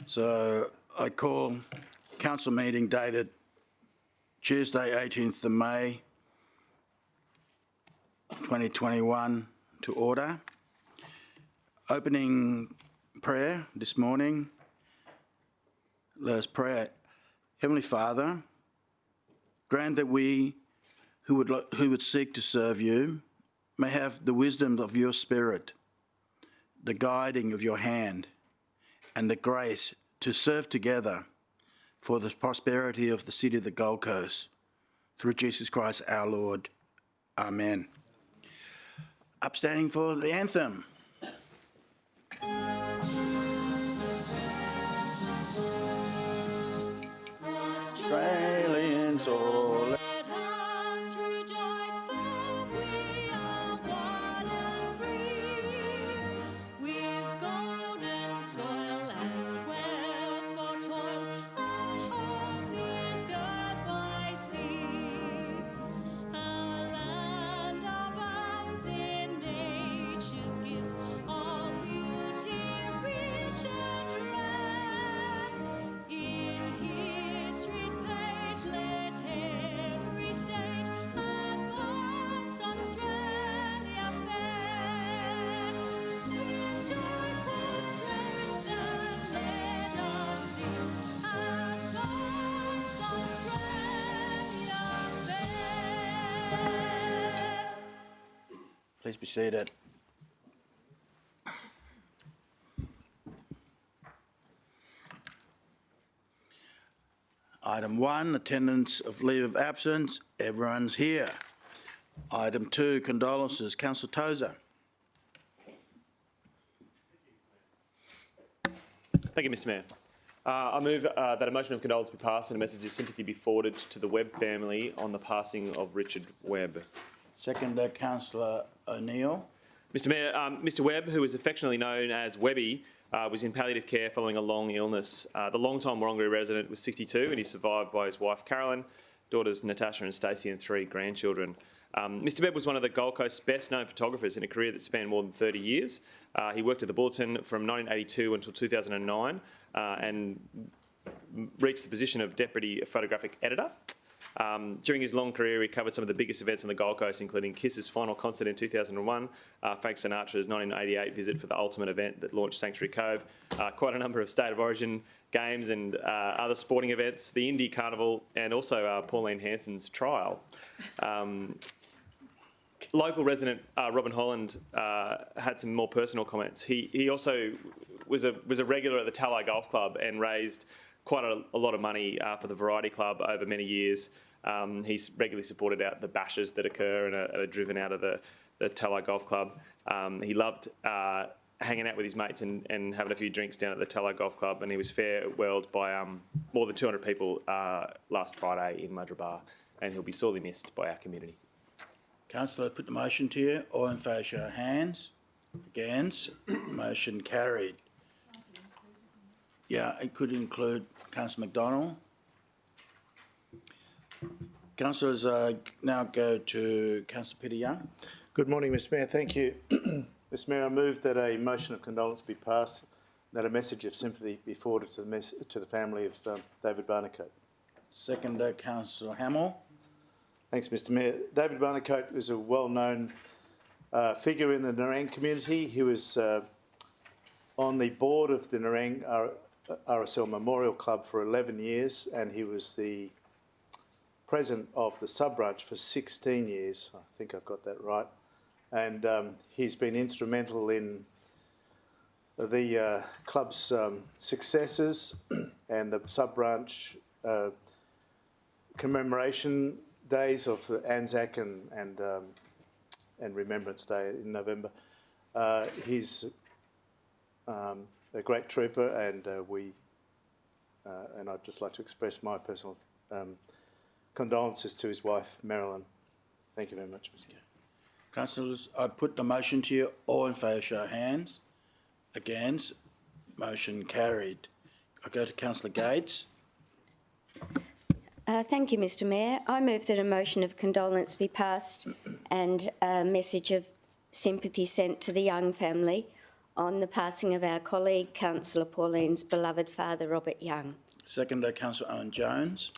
So I call council meeting dated Tuesday 18th of May 2021 to order. Opening prayer this morning. Let us pray. Heavenly Father, grant that we who would seek to serve you may have the wisdom of your Spirit, the guiding of your hand, and the grace to serve together for the prosperity of the city of the Gold Coast. Through Jesus Christ our Lord. Amen. Upstanding for the anthem. Australians all. Please be seated. Item 1, attendance of leave of absence. Everyone's here. Item 2, condolences. Councillor Tozer. Thank you, Mr Mayor. I move that a motion of condolence be passed and a message of sympathy be forwarded to the Webb family on the passing of Richard Webb. Seconder, Councillor O'Neill. Mr Mayor, Mr Webb, who is affectionately known as Webby, was in palliative care following a long illness. The long-time Wurrungree resident was 62 and he's survived by his wife Carolyn, daughters Natasha and Stacey and 3 grandchildren. Mr Webb was one of the Gold Coast's best-known photographers in a career that spanned more than 30 years. He worked at the Bulletin from 1982 until 2009 and reached the position of Deputy Photographic Editor. During his long career, he covered some of the biggest events on the Gold Coast, including Kiss's final concert in 2001, Frank Sinatra's 1988 visit for the Ultimate event that launched Sanctuary Cove, quite a number of State of Origin games and other sporting events, the Indy Carnival, and also Pauline Hanson's trial. Local resident Robin Holland had some more personal comments. He also was a regular at the Taipei Golf Club and raised quite a lot of money for the Variety Club over many years. He's regularly supported out the bashes that occur and are driven out of the Taipei Golf Club. He loved hanging out with his mates and having a few drinks down at the Taipei Golf Club, and he was farewelled by more than 200 people last Friday in Madrabar, and he'll be sorely missed by our community. Councillor, put the motion to you. All in favour, show of hands. Against. Motion carried. Yeah, it could include Councillor McDonald. Councillors, now go to Councillor Peter Young. Good morning, Mr Mayor. Thank you. Mr Mayor, I move that a motion of condolence be passed, that a message of sympathy be forwarded to the family of David Barnacote. Seconder, Councillor Hamill. Thanks, Mr Mayor. David Barnacote was a well-known figure in the Nerang community. He was on the board of the Nerang RSL Memorial Club for 11 years, and he was the president of the sub-branch for 16 years. I think I've got that right. And he's been instrumental in the club's successes and the sub-branch commemoration days of the Anzac and Remembrance Day in November. He's a great trooper, and and I'd just like to express my personal condolences to his wife, Marilyn. Thank you very much, Mr. Chair. Councillors, I put the motion to you. All in favour, show of hands. Against. Motion carried. I go to Councillor Gates. Thank you, Mr Mayor. I move that a motion of condolence be passed and a message of sympathy sent to the Young family on the passing of our colleague, Councillor Pauline's beloved father, Robert Young. Seconder, Councillor Owen Jones.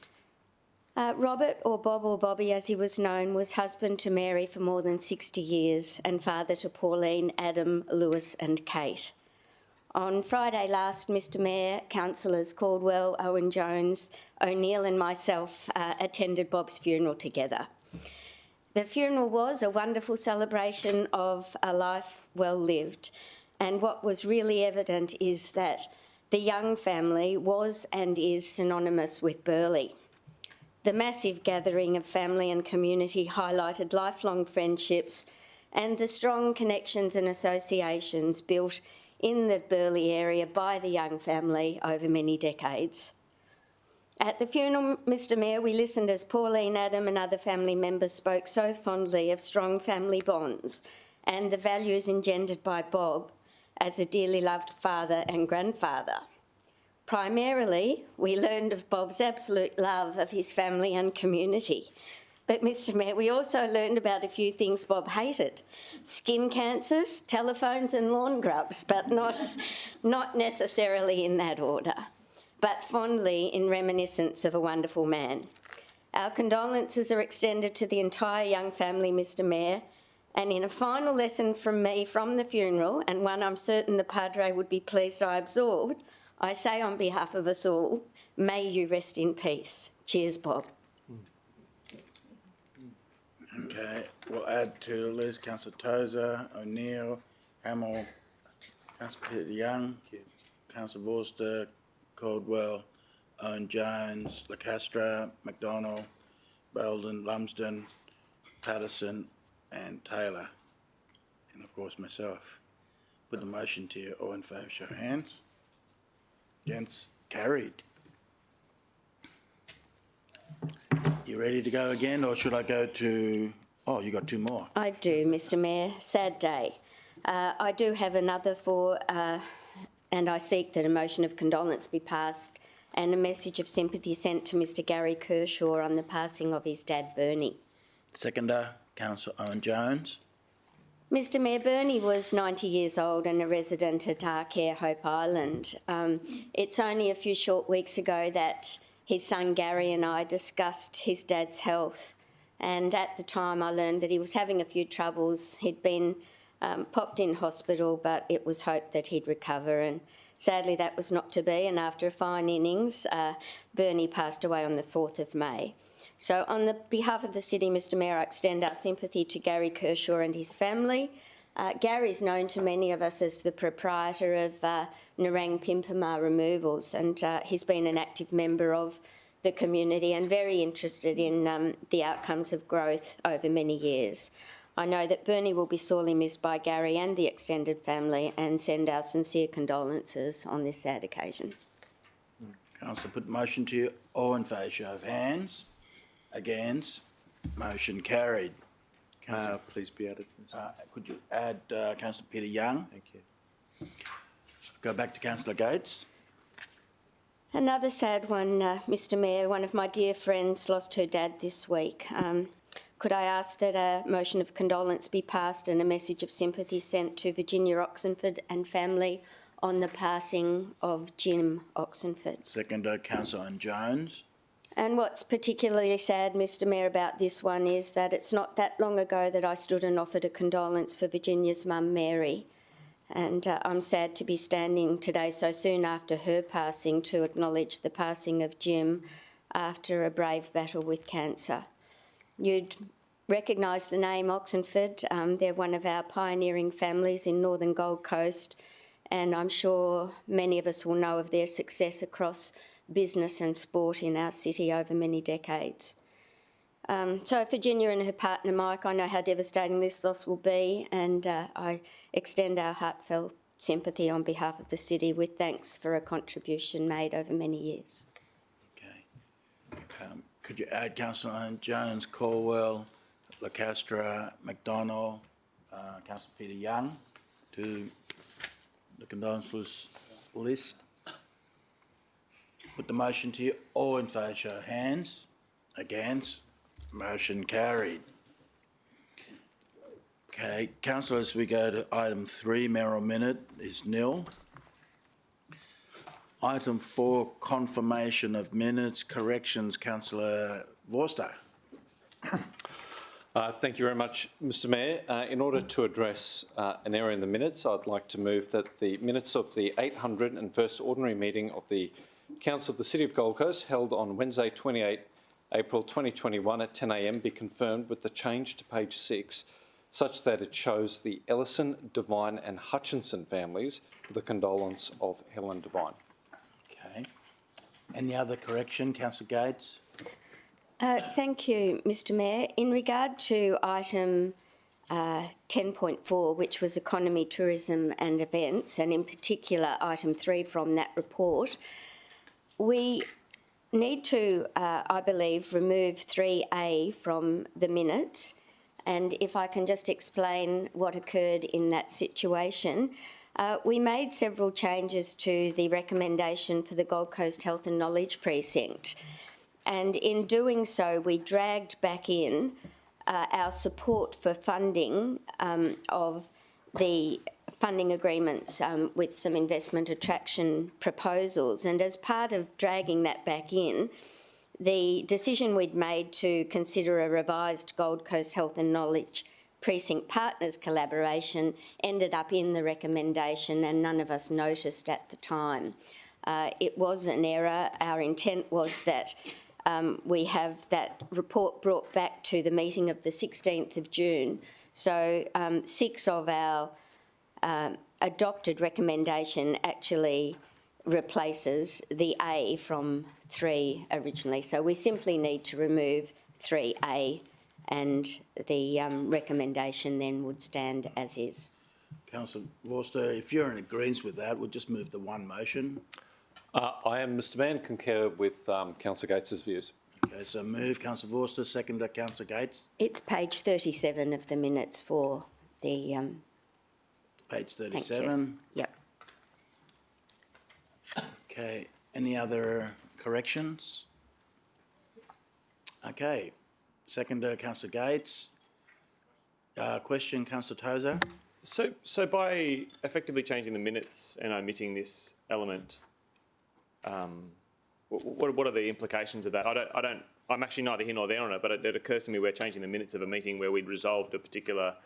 Robert, or Bob or Bobby as he was known, was husband to Mary for more than 60 years and father to Pauline, Adam, Lewis and Kate. On Friday last, Mr Mayor, Councillors Caldwell, Owen Jones, O'Neill and myself attended Bob's funeral together. The funeral was a wonderful celebration of a life well lived, and what was really evident is that the Young family was and is synonymous with Burleigh. The massive gathering of family and community highlighted lifelong friendships and the strong connections and associations built in the Burleigh area by the Young family over many decades. At the funeral, Mr Mayor, we listened as Pauline, Adam and other family members spoke so fondly of strong family bonds and the values engendered by Bob as a dearly loved father and grandfather. Primarily, we learned of Bob's absolute love of his family and community. But, Mr Mayor, we also learned about a few things Bob hated. Skin cancers, telephones and lawn grubs, but not necessarily in that order, but fondly in reminiscence of a wonderful man. Our condolences are extended to the entire Young family, Mr Mayor, and in a final lesson from me from the funeral, and one I'm certain the Padre would be pleased I absorbed, I say on behalf of us all, may you rest in peace. Cheers, Bob. Okay, we'll add to the list Councillor Tozer, O'Neill, Hamill, Councillor Peter Young, Councillor Vorster, Caldwell, Owen Jones, Lacastra, McDonald, Belden, Lumsden, Patterson and Taylor, and of course myself. Put the motion to you. All in favour, show of hands. Against? Carried. You ready to go again, or should I go to... Oh, you got two more. I do, Mr Mayor. Sad day. I do have another and I seek that a motion of condolence be passed and a message of sympathy sent to Mr Gary Kershaw on the passing of his dad, Bernie. Seconder, Councillor Owen Jones. Mr Mayor, Bernie was 90 years old and a resident at Arcare, Hope Island. It's only a few short weeks ago that his son Gary and I discussed his dad's health, and at the time I learned that he was having a few troubles. He'd been popped in hospital, but it was hoped that he'd recover, and sadly that was not to be, and after a fine innings, Bernie passed away on the 4th of May. So on the behalf of the City, Mr Mayor, I extend our sympathy to Gary Kershaw and his family. Gary's known to many of us as the proprietor of Nerang Pimpama Removals, and he's been an active member of the community and very interested in the outcomes of growth over many years. I know that Bernie will be sorely missed by Gary and the extended family, and send our sincere condolences on this sad occasion. Councillor, put the motion to you. All in favour, show of hands. Against? Motion carried. Please be added. Could you add Councillor Peter Young? Thank you. Go back to Councillor Gates. Another sad one, Mr Mayor. One of my dear friends lost her dad this week. Could I ask that a motion of condolence be passed and a message of sympathy sent to Virginia Oxenford and family on the passing of Jim Oxenford? Seconder, Councillor Owen Jones. And what's particularly sad, Mr Mayor, about this one is that it's not that long ago that I stood and offered a condolence for Virginia's mum, Mary. And I'm sad to be standing today so soon after her passing to acknowledge the passing of Jim after a brave battle with cancer. You'd recognise the name Oxenford. They're one of our pioneering families in Northern Gold Coast, and I'm sure many of us will know of their success across business and sport in our city over many decades. So Virginia and her partner Mike, I know how devastating this loss will be, and I extend our heartfelt sympathy on behalf of the city with thanks for a contribution made over many years. Okay. Could you add Councillor Owen Jones, Caldwell, Lacastra, McDonald, Councillor Peter Young to the condolences list? Put the motion to you. All in favour, show of hands. Against? Motion carried. Okay, councillors, we go to item 3, mayoral minute is nil. Item 4, confirmation of minutes, corrections, councillor Vorster. Thank you very much, Mr Mayor. In order to address an error in the minutes, I'd like to move that the minutes of the 801st ordinary meeting of the Council of the City of Gold Coast held on Wednesday 28 April 2021 at 10 a.m. be confirmed with the change to page 6 such that it shows the Ellison, Devine and Hutchinson families for the condolence of Helen Devine. Okay. Any other correction, councillor Gates? Thank you, Mr Mayor. In regard to item 10.4, which was economy, tourism and events, and in particular item 3 from that report, we need to, I believe, remove 3A from the minutes. And if I can just explain what occurred in that situation, we made several changes to the recommendation for the Gold Coast Health and Knowledge Precinct. And in doing so, we dragged back in our support for funding of the funding agreements with some investment attraction proposals. And as part of dragging that back in, the decision we'd made to consider a revised Gold Coast Health and Knowledge Precinct Partners collaboration ended up in the recommendation, and none of us noticed at the time. It was an error. Our intent was that we have that report brought back to the meeting of the 16th of June. So 6 of our adopted recommendation actually replaces the A from 3 originally. So we simply need to remove 3A and the recommendation then would stand as is. Councillor Vorster, if you're in agreement with that, we'll just move the one motion. I am, Mr Mayor, and concur with Councillor Gates's views. Okay, so move, councillor Vorster, second by councillor Gates. It's page 37 of the minutes for the... Page Thank 37. you. Yep. Okay, any other corrections? Okay, second councillor Gates. Question, councillor Tozer. So by effectively changing the minutes and omitting this element, what are the implications of that? I'm actually neither here nor there on it, but it occurs to me we're changing the minutes of a meeting where we'd resolved a particular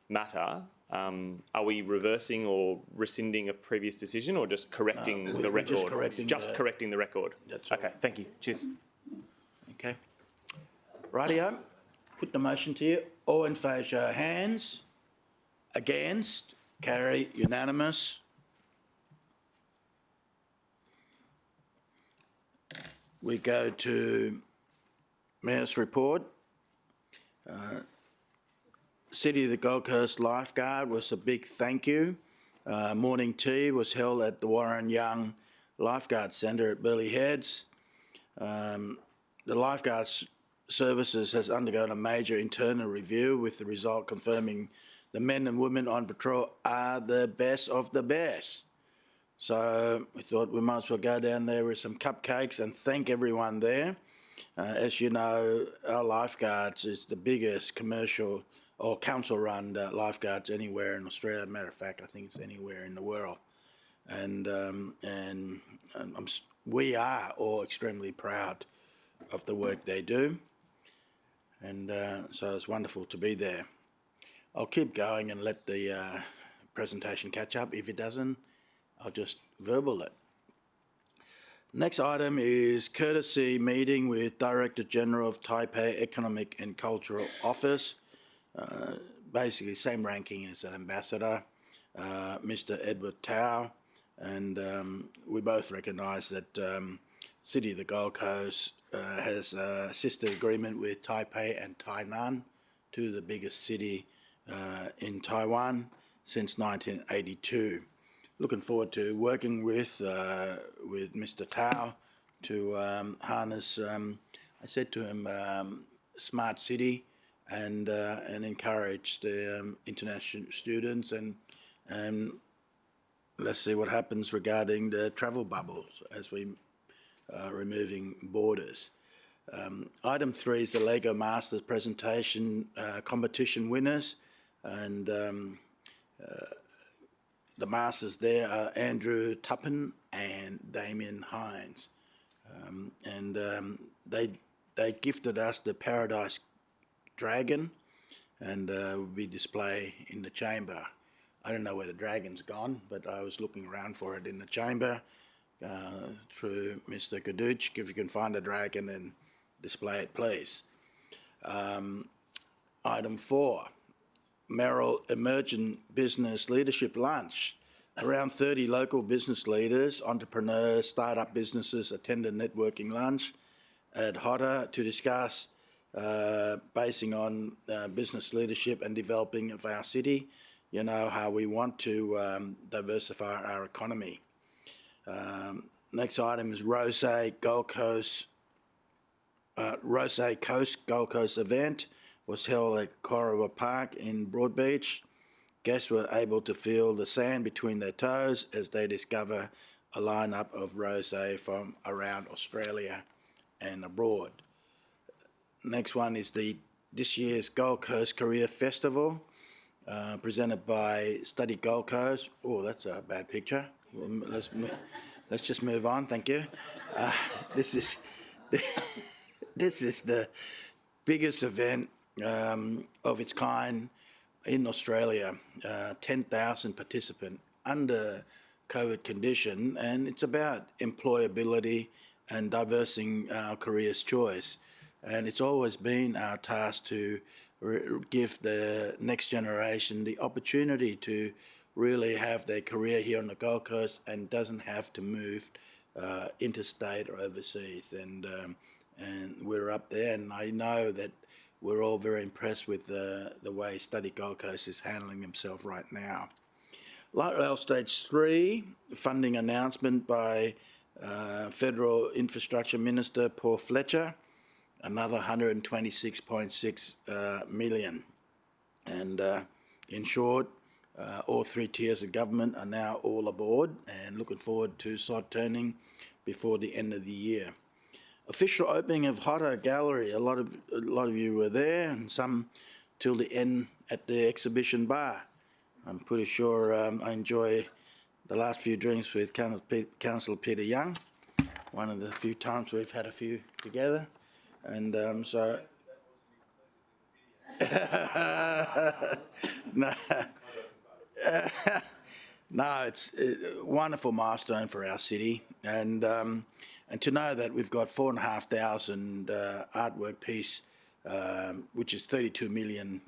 matter. Are we reversing or rescinding a previous decision, or just correcting the record? Just correcting the record. That's all. Okay, thank you. Cheers. Okay. Rightio, put the motion to you. All in favour, show of hands. Against, carry, unanimous. We go to Mayor's report. City of the Gold Coast Lifeguard was a big thank you. Morning tea was held at the Warren Young Lifeguard Centre at Burleigh Heads. The Lifeguards Services has undergone a major internal review, with the result confirming the men and women on patrol are the best of the best. So we thought we might as well go down there with some cupcakes and thank everyone there. As you know, our lifeguards is the biggest commercial or council-run lifeguards anywhere in Australia. Matter of fact, I think it's anywhere in the world. And we are all extremely proud of the work they do. And so it's wonderful to be there. I'll keep going and let the presentation catch up. If it doesn't, I'll just verbal it. Next item is courtesy meeting with Director General of Taipei Economic and Cultural Office. Basically same ranking as an ambassador, Mr. Edward Tao, and we both recognise that City of the Gold Coast has a sister agreement with Taipei and Tainan, two of the biggest city in Taiwan since 1982. Looking forward to working with Mr. Tao to harness. I said to him, smart city, and encourage the international students, and let's see what happens regarding the travel bubbles as we removing borders. Item 3 is the Lego Masters presentation competition winners. and the masters there are Andrew Tuppen and Damien Hines, they gifted us the Paradise Dragon, and will be displayed in the chamber. I don't know where the dragon's gone, but I was looking around for it in the chamber through Mr. Kaduch. If you can find the dragon and display it, please. Item 4, Merrill Emergent Business Leadership Lunch. Around 30 local business leaders, entrepreneurs, start-up businesses attended networking lunch at Hotter to discuss basing on business leadership and developing of our city, how we want to diversify our economy. Next item is Rose Coast Gold Coast event was held at Corowa Park in Broadbeach. Guests were able to feel the sand between their toes as they discover a lineup of rosé from around Australia and abroad. Next one is this year's Gold Coast Career Festival, presented by Study Gold Coast. Oh, that's a bad picture. Let's just move on. Thank you. This is the biggest event of its kind in Australia. 10,000 participants under COVID condition, and it's about employability and diversing our careers choice. And it's always been our task to give the next generation the opportunity to really have their career here on the Gold Coast and doesn't have to move interstate or overseas. And we're up there, and I know that we're all very impressed with the way Study Gold Coast is handling himself right now. Light Rail Stage 3, funding announcement by Federal Infrastructure Minister Paul Fletcher, another 126.6 million. And in short, all 3 tiers of government are now all aboard and looking forward to sod turning before the end of the year. Official opening of Hotter Gallery. A lot of you were there, and some till the end at the exhibition bar. I'm pretty sure I enjoy the last few drinks with Councillor Peter Young. One of the few times we've had a few together, and so. No, it's a wonderful milestone for our city, and to know that we've got 4,500 artwork piece, which is 32 million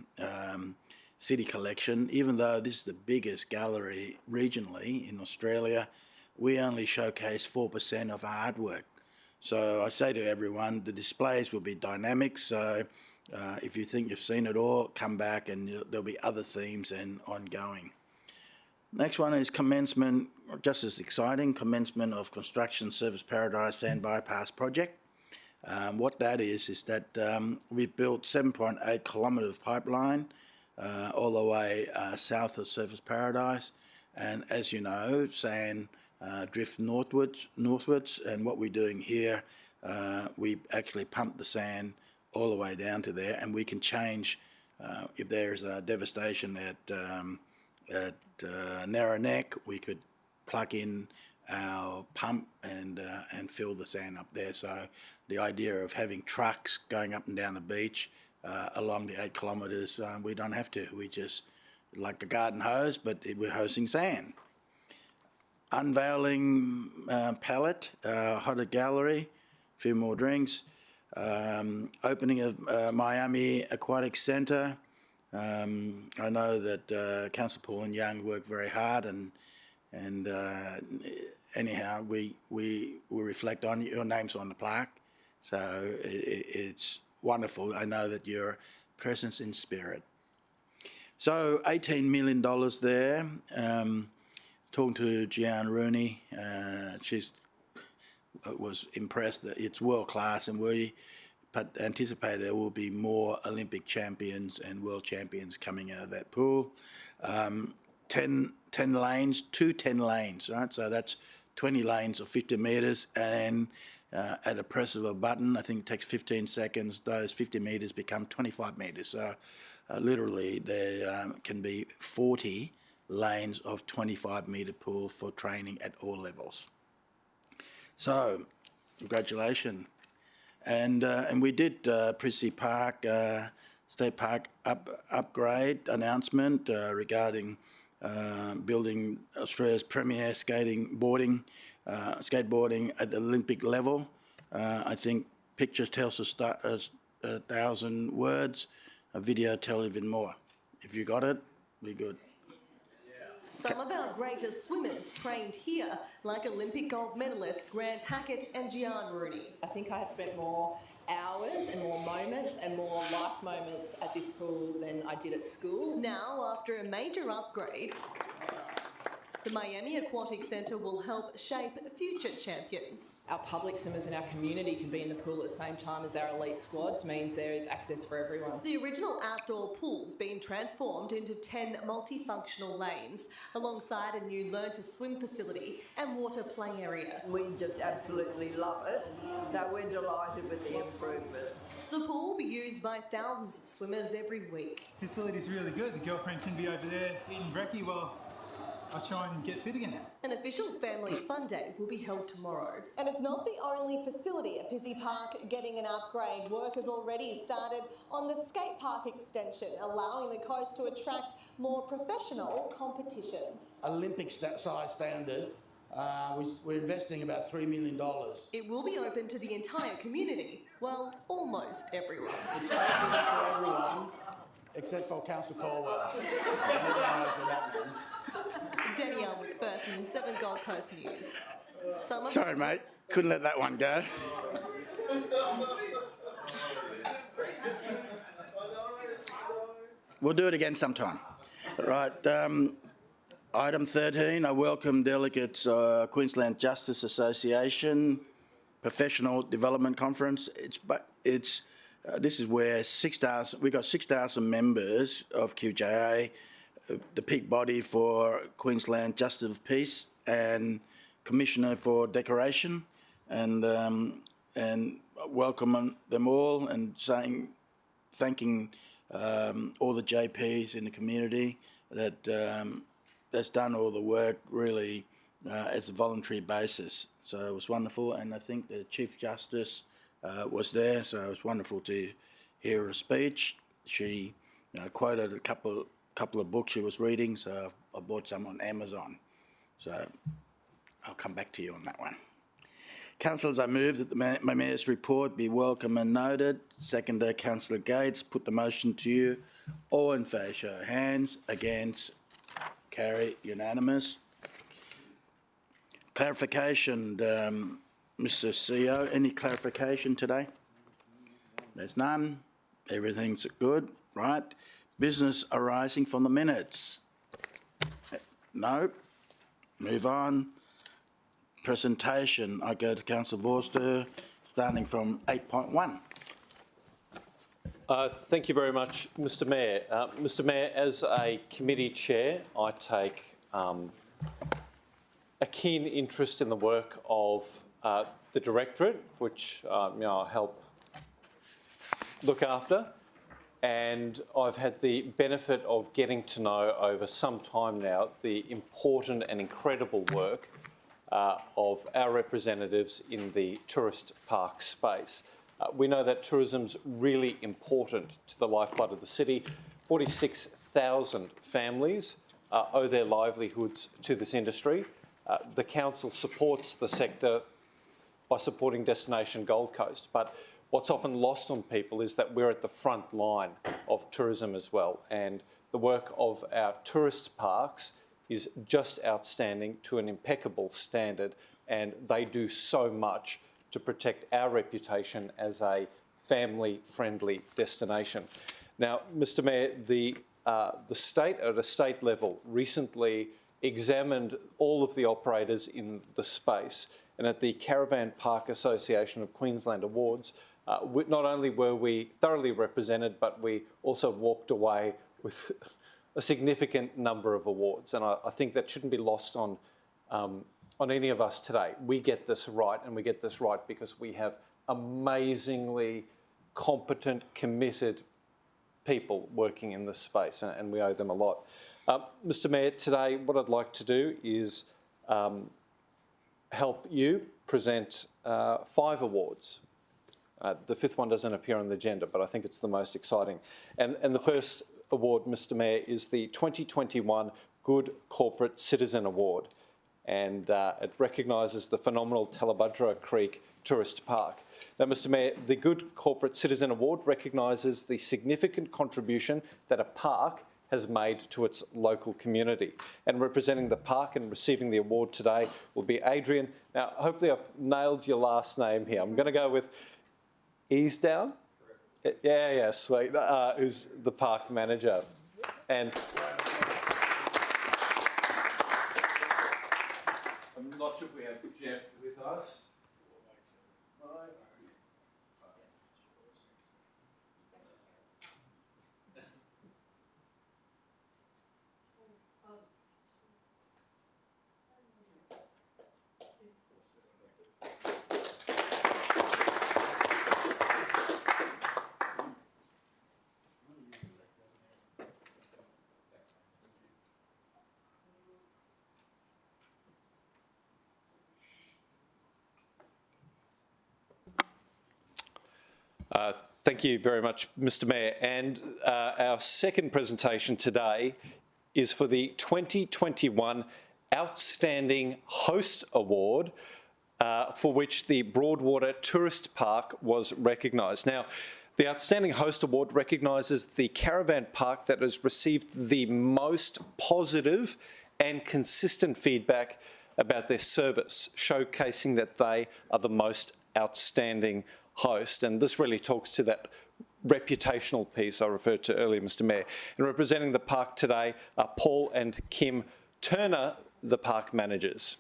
city collection. Even though this is the biggest gallery regionally in Australia, we only showcase 4% of our artwork. So I say to everyone, the displays will be dynamic. So if you think you've seen it all, come back and there'll be other themes and ongoing. Next one is commencement, just as exciting, commencement of construction Service Paradise Sand Bypass Project. What that is that we've built 7.8 kilometre of pipeline all the way south of Surface Paradise, and as you know, sand drift northwards, and what we're doing here, we actually pump the sand all the way down to there, and we can change if there's a devastation at Narrow Neck, we could plug in our pump and fill the sand up there. So the idea of having trucks going up and down the beach along the 8 kilometres, we don't have to. We just, like the garden hose, but we're hosing sand. Unveiling palette, Hotter Gallery, a few more drinks. Opening of Miami Aquatic Centre. I know that Councillor Paul and Young work very hard, and anyhow, we reflect on your names on the plaque, so it's wonderful. I know that your presence in spirit. So $18 million there. Talking to Gian Rooney, she's was impressed that it's world class, and we anticipate there will be more Olympic champions and world champions coming out of that pool. 10 lanes, 10 lanes, right? So that's 20 lanes of 50 metres, and at a press of a button, I think it takes 15 seconds, those 50 metres become 25 metres. So literally there can be 40 lanes of 25-metre pool for training at all levels. So, congratulations. And we did Prissy Park, State Park upgrade announcement regarding building Australia's premier skateboarding at the Olympic level. I think picture tells a 1,000 words, a video tells even more. If you got it, be good. Some of our greatest swimmers trained here, like Olympic gold medalists Grant Hackett and Gian Rooney. I think I have spent more hours and more moments and more life moments at this pool than I did at school. Now, after a major upgrade, the Miami Aquatic Centre will help shape future champions. Our public swimmers in our community can be in the pool at the same time as our elite squads, means there is access for everyone. The original outdoor pool's been transformed into 10 multifunctional lanes, alongside a new learn to swim facility and water play area. We just absolutely love it, so we're delighted with the improvements. The pool will be used by thousands of swimmers every week. Facility's really good. The girlfriend can be over there eating brekkie while I try and get fit again. An official family fun day will be held tomorrow. And it's not the only facility at Prissy Park getting an upgrade. Work has already started on the skate park extension, allowing the coast to attract more professional competitions. Olympic size standard. We're investing about $3 million. It will be open to the entire community. Well, almost everyone. It's open to everyone, except for Councillor Colwell. Everyone knows what that means. Denny Elwood, First and 7 Gold Coast News. Sorry, mate. Couldn't let that one go. We'll do it again sometime. Right. Item 13, I welcome Delegates Queensland Justice Association Professional Development Conference. This is where we've got 6,000 members of QJA, the peak body for Queensland Justice of Peace and Commissioner for Decoration, and welcoming them all and thanking all the JPs in the community that's done all the work really as a voluntary basis. So it was wonderful, and I think the Chief Justice was there, so it was wonderful to hear her speech. She quoted a couple of books she was reading, so I bought some on Amazon. So I'll come back to you on that one. Councillors, I move that my Mayor's report be welcome and noted. Seconder, Councillor Gates, put the motion to you. All in favour, show of hands. Against, carry, unanimous. Clarification, Mr. CEO, any clarification today? There's none. Everything's good, right? Business arising from the minutes? No. Move on. Presentation, I go to Councillor Vorster, starting from 8.1. Thank you very much, Mr Mayor. Mr Mayor, as a committee chair, I take a keen interest in the work of the Directorate, which I help look after, and I've had the benefit of getting to know over some time now the important and incredible work of our representatives in the tourist park space. We know that tourism's really important to the lifeblood of the city. 46,000 families owe their livelihoods to this industry. The council supports the sector by supporting Destination Gold Coast, but what's often lost on people is that we're at the front line of tourism as well, and the work of our tourist parks is just outstanding to an impeccable standard, and they do so much to protect our reputation as a family-friendly destination. Now, Mr Mayor, the state at a state level recently examined all of the operators in the space, and at the Caravan Park Association of Queensland Awards, not only were we thoroughly represented, but we also walked away with a significant number of awards, and I think that shouldn't be lost on any of us today. We get this right, and we get this right because we have amazingly competent, committed people working in this space, and we owe them a lot. Mr Mayor, today what I'd like to do is help you present 5 awards. The 5th one doesn't appear on the agenda, but I think it's the most exciting. And the first award, Mr Mayor, is the 2021 Good Corporate Citizen Award. And it recognises the phenomenal Tallebudgera Creek Tourist Park. Now, Mr Mayor, the Good Corporate Citizen Award recognises the significant contribution that a park has made to its local community. And representing the park and receiving the award today will be Adrian. Now, hopefully I've nailed your last name here. I'm going to go with Easdown. Yeah, sweet. Who's the park manager. And I'm not sure if we have Jeff with us. Thank you very much, Mr Mayor. And our second presentation today is for the 2021 Outstanding Host Award, for which the Broadwater Tourist Park was recognised. Now, the Outstanding Host Award recognises the caravan park that has received the most positive and consistent feedback about their service, showcasing that they are the most outstanding host. And this really talks to that reputational piece I referred to earlier, Mr Mayor. And representing the park today are Paul and Kim Turner, the park managers.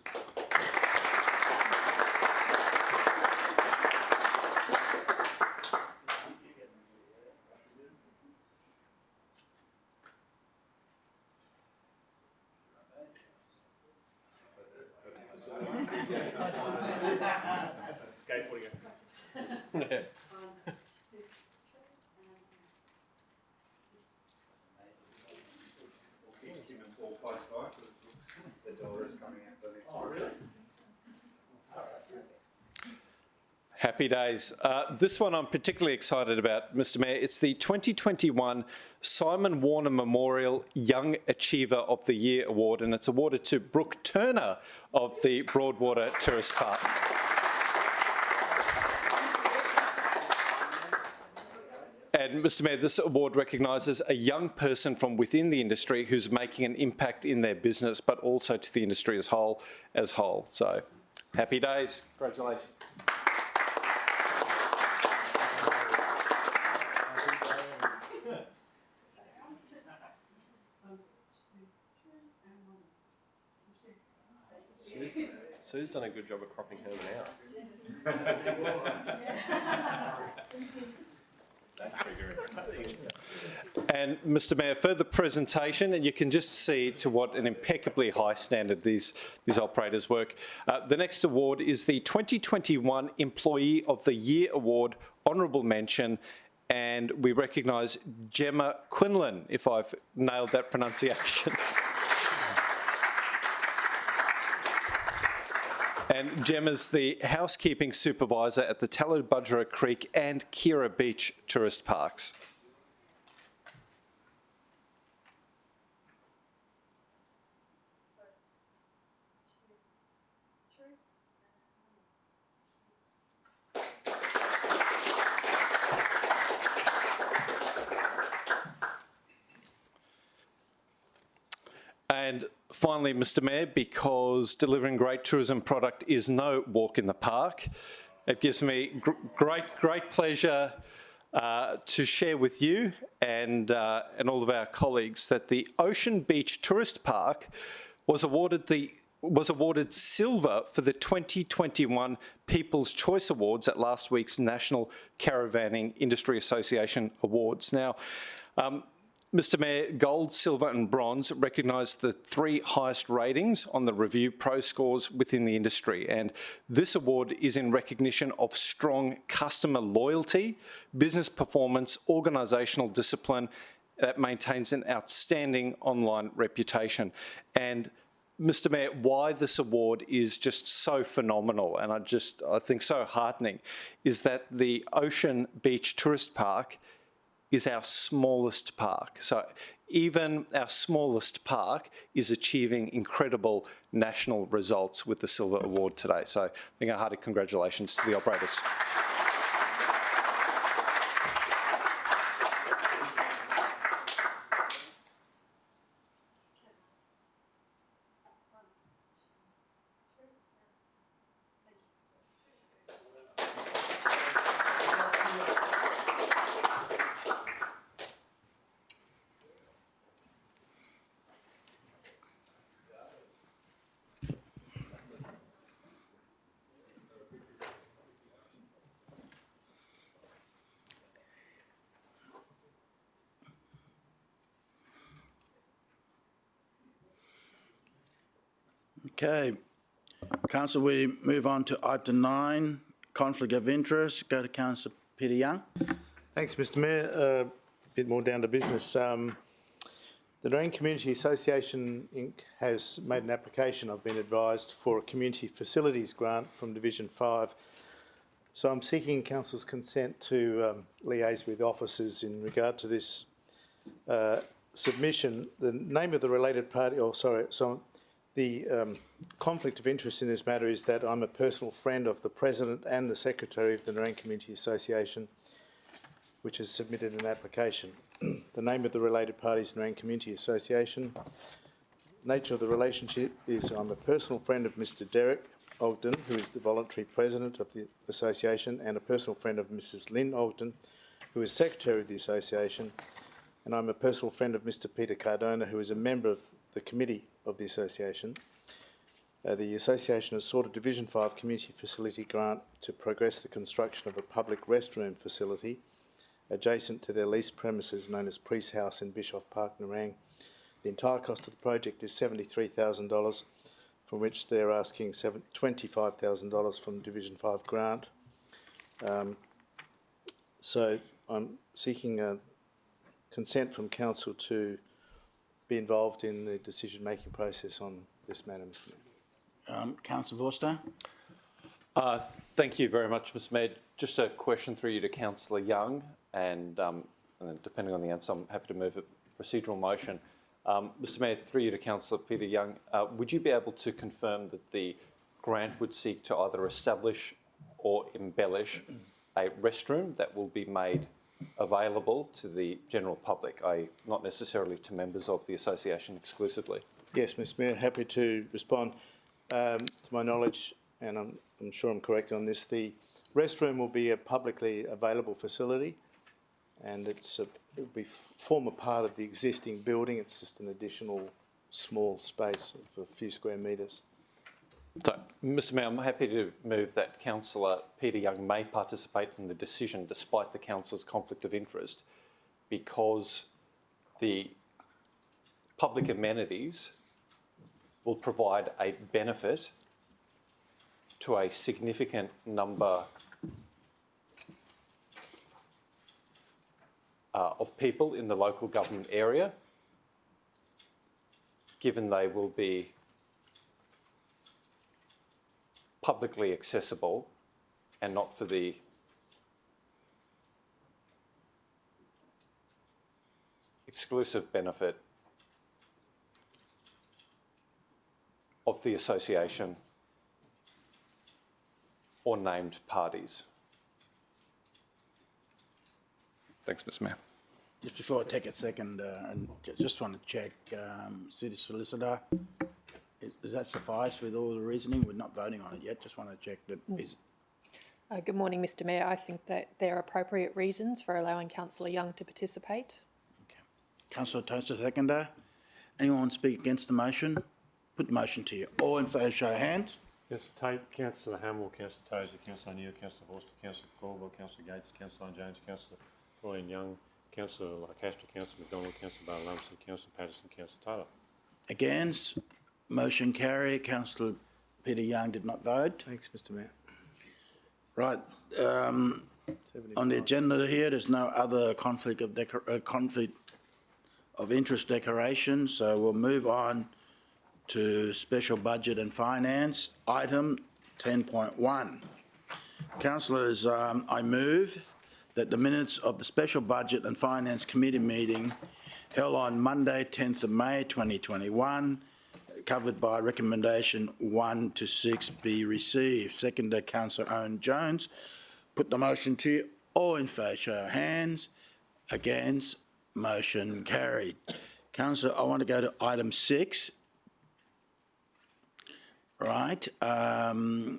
Happy days. This one I'm particularly excited about, Mr Mayor. It's the 2021 Simon Warner Memorial Young Achiever of the Year Award, and it's awarded to Brooke Turner of the Broadwater Tourist Park. And Mr Mayor, this award recognises a young person from within the industry who's making an impact in their business, but also to the industry as whole. So, happy days. Congratulations. Sue's done a good job of cropping her out. And Mr Mayor, further presentation, and you can just see to what an impeccably high standard these operators work. The next award is the 2021 Employee of the Year Award, Honourable Mention, and we recognise Gemma Quinlan, if I've nailed that pronunciation. And Gemma's the housekeeping supervisor at the Tallebudgera Creek and Kira Beach tourist parks. And finally, Mr Mayor, because delivering great tourism product is no walk in the park, it gives me great pleasure to share with you and all of our colleagues that the Ocean Beach Tourist Park was awarded silver for the 2021 People's Choice Awards at last week's National Caravanning Industry Association Awards. Now, Mr Mayor, gold, silver and bronze recognise the 3 highest ratings on the review pro scores within the industry, and this award is in recognition of strong customer loyalty, business performance, organisational discipline that maintains an outstanding online reputation. And Mr Mayor, why this award is just so phenomenal and I think so heartening is that the Ocean Beach Tourist Park is our smallest park. So even our smallest park is achieving incredible national results with the Silver Award today. So I think a hearty congratulations to the operators. Okay. Council, we move on to item 9, conflict of interest. Go to Councillor Peter Young. Thanks, Mr Mayor. A bit more down to business. The Nerang Community Association Inc. has made an application, I've been advised, for a community facilities grant from Division 5. So I'm seeking Council's consent to liaise with officers in regard to this submission. The name of the related party, the conflict of interest in this matter is that I'm a personal friend of the President and the Secretary of the Nerang Community Association, which has submitted an application. The name of the related party is Nerang Community Association. Nature of the relationship is I'm a personal friend of Mr Derek Ogden, who is the voluntary President of the Association, and a personal friend of Mrs Lynn Ogden, who is Secretary of the Association, and I'm a personal friend of Mr Peter Cardona, who is a member of the committee of the Association. The Association has sought a Division 5 community facility grant to progress the construction of a public restroom facility adjacent to their leased premises known as Priest House in Bischoff Park, Nerang. The entire cost of the project is $73,000, from which they're asking $25,000 from Division 5 grant. So I'm seeking consent from Council to be involved in the decision-making process on this matter, Mr Mayor. Councillor Vorster. Thank you very much, Mr Mayor. Just a question through you to Councillor Young, and then depending on the answer, I'm happy to move a procedural motion. Mr Mayor, through you to Councillor Peter Young, would you be able to confirm that the grant would seek to either establish or embellish a restroom that will be made available to the general public, i.e. not necessarily to members of the association exclusively? Yes, Mr Mayor, happy to respond. To my knowledge, and I'm sure I'm correct on this, the restroom will be a publicly available facility, and it'll form a part of the existing building. It's just an additional small space of a few square metres. So, Mr Mayor, I'm happy to move that Councillor Peter Young may participate in the decision despite the Council's conflict of interest, because the public amenities will provide a benefit to a significant number of people in the local government area, given they will be publicly accessible and not for the exclusive benefit of the association or named parties. Thanks, Mr Mayor. Just before I take a second, and just want to check, City Solicitor, does that suffice with all the reasoning? We're not voting on it yet, just want to check that is... Good morning, Mr Mayor. I think that there are appropriate reasons for allowing Councillor Young to participate. Okay. Councillor Toaster, seconder. Anyone want to speak against the motion? Put the motion to you. All in favour, show of hands. Councillor Tate, Councillor Hamill, Councillor Tozer, Councillor O'Neill, Councillor Forster, Councillor Caldwell, Councillor Gates, Councillor Jones, Councillor Pauline Young, Councillor Castro, Councillor McDonald, Councillor Barr-Lumsden, Councillor Patterson, Councillor Taylor. Against? Motion carried. Councillor Peter Young did not vote. Thanks, Mr Mayor. Right. On the agenda here, there's no other conflict of interest declaration, so we'll move on to special budget and finance, item 10.1. Councillors, I move that the minutes of the special budget and finance committee meeting held on Monday, 10th of May 2021, covered by recommendation 1 to 6 be received. Seconder, Councillor Owen Jones. Put the motion to you. All in favour, show of hands. Against? Motion carried. Councillor, I want to go to item 6. Right. I'd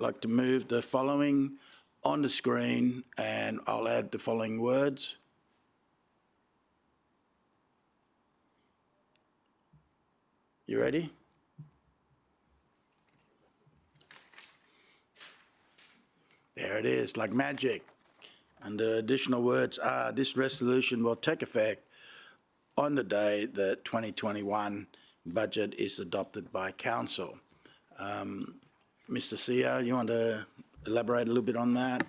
like to move the following on the screen, and I'll add the following words. You ready? There it is, like magic. And the additional words are, this resolution will take effect on the day the 2021 budget is adopted by Council. Mr. CEO, you want to elaborate a little bit on that?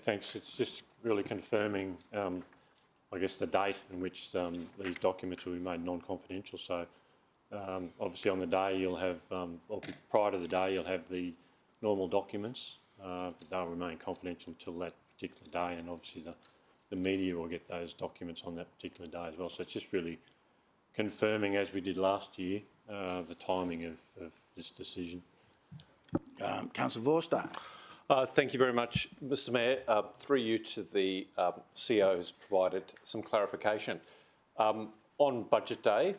Thanks. It's just really confirming, I guess, the date in which these documents will be made non-confidential. So obviously on the day you'll have, or prior to the day, you'll have the normal documents, but they'll remain confidential until that particular day, and obviously the media will get those documents on that particular day as well. So it's just really confirming, as we did last year, the timing of this decision. Councillor Vorster. Thank you very much, Mr Mayor. Through you to the CEO who's provided some clarification. On budget day,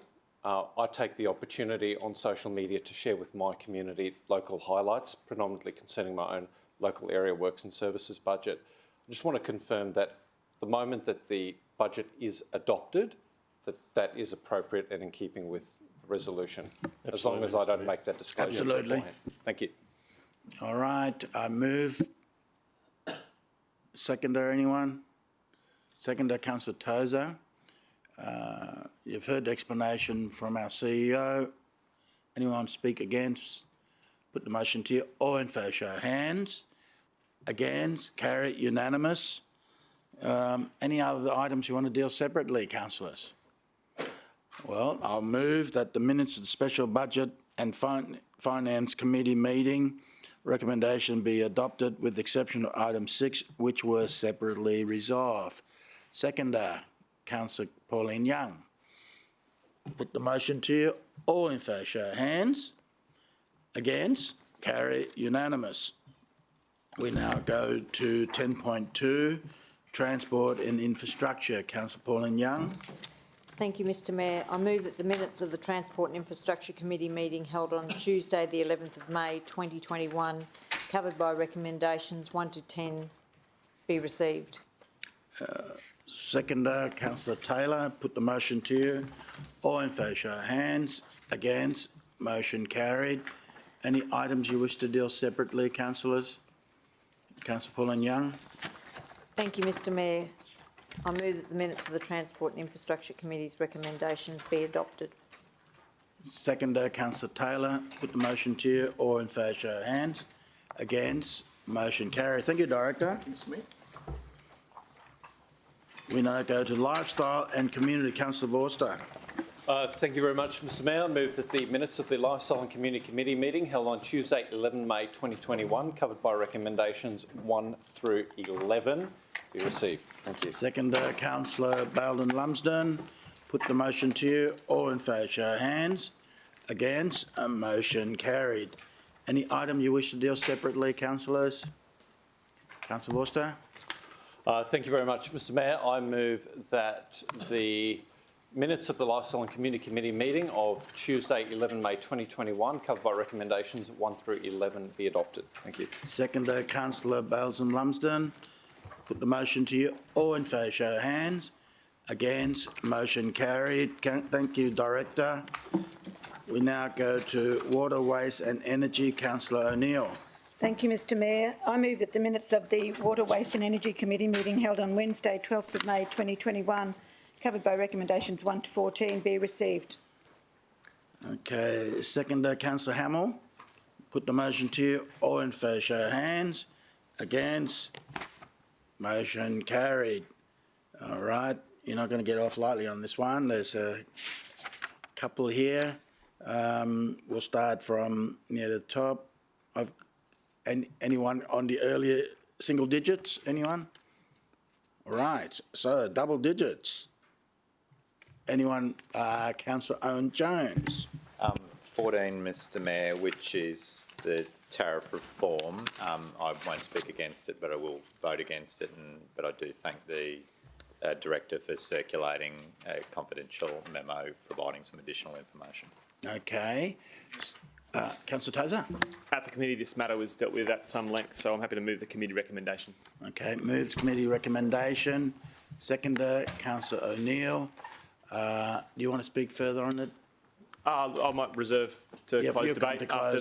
I take the opportunity on social media to share with my community local highlights, predominantly concerning my own local area works and services budget. I just want to confirm that the moment that the budget is adopted, that is appropriate and in keeping with the resolution, absolutely, as long as I don't make that disclosure. Absolutely. Beforehand. Thank you. All right, I move. Seconder, anyone? Seconder, Councillor Tozer. You've heard the explanation from our CEO. Anyone speak against? Put the motion to you. All in favour, show of hands. Against? Carry. Unanimous. Any other items you want to deal separately, councillors? Well, I'll move that the minutes of the special budget and finance committee meeting recommendation be adopted with the exception of item 6, which were separately resolved. Seconder, Councillor Pauline Young. Put the motion to you. All in favour, show of hands. Against? Carry. Unanimous. We now go to 10.2, Transport and Infrastructure. Councillor Pauline Young. Thank you, Mr Mayor. I move that the minutes of the Transport and Infrastructure Committee meeting held on Tuesday the 11th of May 2021, covered by recommendations 1 to 10, be received. Seconder, Councillor Taylor. Put the motion to you. All in favour, show of hands. Against? Motion carried. Any items you wish to deal separately, councillors? Councillor Pauline Young. Thank you, Mr Mayor. I move that the minutes of the Transport and Infrastructure Committee's recommendations be adopted. Seconder, Councillor Taylor. Put the motion to you. All in favour, show of hands. Against? Motion carried. Thank you, Director. Thank you, Smith. We now go to Lifestyle and Community. Councillor Vorster. Thank you very much, Mr Mayor. I move that the minutes of the Lifestyle and Community Committee meeting held on Tuesday, 11 May 2021, covered by recommendations 1 through 11, be received. Thank you. Seconder, Councillor Barr-Lumsden. Put the motion to you. All in favour, show of hands. Against? A motion carried. Any item you wish to deal separately, councillors? Councillor Vorster. Thank you very much, Mr Mayor. I move that the minutes of the Lifestyle and Community Committee meeting of Tuesday, 11 May 2021, covered by recommendations 1 through 11, be adopted. Thank you. Seconder, Councillor Barr-Lumsden. Put the motion to you. All in favour, show of hands. Against? Motion carried. Thank you, Director. We now go to Water, Waste and Energy. Councillor O'Neill. Thank you, Mr Mayor. I move that the minutes of the Water, Waste and Energy Committee meeting held on Wednesday, 12th of May 2021, covered by recommendations 1 to 14, be received. Okay, seconder, Councillor Hamill. Put the motion to you. All in favour, show of hands. Against? Motion carried. All right, you're not going to get off lightly on this one. There's a couple here. We'll start from near the top. Anyone on the earlier single digits? Anyone? All right, so double digits. Anyone? Councillor Owen Jones. 14, Mr Mayor, which is the tariff reform. I won't speak against it, but I will vote against it. But I do thank the Director for circulating a confidential memo providing some additional information. Okay. Councillor Tozer. At the committee, this matter was dealt with at some length, so I'm happy to move the committee recommendation. Okay, moved committee recommendation. Seconder, Councillor O'Neill. Do you want to speak further on it? I might reserve to close debate after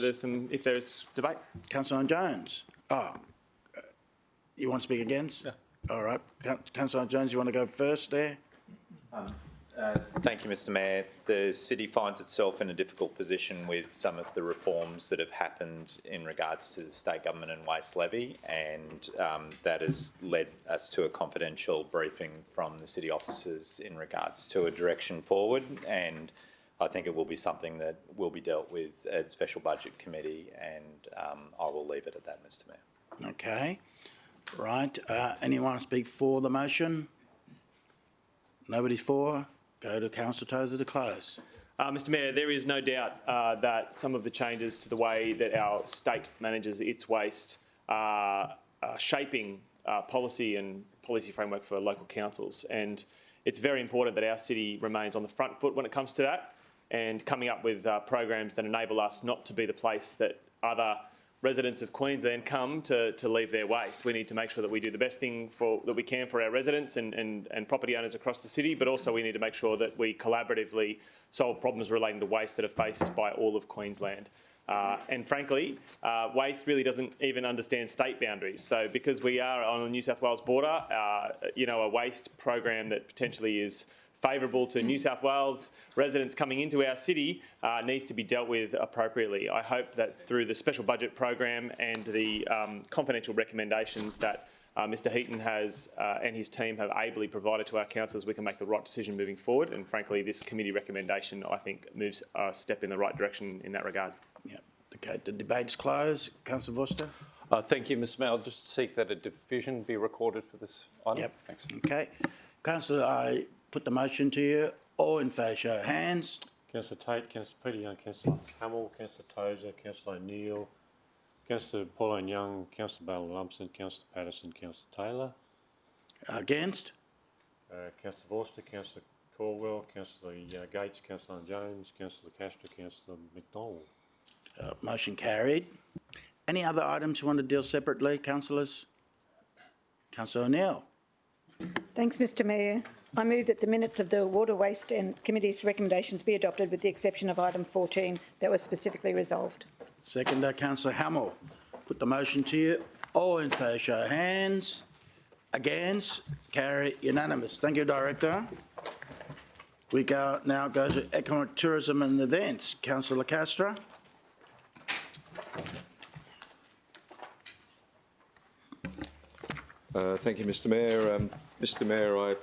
if there's debate. Councillor Jones. You want to speak against? Yeah. All right. Councillor Jones, you want to go first there? Thank you, Mr Mayor. The city finds itself in a difficult position with some of the reforms that have happened in regards to the state government and waste levy, and that has led us to a confidential briefing from the city officers in regards to a direction forward, and I think it will be something that will be dealt with at Special Budget Committee, and I will leave it at that, Mr Mayor. Okay. Right. Anyone want to speak for the motion? Nobody's for? Go to Councillor Tozer to close. Mr Mayor, there is no doubt that some of the changes to the way that our state manages its waste are shaping policy and policy framework for local councils. And it's very important that our city remains on the front foot when it comes to that, and coming up with programs that enable us not to be the place that other residents of Queensland come to leave their waste. We need to make sure that we do the best thing that we can for our residents and property owners across the city, but also we need to make sure that we collaboratively solve problems relating to waste that are faced by all of Queensland. And frankly, waste really doesn't even understand state boundaries. So because we are on the New South Wales border, a waste program that potentially is favourable to New South Wales residents coming into our city needs to be dealt with appropriately. I hope that through the special budget program and the confidential recommendations that Mr Heaton has and his team have ably provided to our councillors, we can make the right decision moving forward. And frankly, this committee recommendation, I think, moves a step in the right direction in that regard. Yeah. Okay, the debate's closed. Councillor Vorster. Thank you, Mr Mayor. I'll just seek that a division be recorded for this item. Yep. Thanks. Okay. Councillor, I put the motion to you. All in favour, show of hands. Councillor Tate, Councillor Petty, Councillor Hamill, Councillor Tozer, Councillor O'Neill, Councillor Pauline Young, Councillor Ballard-Lumpson, Councillor Patterson, Councillor Taylor. Against? Councillor Vorster, Councillor Caldwell, Councillor Gates, Councillor Jones, Councillor Castro, Councillor McDonald. Motion carried. Any other items you want to deal separately, councillors? Councillor O'Neill. Thanks, Mr Mayor. I move that the minutes of the Water, Waste and Committee's recommendations be adopted with the exception of item 14 that was specifically resolved. Seconder, Councillor Hamill. Put the motion to you. All in favour, show of hands. Against? Carry unanimous. Thank you, Director. We now go to Economic Tourism and Events. Councillor Castro. Thank you, Mr Mayor. Mr Mayor, I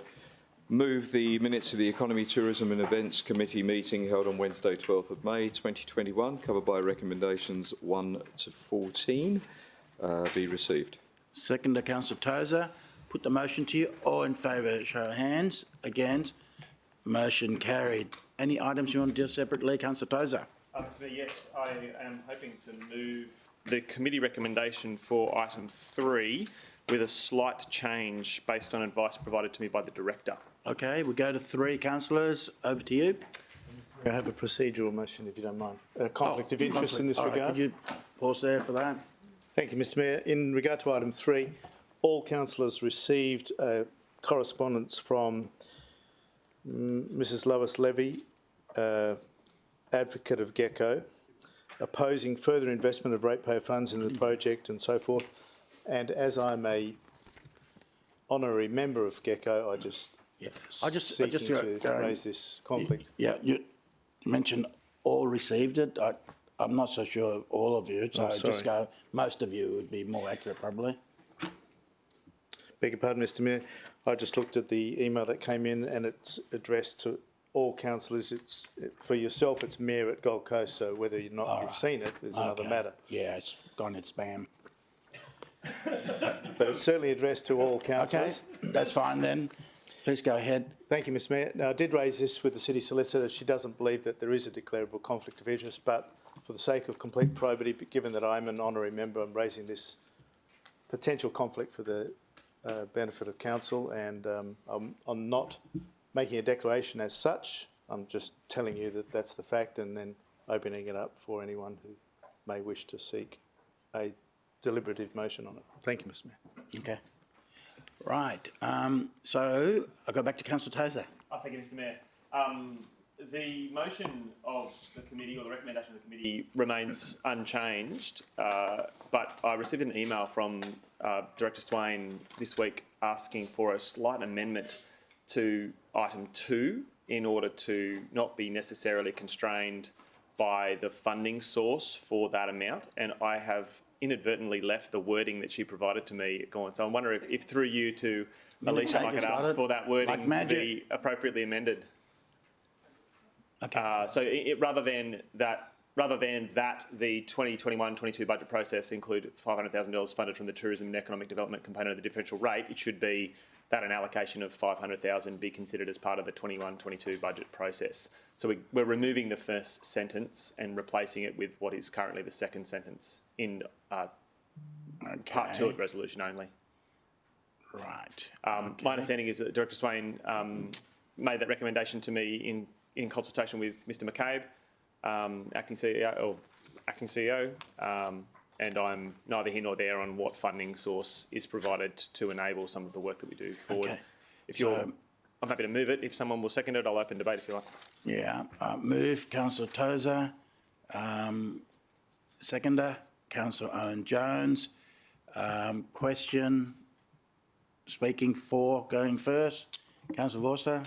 move the minutes of the Economy, Tourism and Events Committee meeting held on Wednesday, 12th of May 2021, covered by recommendations 1 to 14, be received. Seconder, Councillor Tozer. Put the motion to you. All in favour, show of hands. Against? Motion carried. Any items you want to deal separately, Councillor Tozer? Mr Mayor, yes, I am hoping to move the committee recommendation for item 3 with a slight change based on advice provided to me by the Director. Okay, we go to 3 councillors. Over to you. I have a procedural motion, if you don't mind. Conflict of interest in this regard. Right, could you pause there for that? Thank you, Mr Mayor. In regard to item 3, all councillors received correspondence from Mrs Lois Levy, advocate of Gecko, opposing further investment of ratepayer funds in the project and so forth. And as I'm a honorary member of GECO, I just seeking to raise this conflict. Yeah, you mentioned all received it. I'm not so sure all of you, so just go, most of you would be more accurate probably. Beg your pardon, Mr Mayor. I just looked at the email that came in and it's addressed to all councillors. For yourself, it's Mayor at Gold Coast, so whether or not you've seen it is another matter. Yeah, it's gone in spam. But it's certainly addressed to all councillors. Okay, that's fine then. Please go ahead. Thank you, Mr Mayor. Now, I did raise this with the City Solicitor. She doesn't believe that there is a declarable conflict of interest, but for the sake of complete probity, given that I'm an honorary member, I'm raising this potential conflict for the benefit of council, and I'm not making a declaration as such. I'm just telling you that that's the fact, and then opening it up for anyone who may wish to seek a deliberative motion on it. Thank you, Mr Mayor. Okay. Right. So I'll go back to Councillor Tozer. Thank you, Mr Mayor. The motion of the committee, or the recommendation of the committee, remains unchanged, but I received an email from Director Swain this week asking for a slight amendment to item 2 in order to not be necessarily constrained by the funding source for that amount, and I have inadvertently left the wording that she provided to me gone. So I'm wondering if through you to Alicia, I could ask for that wording to be appropriately amended. Okay. So rather than that, the 2021-22 budget process include $500,000 funded from the tourism and economic development component of the differential rate, it should be that an allocation of $500,000 be considered as part of the 21-22 budget process. So we're removing the first sentence and replacing it with what is currently the second sentence in part 2 of the resolution only. Right. My understanding is that Director Swain made that recommendation to me in consultation with Mr McCabe, acting CEO, and I'm neither here nor there on what funding source is provided to enable some of the work that we do forward. Okay. If you're, I'm happy to move it. If someone will second it, I'll open debate if you like. Yeah. Move, Councillor Tozer. Seconder, Councillor Owen Jones. Question. Speaking for, going first. Councillor Vorster.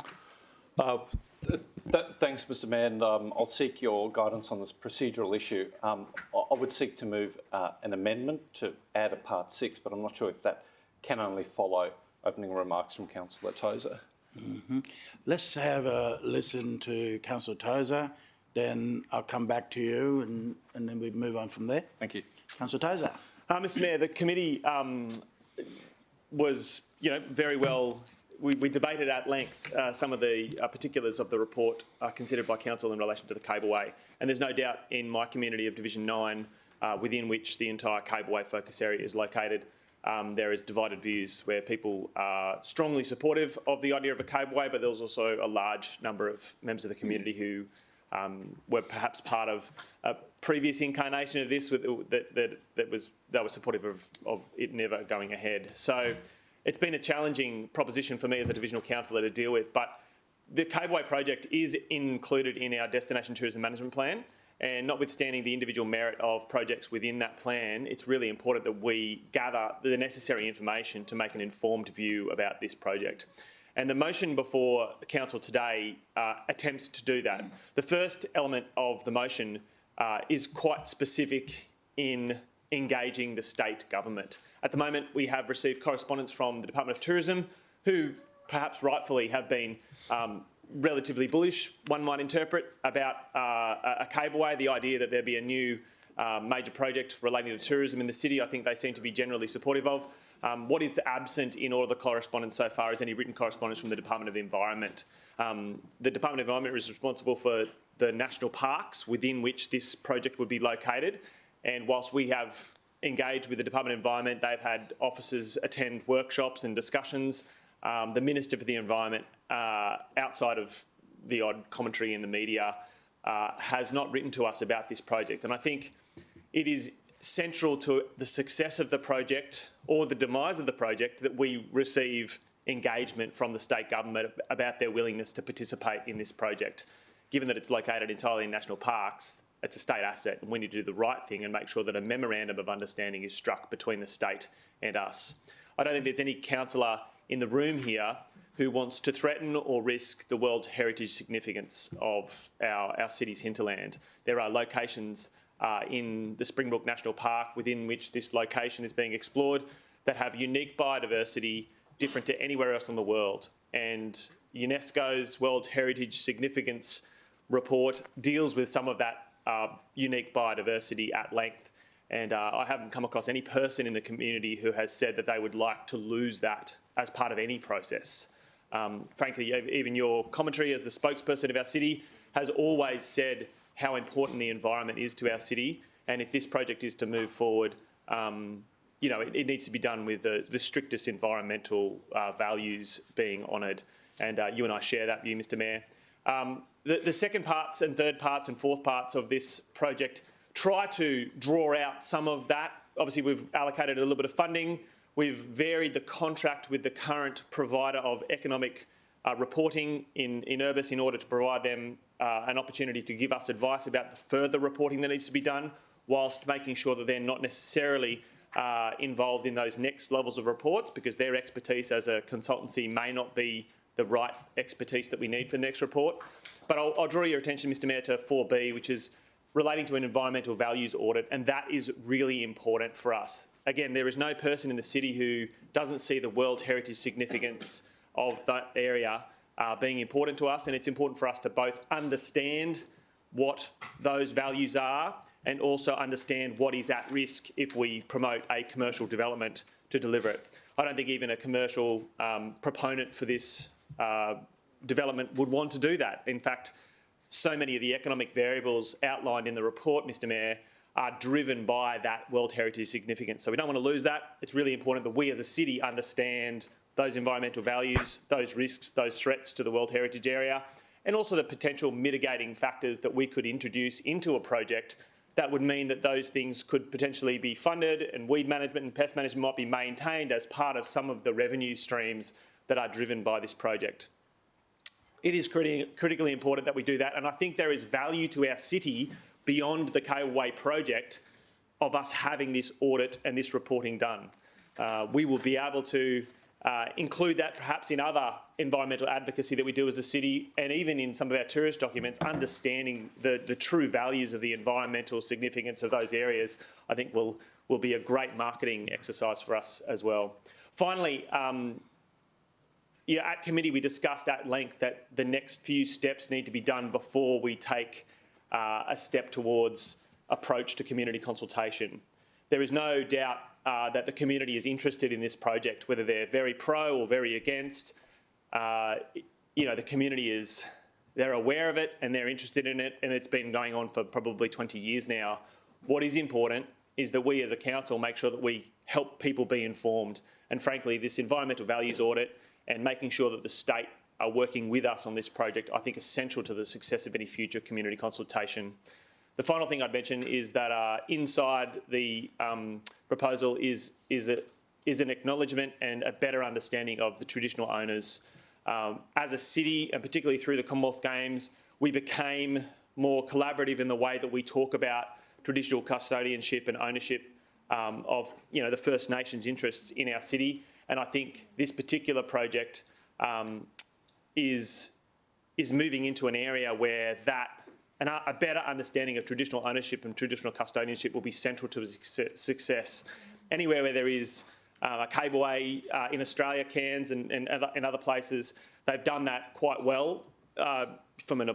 Thanks, Mr Mayor, and I'll seek your guidance on this procedural issue. I would seek to move an amendment to add a part 6, but I'm not sure if that can only follow opening remarks from Councillor Tozer. Let's have a listen to Councillor Tozer, then I'll come back to you and then we move on from there. Thank you. Councillor Tozer. Mr Mayor, the committee was, very well. We debated at length some of the particulars of the report considered by Council in relation to the Cableway. And there's no doubt in my community of Division 9, within which the entire Cableway focus area is located, there is divided views where people are strongly supportive of the idea of a Cableway, but there's also a large number of members of the community who were perhaps part of a previous incarnation of this that were supportive of it never going ahead. So it's been a challenging proposition for me as a divisional councillor to deal with, but the Cableway project is included in our Destination Tourism Management Plan, and notwithstanding the individual merit of projects within that plan, it's really important that we gather the necessary information to make an informed view about this project. And the motion before Council today attempts to do that. The first element of the motion is quite specific in engaging the state government. At the moment, we have received correspondence from the Department of Tourism, who perhaps rightfully have been relatively bullish, one might interpret, about a Cableway, the idea that there be a new major project relating to tourism in the city. I think they seem to be generally supportive of. What is absent in all of the correspondence so far is any written correspondence from the Department of the Environment. The Department of Environment is responsible for the national parks within which this project would be located. And whilst we have engaged with the Department of Environment, they've had officers attend workshops and discussions. The Minister for the Environment, outside of the odd commentary in the media, has not written to us about this project. And I think it is central to the success of the project or the demise of the project that we receive engagement from the state government about their willingness to participate in this project. Given that it's located entirely in national parks, it's a state asset, and we need to do the right thing and make sure that a memorandum of understanding is struck between the state and us. I don't think there's any councillor in the room here who wants to threaten or risk the World Heritage significance of our city's hinterland. There are locations in the Springbrook National Park within which this location is being explored that have unique biodiversity different to anywhere else in the world. And UNESCO's World Heritage Significance report deals with some of that unique biodiversity at length. And I haven't come across any person in the community who has said that they would like to lose that as part of any process. Frankly, even your commentary as the spokesperson of our city has always said how important the environment is to our city. And if this project is to move forward, you know, it needs to be done with the strictest environmental values being honoured. And you and I share that view, Mr Mayor. The second parts and third parts and fourth parts of this project try to draw out some of that. Obviously, we've allocated a little bit of funding. We've varied the contract with the current provider of economic reporting in Urbis in order to provide them an opportunity to give us advice about the further reporting that needs to be done, whilst making sure that they're not necessarily involved in those next levels of reports, because their expertise as a consultancy may not be the right expertise that we need for the next report. But I'll draw your attention, Mr Mayor, to 4B, which is relating to an environmental values audit, and that is really important for us. Again, there is no person in the city who doesn't see the World Heritage significance of that area being important to us, and it's important for us to both understand what those values are and also understand what is at risk if we promote a commercial development to deliver it. I don't think even a commercial proponent for this development would want to do that. In fact, so many of the economic variables outlined in the report, Mr Mayor, are driven by that World Heritage significance. So we don't want to lose that. It's really important that we as a city understand those environmental values, those risks, those threats to the World Heritage area, and also the potential mitigating factors that we could introduce into a project that would mean that those things could potentially be funded and weed management and pest management might be maintained as part of some of the revenue streams that are driven by this project. It is critically important that we do that, and I think there is value to our city beyond the Cableway project of us having this audit and this reporting done. We will be able to include that perhaps in other environmental advocacy that we do as a city, and even in some of our tourist documents, understanding the true values of the environmental significance of those areas, I think will be a great marketing exercise for us as well. Finally, at committee we discussed at length that the next few steps need to be done before we take a step towards approach to community consultation. There is no doubt that the community is interested in this project, whether they're very pro or very against. You know, the community they're aware of it and they're interested in it, and it's been going on for probably 20 years now. What is important is that we as a council make sure that we help people be informed. And frankly, this environmental values audit and making sure that the state are working with us on this project, I think, is central to the success of any future community consultation. The final thing I'd mention is that inside the proposal is an acknowledgement and a better understanding of the traditional owners. As a city, and particularly through the Commonwealth Games, we became more collaborative in the way that we talk about traditional custodianship and ownership of the First Nations interests in our city. And I think this particular project is moving into an area where a better understanding of traditional ownership and traditional custodianship will be central to success. Anywhere where there is a Cableway in Australia, Cairns and other places, they've done that quite well from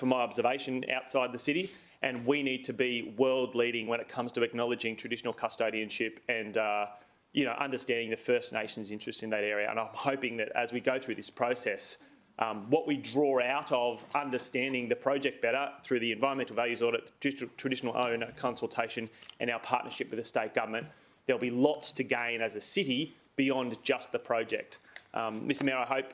my observation outside the city. And we need to be world leading when it comes to acknowledging traditional custodianship and understanding the First Nations interest in that area. And I'm hoping that as we go through this process, what we draw out of understanding the project better through the environmental values audit, traditional owner consultation and our partnership with the state government, there'll be lots to gain as a city beyond just the project. Mr Mayor, I hope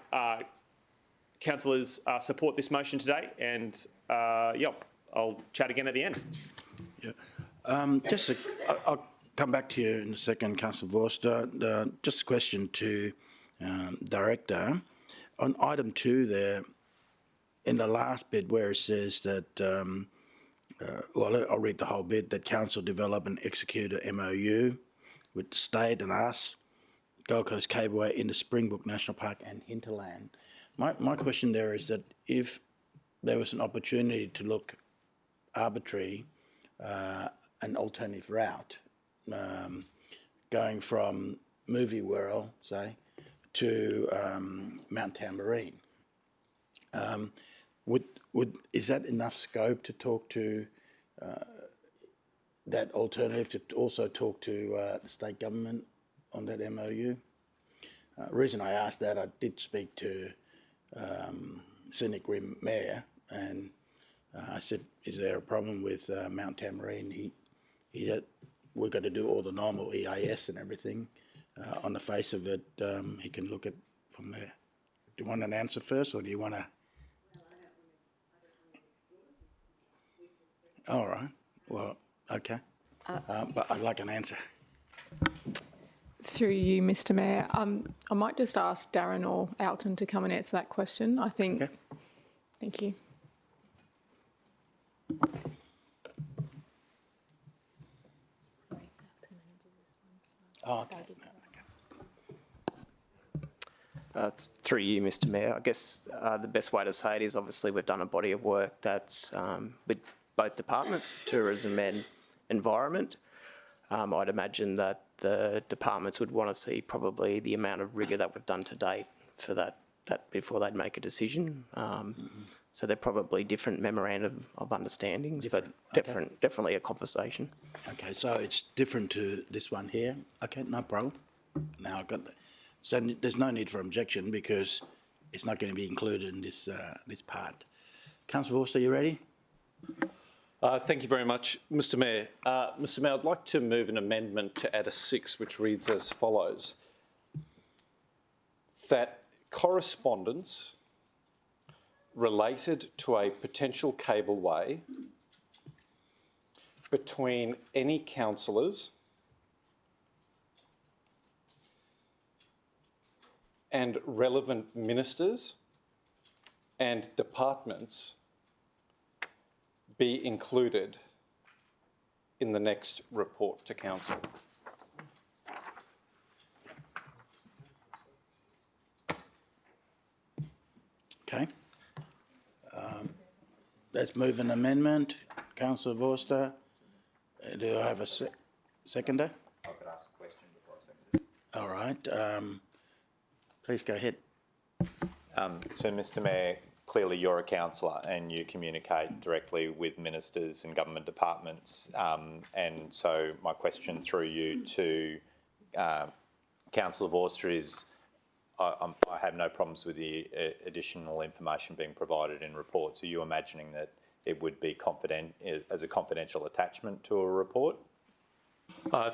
councillors support this motion today, and I'll chat again at the end. Yeah. I'll come back to you in a second, Councillor Vorster. Just a question to Director. On item 2 there, in the last bit where it says that well, I'll read the whole bit, that council develop and execute an MOU with the state and us, Gold Coast Cableway into Springbrook National Park and hinterland. My question there is that if there was an opportunity to look arbitrary, an alternative route, going from Movie World, say, to Mount Tamborine, is that enough scope to talk to that alternative, to also talk to the state government on that MOU? The reason I asked that, I did speak to Scenic Rim Mayor, and I said, is there a problem with Mount Tamborine? We've got to do all the normal EIS and everything. On the face of it, he can look at from there. Do you want an answer first, or do you want to? All right. Well, okay. But I'd like an answer. Through you, Mr. Mayor, I might just ask Darren or Alton to come and answer that question. I think. Okay. Thank you. Oh, okay. Through you, Mr. Mayor, I guess the best way to say it is obviously we've done a body of work that's with both departments, tourism and environment. I'd imagine that the departments would want to see probably the amount of rigour that we've done to date for that before they'd make a decision. So they're probably different memorandum of understandings, but definitely a conversation. Okay, so it's different to this one here. Okay, no problem. Now I've got that. So there's no need for objection because it's not going to be included in this this part. Councillor Forster, you ready? Thank you very much, Mr. Mayor. Mr. Mayor, I'd like to move an amendment to add a 6, which reads as follows: that correspondence related to a potential cableway between any councillors and relevant ministers and departments be included in the next report to council. Okay. Let's move an amendment. Councillor Forster, do I have a seconder? I could ask a question before I second it. All right. Please go ahead. So, Mr. Mayor, clearly you're a councillor and you communicate directly with ministers and government departments. And so my question through you to Councillor Forster is, I have no problems with the additional information being provided in reports. Are you imagining that it would be as a confidential attachment to a report?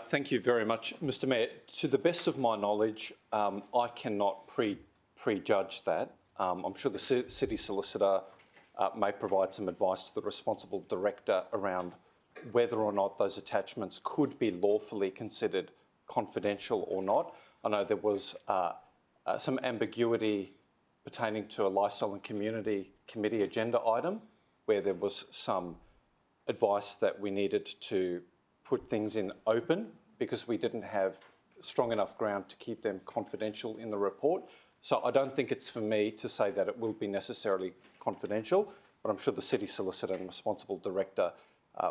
Thank you very much, Mr. Mayor. To the best of my knowledge, I cannot prejudge that. I'm sure the City Solicitor may provide some advice to the responsible director around whether or not those attachments could be lawfully considered confidential or not. I know there was some ambiguity pertaining to a Lifestyle and Community Committee agenda item where there was some advice that we needed to put things in open because we didn't have strong enough ground to keep them confidential in the report. So I don't think it's for me to say that it will be necessarily confidential, but I'm sure the City Solicitor and Responsible Director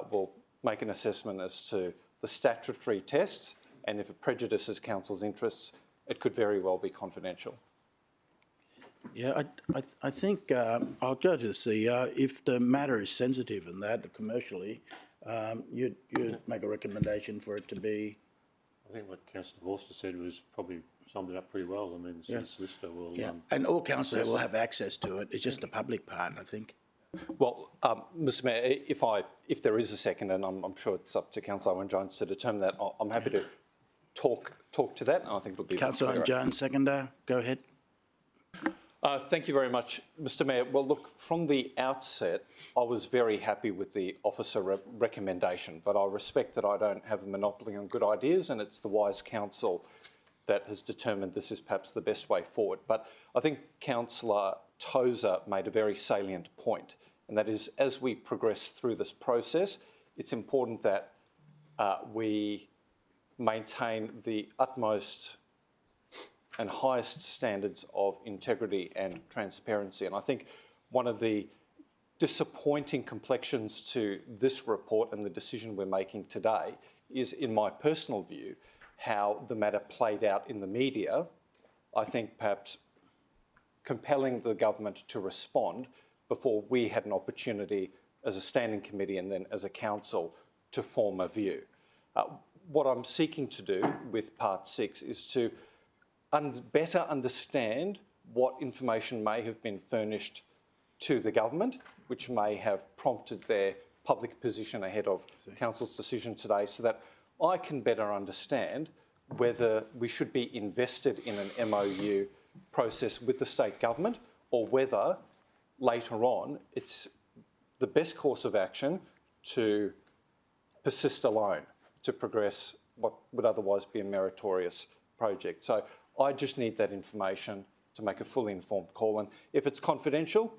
will make an assessment as to the statutory tests, and if it prejudices Council's interests, it could very well be confidential. Yeah, I think I'll go to the CEO. If the matter is sensitive and that commercially, you'd make a recommendation for it to be. I think what Councillor Forster said was probably summed it up pretty well. I mean, the City Solicitor will. Yeah, and all councillors will have access to it. It's just the public part, I think. Well, Mr. Mayor, if there is a second, and I'm sure it's up to Councillor Owen Jones to determine that, I'm happy to talk to that, and I think it'll be. Councillor Owen Jones, seconder. Go ahead. Thank you very much, Mr. Mayor. Well, look, from the outset, I was very happy with the officer recommendation, but I respect that I don't have a monopoly on good ideas, and it's the wise council that has determined this is perhaps the best way forward. But I think Councillor Tozer made a very salient point, and that is as we progress through this process, it's important that we maintain the utmost and highest standards of integrity and transparency. And I think one of the disappointing complexions to this report and the decision we're making today is, in my personal view, how the matter played out in the media. I think perhaps compelling the government to respond before we had an opportunity as a standing committee and then as a council to form a view. What I'm seeking to do with part 6 is to better understand what information may have been furnished to the government, which may have prompted their public position ahead of Council's decision today, so that I can better understand whether we should be invested in an MOU process with the state government, or whether later on it's the best course of action to persist alone, to progress what would otherwise be a meritorious project. So I just need that information to make a fully informed call. And if it's confidential,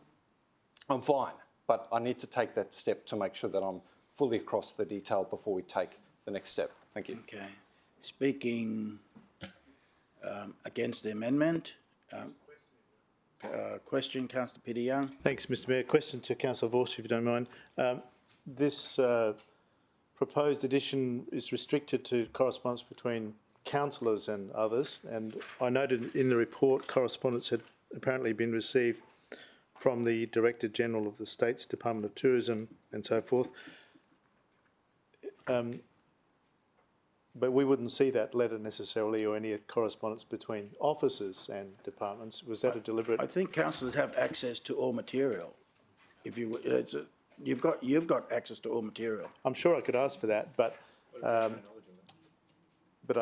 I'm fine. But I need to take that step to make sure that I'm fully across the detail before we take the next step. Thank you. Okay. Speaking against the amendment, question, Councillor Peter Young. Thanks, Mr Mayor. Question to Councillor Vorster, if you don't mind. This proposed addition is restricted to correspondence between councillors and others, and I noted in the report correspondence had apparently been received from the Director General of the State's Department of Tourism and so forth. But we wouldn't see that letter necessarily, or any correspondence between officers and departments. Was that a deliberate? I think councillors have access to all material. If you, you've got access to all material. I'm sure I could ask for that, but I'd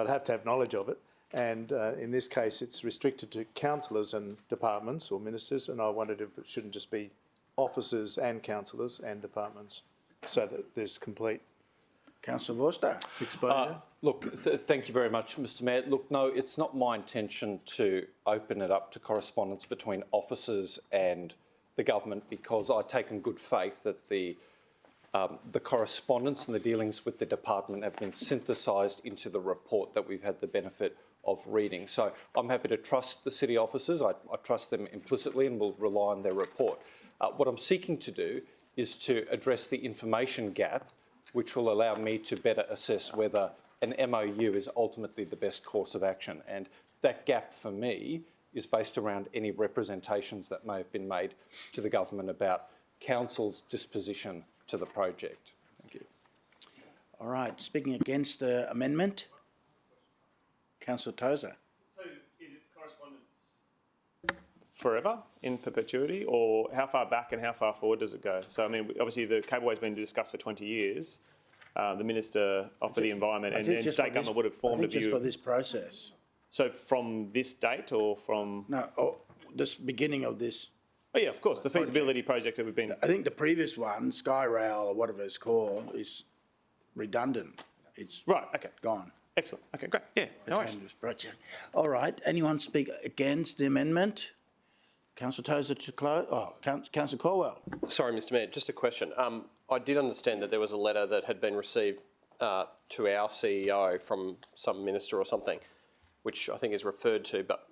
have to have knowledge of it. And in this case, it's restricted to councillors and departments or ministers, and I wondered if it shouldn't just be officers and councillors and departments, so that there's complete. Councillor Vorster. Exposure. Look, thank you very much, Mr Mayor. Look, no, it's not my intention to open it up to correspondence between officers and the government, because I take in good faith that the correspondence and the dealings with the department have been synthesised into the report that we've had the benefit of reading. So I'm happy to trust the city officers. I trust them implicitly and will rely on their report. What I'm seeking to do is to address the information gap, which will allow me to better assess whether an MOU is ultimately the best course of action. And that gap for me is based around any representations that may have been made to the government about council's disposition to the project. Thank you. All right. Speaking against the amendment, Councillor Tozer. So is it correspondence forever, in perpetuity, or how far back and how far forward does it go? So, I mean, obviously the Cableway's been discussed for 20 years. The Minister for the Environment and State Government would have formed a view. Just for this process. So from this date or from? No, this beginning of this. Oh yeah, of course, the feasibility project that we've been. I think the previous one, Skyrail or whatever it's called, is redundant. It's right. Okay. Gone. Excellent. Okay, great. Yeah, no worries. All right. Anyone speak against the amendment? Councillor Tozer to close. Oh, Councillor Caldwell. Sorry, Mr Mayor, just a question. I did understand that there was a letter that had been received to our CEO from some minister or something, which I think is referred to, but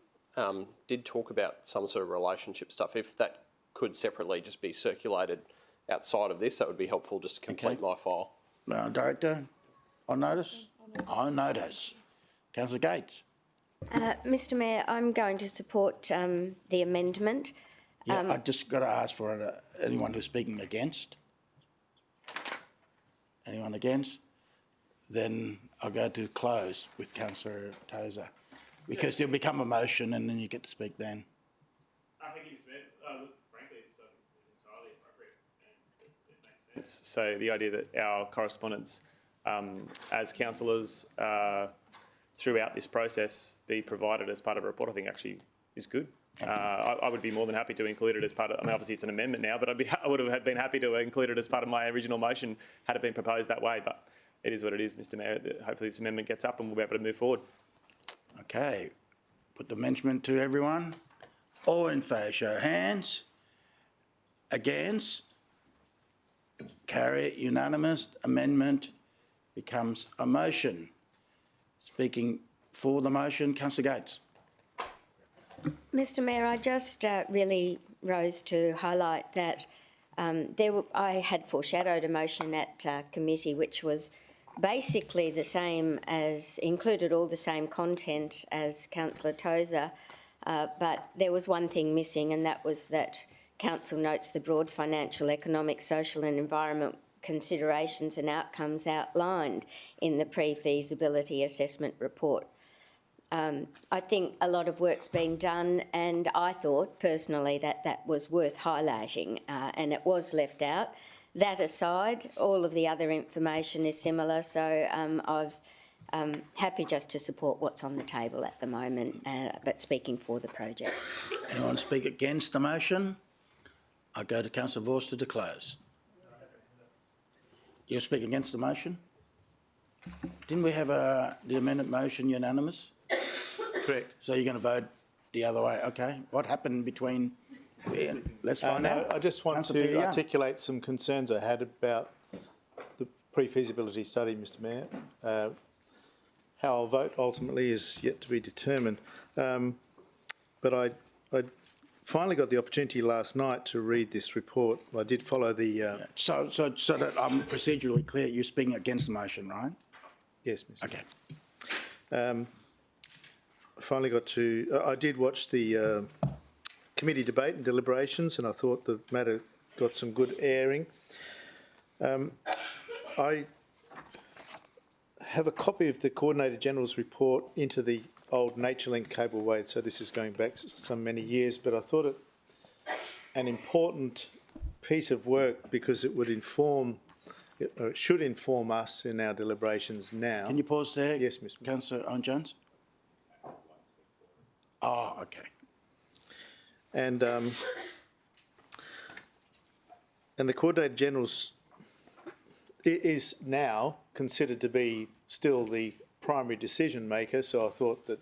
did talk about some sort of relationship stuff. If that could separately just be circulated outside of this, that would be helpful just to complete my file. Director, on notice? On notice. Councillor Gates. Mr Mayor, I'm going to support the amendment. Yeah, I've just got to ask for anyone who's speaking against. Anyone against? Then I'll go to close with Councillor Tozer, because there'll become a motion and then you get to speak then. Thank you, Mr Mayor. Look, frankly, it's entirely appropriate and it makes sense. So the idea that our correspondence as councillors throughout this process be provided as part of a report, I think actually is good. I would be more than happy to include it as part of, I mean, obviously it's an amendment now, but I would have been happy to include it as part of my original motion had it been proposed that way, but it is what it is, Mr Mayor. Hopefully this amendment gets up and we'll be able to move forward. Okay, put the amendment to everyone. All in favour, show of hands. Against? Carry unanimous. Amendment becomes a motion. Speaking for the motion, Councillor Gates. Mr Mayor, I just really rose to highlight that I had foreshadowed a motion at committee which was basically the same as, included all the same content as Councillor Tozer, but there was one thing missing, and that was that Council notes the broad financial, economic, social and environment considerations and outcomes outlined in the pre-feasibility assessment report. I think a lot of work's been done, and I thought personally that that was worth highlighting, and it was left out. That aside, all of the other information is similar, so I'm happy just to support what's on the table at the moment, but speaking for the project. Anyone speak against the motion? I go to Councillor Vorster to close. You speak against the motion? Didn't we have the amendment motion unanimous? Correct. So you're going to vote the other way? Okay. What happened between? Let's find out. I just want Councillor to Peter Young. articulate some concerns I had about the pre-feasibility study, Mr Mayor. How I'll vote ultimately is yet to be determined. But I finally got the opportunity last night to read this report. I did follow the... So that I'm procedurally clear, you're speaking against the motion, right? Yes, Mr. Okay. I finally got to... I did watch the committee debate and deliberations, and I thought the matter got some good airing. I have a copy of the Coordinator General's report into the old Naturelink Cableway, so this is going back some many years, but I thought it an important piece of work because it would inform, or it should inform us in our deliberations now. Can you pause there? Yes, Mr. Councillor Owen Jones. Oh, okay. And the Coordinator General's is now considered to be still the primary decision maker, so I thought that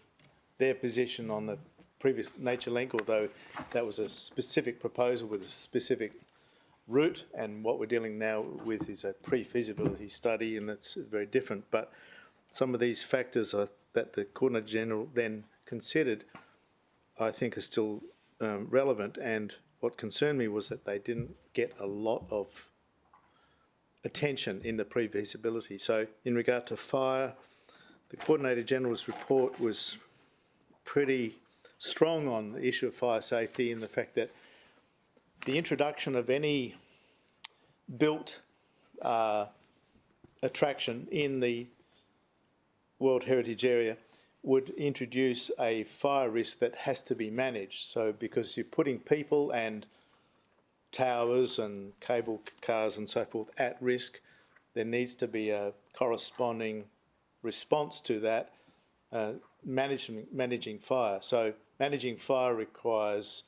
their position on the previous Naturelink, although that was a specific proposal with a specific route, and what we're dealing now with is a pre-feasibility study, and that's very different. But some of these factors that the Coordinator General then considered, I think, are still relevant, and what concerned me was that they didn't get a lot of attention in the pre-feasibility. So in regard to fire, the Coordinator General's report was pretty strong on the issue of fire safety and the fact that the introduction of any built attraction in the World Heritage Area would introduce a fire risk that has to be managed. So because you're putting people and towers and cable cars and so forth at risk, there needs to be a corresponding response to that, managing fire. So managing fire requires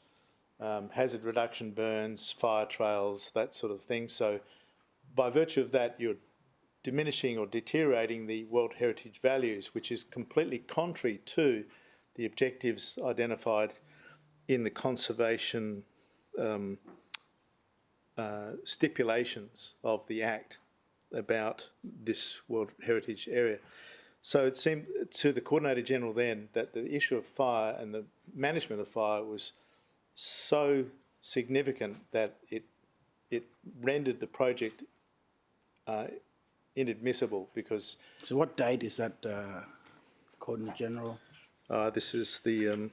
hazard reduction burns, fire trails, that sort of thing. So by virtue of that, you're diminishing or deteriorating the World Heritage values, which is completely contrary to the objectives identified in the conservation stipulations of the Act about this World Heritage Area. So it seemed to the Coordinator General then that the issue of fire and the management of fire was so significant that it rendered the project inadmissible because... So what date is that, Coordinator General? This is the,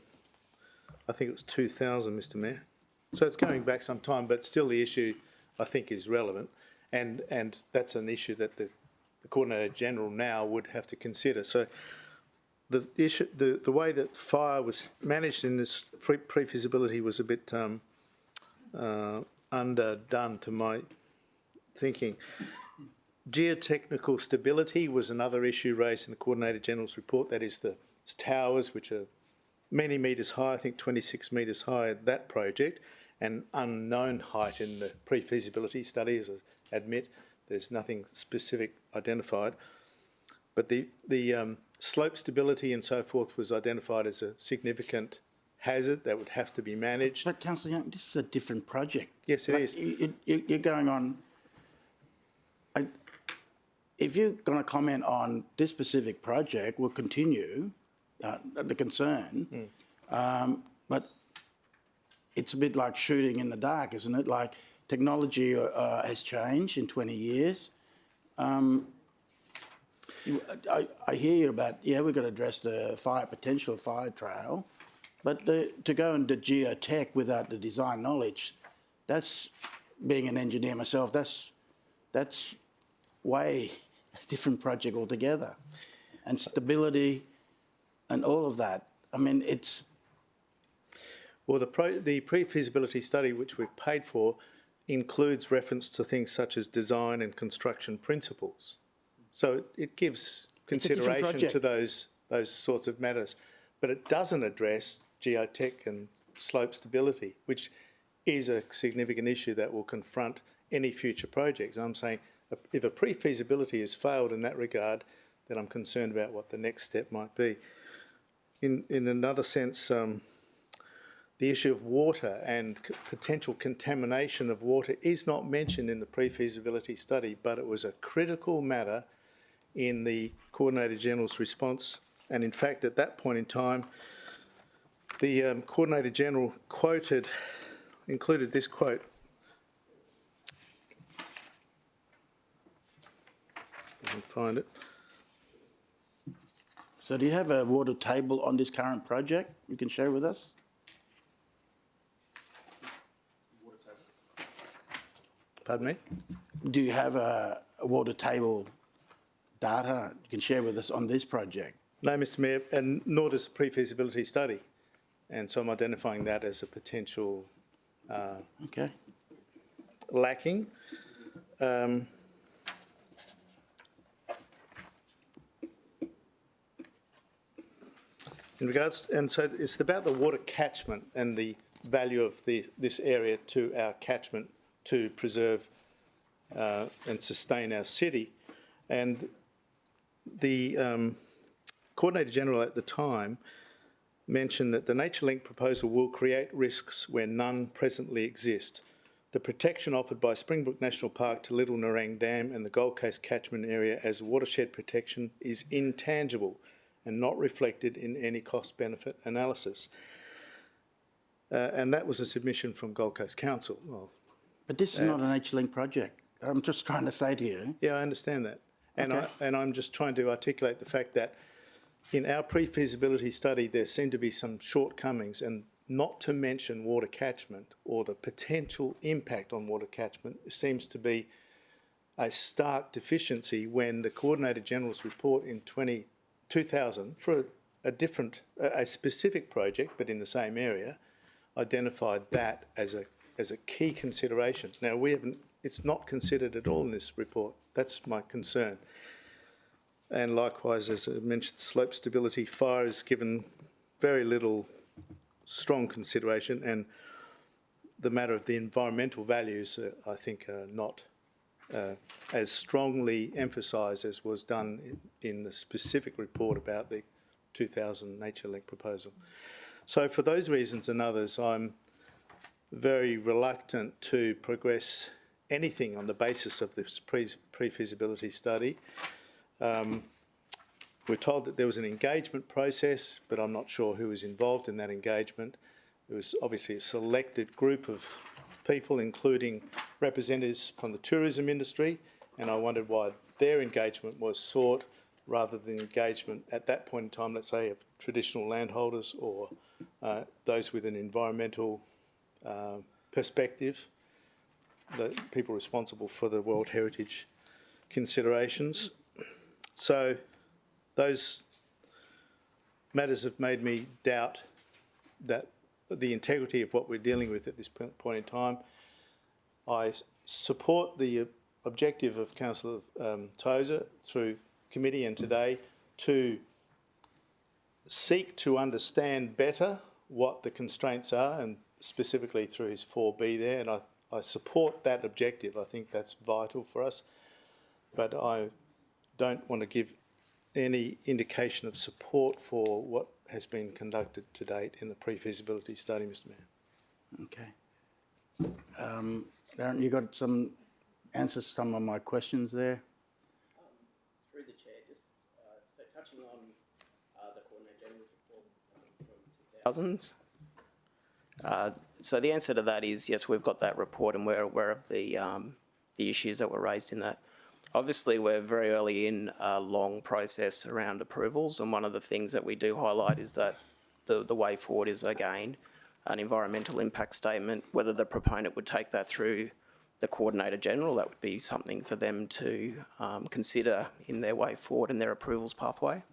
I think it was 2000, Mr Mayor. So it's going back some time, but still the issue, I think, is relevant. And that's an issue that the Coordinator General now would have to consider. So the issue, the way that fire was managed in this pre-feasibility was a bit underdone to my thinking. Geotechnical stability was another issue raised in the Coordinator General's report. That is the towers, which are many metres high, I think 26 metres high at that project, and unknown height in the pre-feasibility study, as I admit. There's nothing specific identified. But the slope stability and so forth was identified as a significant hazard that would have to be managed. But Councillor Young, this is a different project. Yes, it is. You're going on if you're going to comment on this specific project, we'll continue the concern. But it's a bit like shooting in the dark, isn't it? Like technology has changed in 20 years. I hear you about, we've got to address the potential fire trail, but to go into geotech without the design knowledge, that's, being an engineer myself, that's way a different project altogether. And stability and all of that. I mean, it's... Well, the pre-feasibility study, which we've paid for, includes reference to things such as design and construction principles. So it gives consideration to those sorts of matters. But it doesn't address geotech and slope stability, which is a significant issue that will confront any future projects. I'm saying if a pre-feasibility has failed in that regard, then I'm concerned about what the next step might be. In another sense, the issue of water and potential contamination of water is not mentioned in the pre-feasibility study, but it was a critical matter in the Coordinator General's response. And in fact, at that point in time, the Coordinator General included this quote. I can find it. So do you have a water table on this current project you can share with us? Pardon me? Do you have a water table data you can share with us on this project? No, Mr Mayor, and nor does the pre-feasibility study. And so I'm identifying that as a potential lacking. In regards, and so it's about the water catchment and the value of this area to our catchment to preserve and sustain our city. And the Coordinator General at the time mentioned that the Naturelink proposal will create risks where none presently exist. The protection offered by Springbrook National Park to Little Nerang Dam and the Gold Coast catchment area as watershed protection is intangible and not reflected in any cost-benefit analysis. And that was a submission from Gold Coast Council. Well, but this is not an Naturelink project. I'm just trying to say to you. Yeah, I understand that. And I'm just trying to articulate the fact that in our pre-feasibility study, there seem to be some shortcomings, and not to mention water catchment or the potential impact on water catchment seems to be a stark deficiency when the Coordinator General's report in 2000 for a specific project, but in the same area, identified that as a key consideration. Now, it's not considered at all in this report. That's my concern. And likewise, as I mentioned, slope stability, fire is given very little strong consideration, and the matter of the environmental values, I think, are not as strongly emphasised as was done in the specific report about the 2000 Naturelink proposal. So for those reasons and others, I'm very reluctant to progress anything on the basis of this pre-feasibility study. We're told that there was an engagement process, but I'm not sure who was involved in that engagement. It was obviously a selected group of people, including representatives from the tourism industry, and I wondered why their engagement was sought rather than engagement at that point in time, let's say, of traditional landholders or those with an environmental perspective, the people responsible for the World Heritage considerations. So those matters have made me doubt that the integrity of what we're dealing with at this point in time. I support the objective of Councillor Tozer through committee and today to seek to understand better what the constraints are, and specifically through his 4B there, and I support that objective. I think that's vital for us, but I don't want to give any indication of support for what has been conducted to date in the pre-feasibility study, Mr Mayor. Okay. Darren, you got some answer some of my questions there? Through the chair, just so touching on the Coordinator General's report from 2000s. So the answer to that is yes, we've got that report and we're aware of the issues that were raised in that. Obviously, we're very early in a long process around approvals, and one of the things that we do highlight is that the way forward is, again, an environmental impact statement. Whether the proponent would take that through the Coordinator General, that would be something for them to consider in their way forward in their approvals pathway.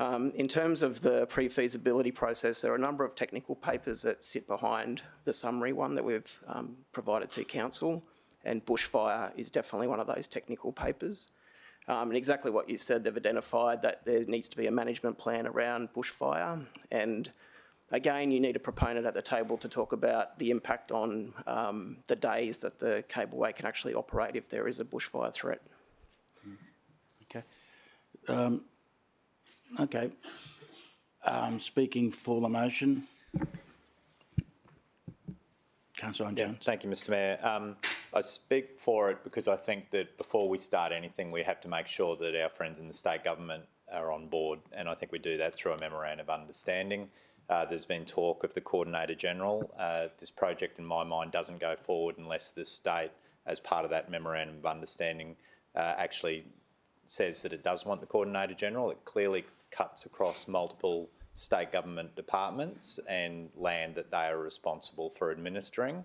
In terms of the pre-feasibility process, there are a number of technical papers that sit behind the summary one that we've provided to Council, and bushfire is definitely one of those technical papers. And exactly what you said, they've identified that there needs to be a management plan around bushfire, and again, you need a proponent at the table to talk about the impact on the days that the Cableway can actually operate if there is a bushfire threat. Okay. Okay. Speaking for the motion. Councillor Jones. Thank you, Mr Mayor. I speak for it because I think that before we start anything, we have to make sure that our friends in the state government are on board, and I think we do that through a memorandum of understanding. There's been talk of the Coordinator General. This project, in my mind, doesn't go forward unless the state, as part of that memorandum of understanding, actually says that it does want the Coordinator General. It clearly cuts across multiple state government departments and land that they are responsible for administering,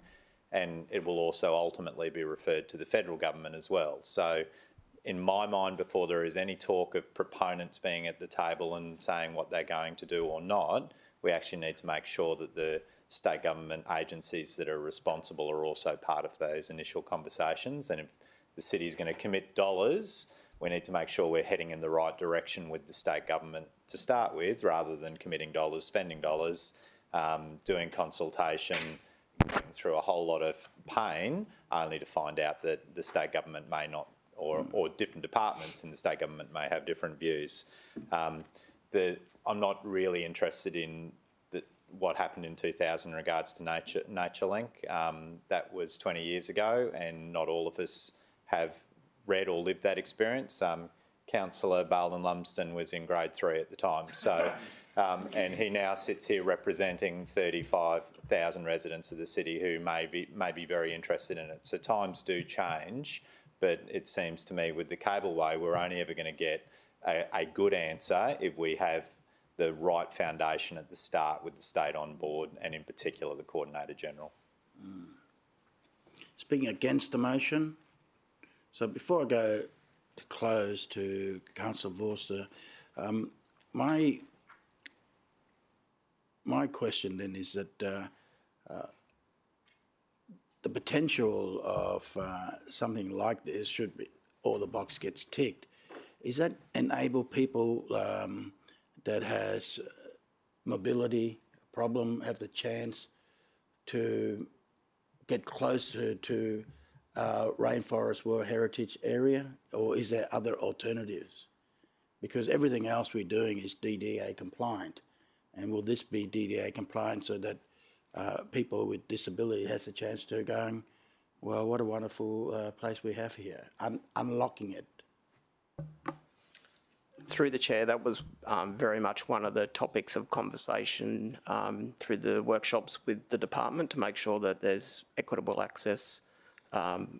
and it will also ultimately be referred to the federal government as well. So in my mind, before there is any talk of proponents being at the table and saying what they're going to do or not, we actually need to make sure that the state government agencies that are responsible are also part of those initial conversations. And if the city is going to commit dollars, we need to make sure we're heading in the right direction with the state government to start with, rather than committing dollars, spending dollars, doing consultation, going through a whole lot of pain, only to find out that the state government may not, or different departments in the state government may have different views. I'm not really interested in what happened in 2000 in regards to Naturelink. That was 20 years ago, and not all of us have read or lived that experience. Councillor Barlin Lumsden was in grade 3 at the time, so and he now sits here representing 35,000 residents of the city who may be very interested in it. So times do change, but it seems to me with the Cableway, we're only ever going to get a good answer if we have the right foundation at the start with the state on board, and in particular the Coordinator General. Speaking against the motion. So before I go to close to Councillor Vorster, my question then is that the potential of something like this should be, or the box gets ticked, is that enable people that has mobility problem have the chance to get closer to Rainforest World Heritage Area, or is there other alternatives? Because everything else we're doing is DDA compliant, and will this be DDA compliant so that people with disability has a chance to going, well, what a wonderful place we have here, unlocking it? Through the chair, that was very much one of the topics of conversation through the workshops with the department, to make sure that there's equitable access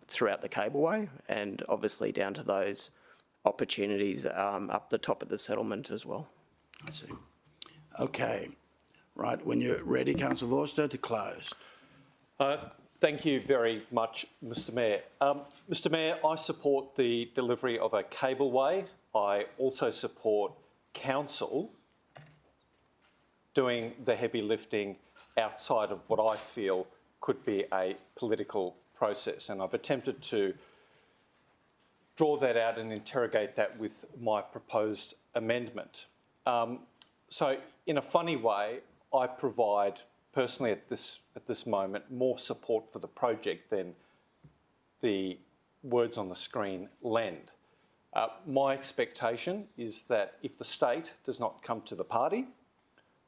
throughout the Cableway, and obviously down to those opportunities up the top of the settlement as well. I see. Okay. Right, when you're ready, Councillor Vorster, to close. Thank you very much, Mr Mayor. Mr Mayor, I support the delivery of a cableway. I also support council doing the heavy lifting outside of what I feel could be a political process, and I've attempted to draw that out and interrogate that with my proposed amendment. So in a funny way, I provide personally at this moment more support for the project than the words on the screen lend. My expectation is that if the state does not come to the party,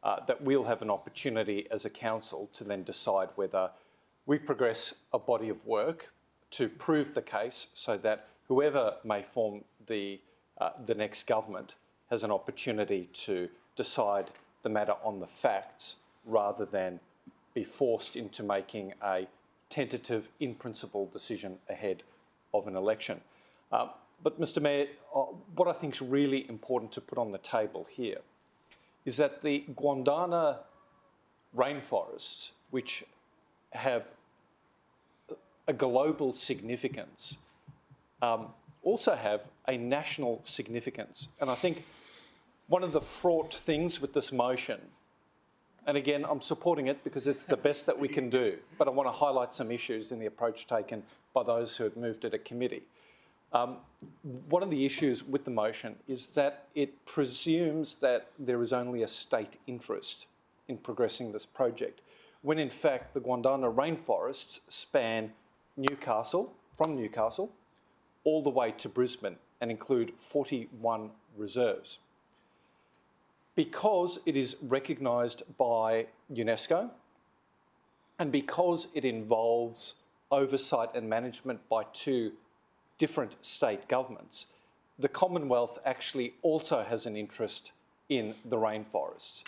that we'll have an opportunity as a council to then decide whether we progress a body of work to prove the case so that whoever may form the next government has an opportunity to decide the matter on the facts rather than be forced into making a tentative, in-principle decision ahead of an election. But, Mr Mayor, what I think is really important to put on the table here is that the Gondwana rainforests, which have a global significance, also have a national significance. And I think one of the fraught things with this motion, and again, I'm supporting it because it's the best that we can do, but I want to highlight some issues in the approach taken by those who have moved it at committee. One of the issues with the motion is that it presumes that there is only a state interest in progressing this project, when in fact the Gondwana rainforests span Newcastle, from Newcastle, all the way to Brisbane and include 41 reserves. Because it is recognised by UNESCO and because it involves oversight and management by two different state governments, the Commonwealth actually also has an interest in the rainforests.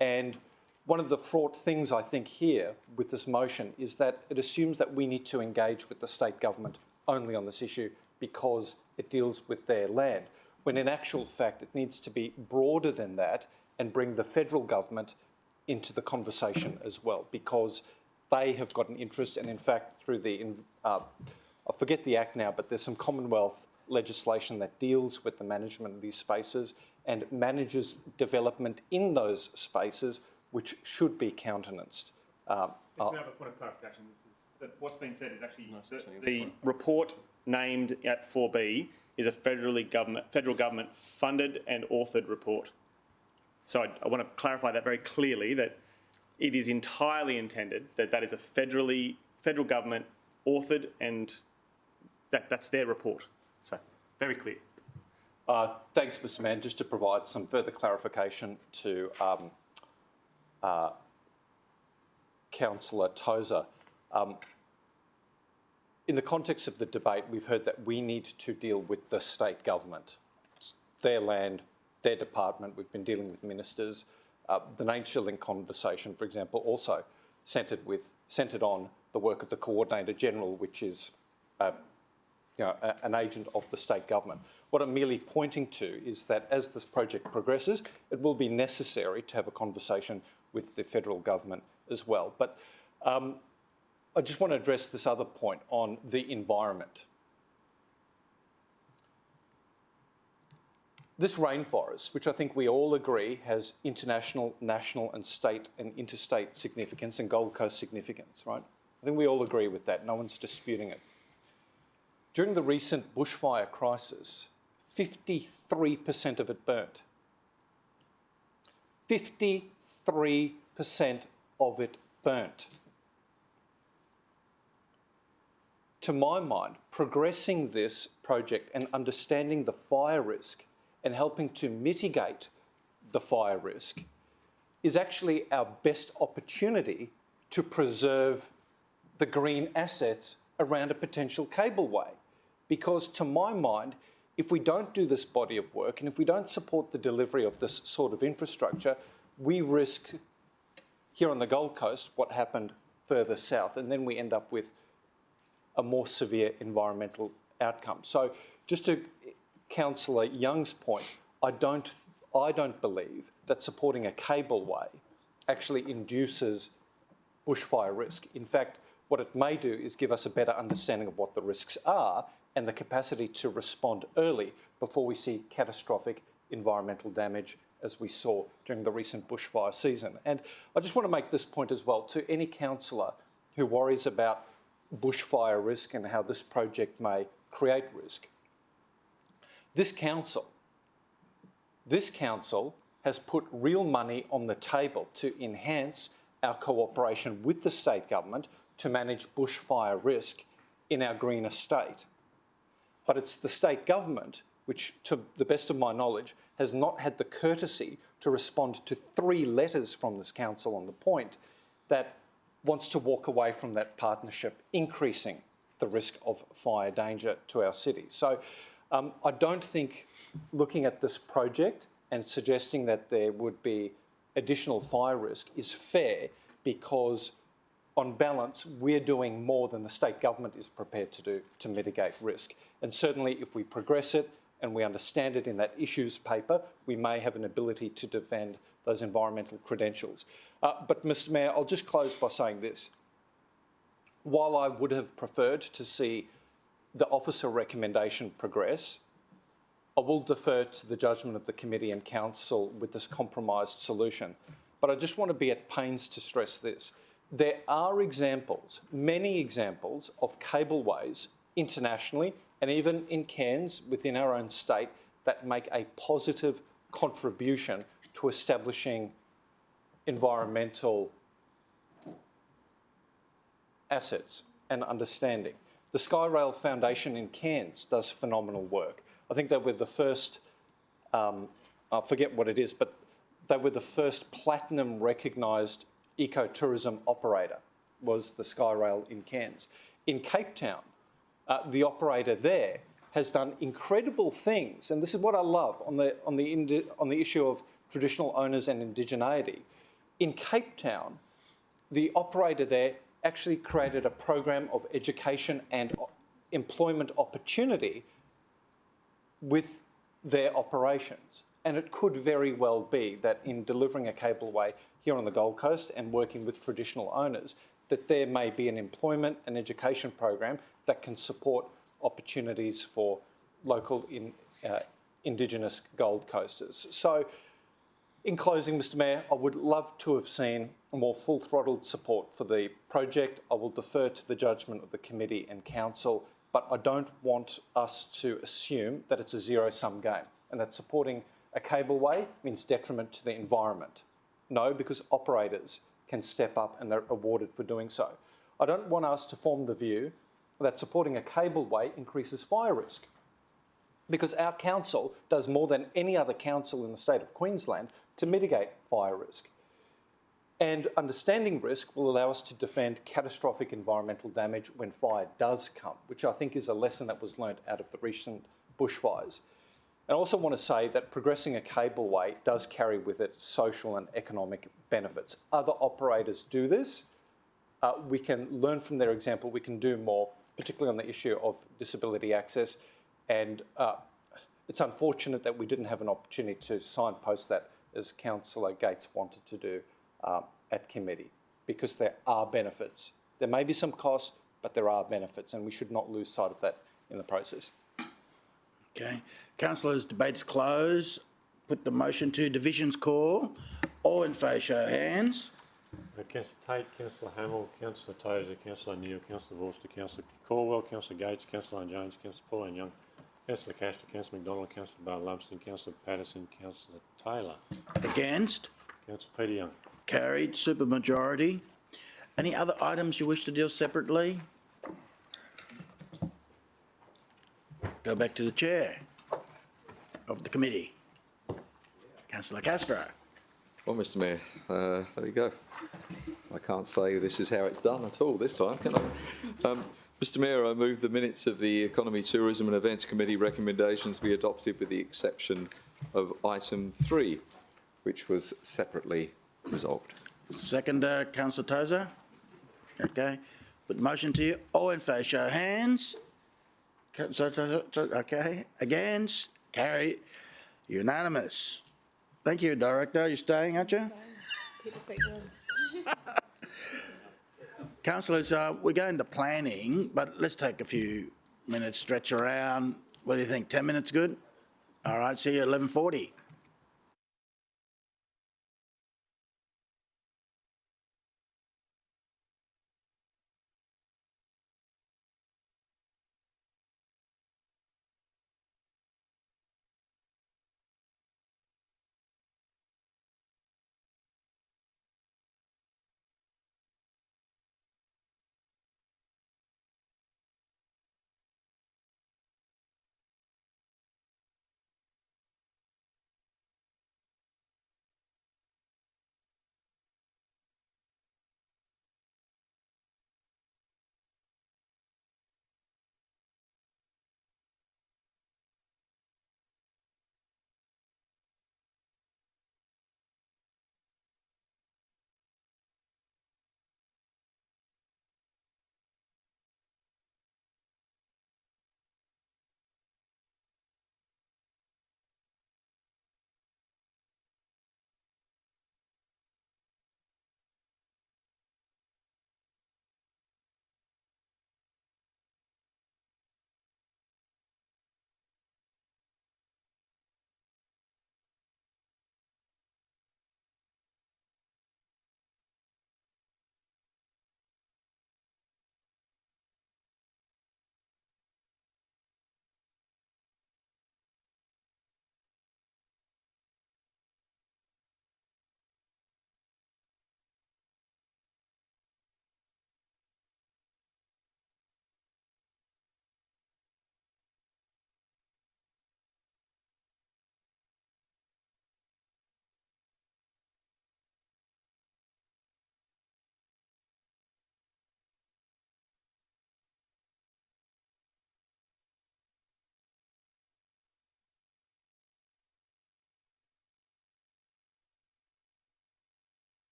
And one of the fraught things I think here with this motion is that it assumes that we need to engage with the state government only on this issue because it deals with their land, when in actual fact it needs to be broader than that and bring the federal government into the conversation as well, because they have got an interest, and in fact through the, I forget the act now, but there's some Commonwealth legislation that deals with the management of these spaces and manages development in those spaces, which should be countenanced. Just another point of clarification. That what's been said is actually the report named at 4B is a federal government funded and authored report. So I want to clarify that very clearly, that it is entirely intended that that is a federal government authored, and that's their report. So very clear. Thanks, Mr Mann. Just to provide some further clarification to Councillor Tozer. In the context of the debate, we've heard that we need to deal with the state government. It's their land, their department. We've been dealing with ministers. The Naturelink conversation, for example, also centred on the work of the Coordinator General, which is an agent of the state government. What I'm merely pointing to is that as this project progresses, it will be necessary to have a conversation with the federal government as well. But I just want to address this other point on the environment. This rainforest, which I think we all agree has international, national and state and interstate significance and Gold Coast significance, right? I think we all agree with that. No one's disputing it. During the recent bushfire crisis, 53% of it burnt. 53% of it burnt. To my mind, progressing this project and understanding the fire risk and helping to mitigate the fire risk is actually our best opportunity to preserve the green assets around a potential cableway. Because to my mind, if we don't do this body of work and if we don't support the delivery of this sort of infrastructure, we risk here on the Gold Coast what happened further south, and then we end up with a more severe environmental outcome. So just to Councillor Young's point, I don't believe that supporting a cableway actually induces bushfire risk. In fact, what it may do is give us a better understanding of what the risks are and the capacity to respond early before we see catastrophic environmental damage as we saw during the recent bushfire season. And I just want to make this point as well to any councillor who worries about bushfire risk and how this project may create risk. This council has put real money on the table to enhance our cooperation with the state government to manage bushfire risk in our green estate. But it's the state government which, to the best of my knowledge, has not had the courtesy to respond to 3 letters from this council on the point that wants to walk away from that partnership, increasing the the risk of fire danger to our city. So I don't think looking at this project and suggesting that there would be additional fire risk is fair, because on balance, we're doing more than the state government is prepared to do to mitigate risk. And certainly if we progress it and we understand it in that issues paper, we may have an ability to defend those environmental credentials. But Mr Mayor, I'll just close by saying this. While I would have preferred to see the officer recommendation progress, I will defer to the judgment of the committee and council with this compromised solution. But I just want to be at pains to stress this. There are examples, many examples, of cableways internationally and even in Cairns within our own state that make a positive contribution to establishing environmental assets and understanding. The Skyrail Foundation in Cairns does phenomenal work. I think they were the first, I forget what it is, but they were the first platinum recognised ecotourism operator, was the Skyrail in Cairns. In Cape Town, the operator there has done incredible things, and this is what I love on the issue of traditional owners and indigeneity. In Cape Town, the operator there actually created a program of education and employment opportunity with their operations. And it could very well be that in delivering a cableway here on the Gold Coast and working with traditional owners, that there may be an employment and education program that can support opportunities for local Indigenous Gold Coasters. So, in closing, Mr Mayor, I would love to have seen a more full-throttled support for the project. I will defer to the judgment of the committee and council, but I don't want us to assume that it's a zero-sum game and that supporting a cableway means detriment to the environment. No, because operators can step up and they're awarded for doing so. I don't want us to form the view that supporting a cableway increases fire risk, because our council does more than any other council in the state of Queensland to mitigate fire risk. And understanding risk will allow us to defend catastrophic environmental damage when fire does come, which I think is a lesson that was learnt out of the recent bushfires. And I also want to say that progressing a cableway does carry with it social and economic benefits. Other operators do this. We can learn from their example. We can do more, particularly on the issue of disability access. And it's unfortunate that we didn't have an opportunity to signpost that, as Councillor Gates wanted to do at committee, because there are benefits. There may be some costs, but there are benefits, and we should not lose sight of that in the process. Okay. Councillors, debate's closed. Put the motion to division's call. All in favour, show of hands. Councillor Tate, Councillor Hamill, Councillor Tozer, Councillor Neal, Councillor Vorster, Councillor Caldwell, Councillor Gates, Councillor Jones, Councillor Pauline Young, Councillor Castro, Councillor McDonald, Councillor Barr-Lumsden, Councillor Patterson, Councillor Taylor. Against? Councillor Peter Young. Carried, supermajority. Any other items you wish to deal separately? Go back to the chair of the committee. Councillor Castro. Well, Mr Mayor, there we go. I can't say this is how it's done at all this time, can I? Mr Mayor, I move the minutes of the Economy, Tourism and Events Committee recommendations be adopted with the exception of item 3, which was separately resolved. Second, Councillor Tozer. Okay. Put the motion to you. All in favour, show of hands. Okay. Against? Carry. Unanimous. Thank you, Director. You're staying, aren't you? Keep a seat warm. Councillors, we're going to planning, but let's take a few minutes, stretch around. What do you think? 10 minutes good? All right, see you at 11:40.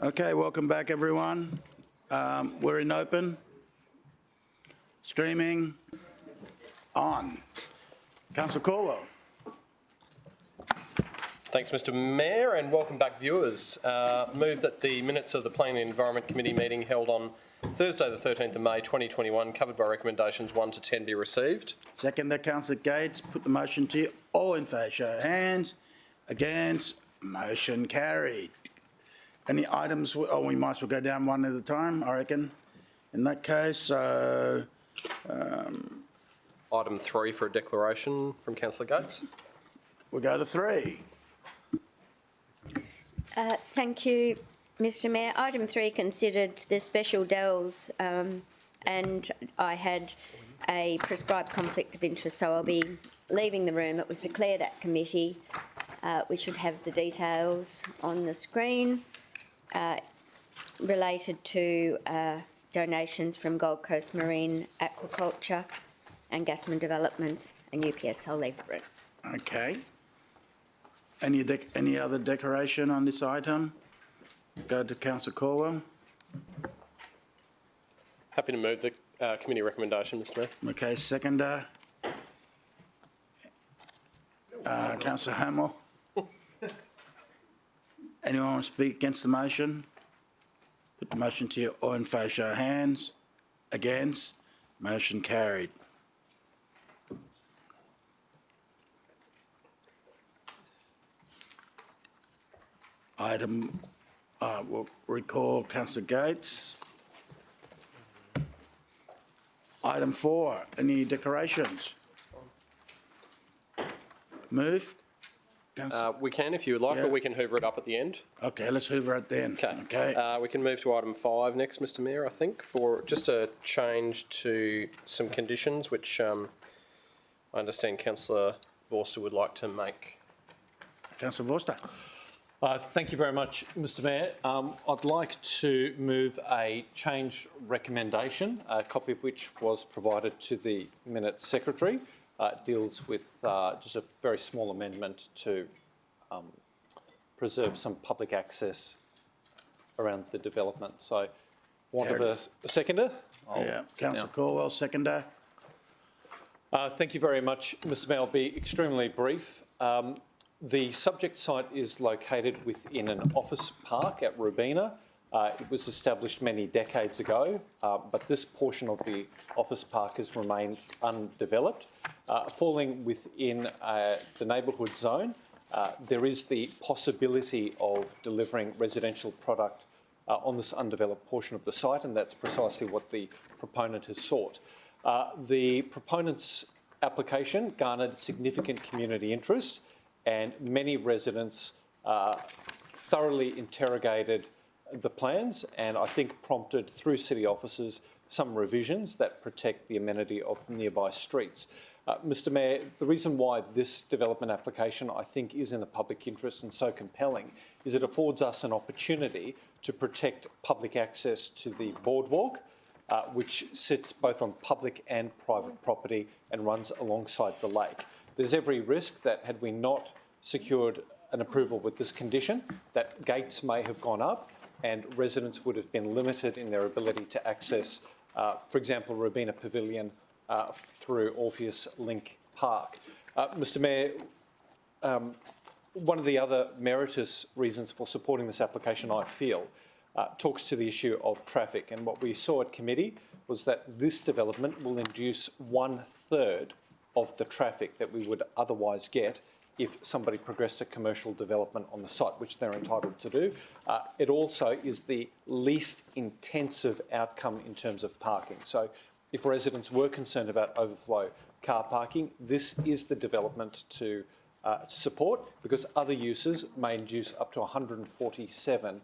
Okay, welcome back, everyone. We're in open. Streaming on. Councillor Caldwell. Thanks, Mr Mayor, and welcome back, viewers. Move that the minutes of the Planning and Environment Committee meeting held on Thursday the 13th of May 2021, covered by recommendations 1 to 10, be received. Seconder, Councillor Gates. Put the motion to you. All in favour, show of hands. Against, motion carried. Any items? Oh, we might as well go down one at a time, I reckon. In that case, Item 3 for a declaration from Councillor Gates. We'll go to 3. Thank you, Mr Mayor. Item 3 considered the special DELs and I had a prescribed conflict of interest, so I'll be leaving the room. It was declared at committee. We should have the details on the screen related to donations from Gold Coast Marine Aquaculture and Gasman Developments and UPS. I'll leave the room. Okay. Any other declaration on this item? Go to Councillor Caldwell. Happy to move the committee recommendation, Mr Mayor. Okay, seconder. Councillor Hamill. Anyone want to speak against the motion? Put the motion to you. All in favour, show of hands. Against, motion carried. Item, we'll recall Councillor Gates. Item 4, any declarations? Move. We can if you would like, Yeah. or we can hoover it up at the end. Okay, let's hoover it then. Okay. We can move to item 5 next, Mr Mayor, I think, for just a change to some conditions, which I understand Councillor Vorster would like to make. Councillor Vorster. Thank you very much, Mr Mayor. I'd like to move a change recommendation, a copy of which was provided to the Minute Secretary. It deals with just a very small amendment to preserve some public access around the development. So, want of a seconder? Yeah, Councillor Caldwell, seconder. Thank you very much, Mr Mayor. I'll be extremely brief. The subject site is located within an office park at Robina. It was established many decades ago, but this portion of the office park has remained undeveloped. Falling within the neighbourhood zone, there is the possibility of delivering residential product on this undeveloped portion of the site, and that's precisely what the proponent has sought. The proponent's application garnered significant community interest, and many residents thoroughly interrogated the plans and I think prompted through city officers some revisions that protect the amenity of nearby streets. Mr Mayor, the reason why this development application I think is in the public interest and so compelling is it affords us an opportunity to protect public access to the boardwalk, which sits both on public and private property and runs alongside the lake. There's every risk that had we not secured an approval with this condition, that gates may have gone up and residents would have been limited in their ability to access, for example, Robina Pavilion through Orpheus Link Park. Mr Mayor, one of the other meritorious reasons for supporting this application, I feel, talks to the issue of traffic. And what we saw at committee was that this development will induce 1/3 of the traffic that we would otherwise get if somebody progressed a commercial development on the site, which they're entitled to do. It also is the least intensive outcome in terms of parking. So if residents were concerned about overflow car parking, this is the development to support, because other uses may induce up to 147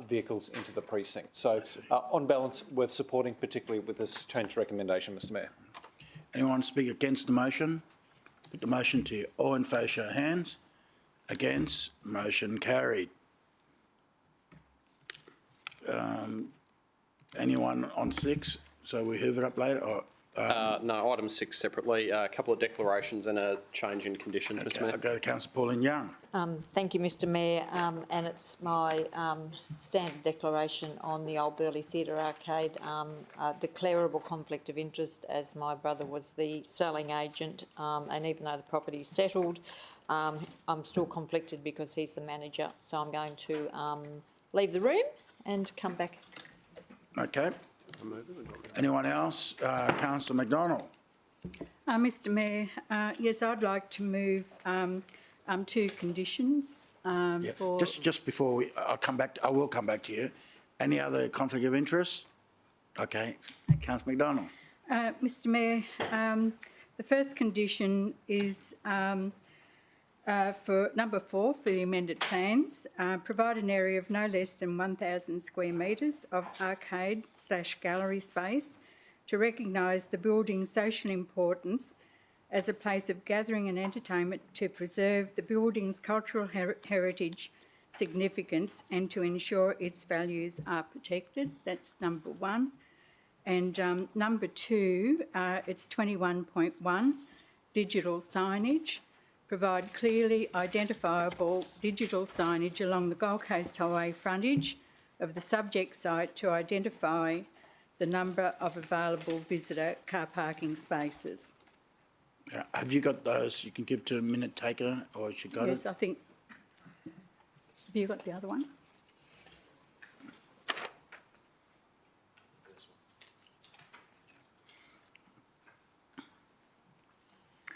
vehicles into the precinct. So on balance, worth supporting, particularly with this change recommendation, Mr Mayor. Anyone want to speak against the motion? Put the motion to you. All in favour, show of hands. Against, motion carried. Anyone on 6? So we hoover it up later? Or No, item 6 separately. A couple of declarations and a change in conditions, Mr Mayor. I'll go to Councillor Pauline Young. Thank you, Mr Mayor, and it's my standard declaration on the Old Burleigh Theatre Arcade, a declarable conflict of interest as my brother was the selling agent, and even though the property's settled, I'm still conflicted because he's the manager, so I'm going to leave the room and come back. Okay. Anyone else? Councillor McDonald. Mr Mayor, yes, I'd like to move two conditions for... Just before I will come back to you. Any other conflict of interest? Okay. Councillor McDonald. Mr Mayor, the first condition is for number 4 for the amended plans, provide an area of no less than 1,000 square metres of arcade/gallery space to recognise the building's social importance as a place of gathering and entertainment, to preserve the building's cultural heritage significance and to ensure its values are protected. That's number 1. And number 2, it's 21.1, digital signage. Provide clearly identifiable digital signage along the Gold Coast Highway frontage of the subject site to identify the number of available visitor car parking spaces. Have you got those you can give to a minute taker, or has she got it? Yes, I think. Have you got the other one?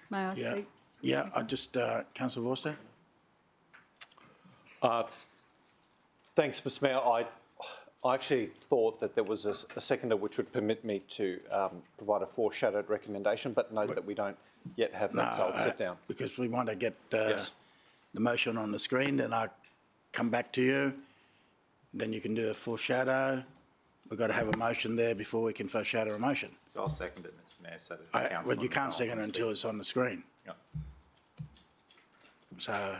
May I speak? Yeah, I just, Councillor Vorster. Thanks, Mr Mayor. I actually thought that there was a seconder which would permit me to provide a foreshadowed recommendation, but note that we don't yet have that, so I'll sit down. Because we want to get the motion on the screen, then I'll come back to you. Then you can do a foreshadow. We've got to have a motion there before we can foreshadow a motion. So I'll second it, Mr Mayor, so that Well, you can't second it until it's on the screen. Yep. So,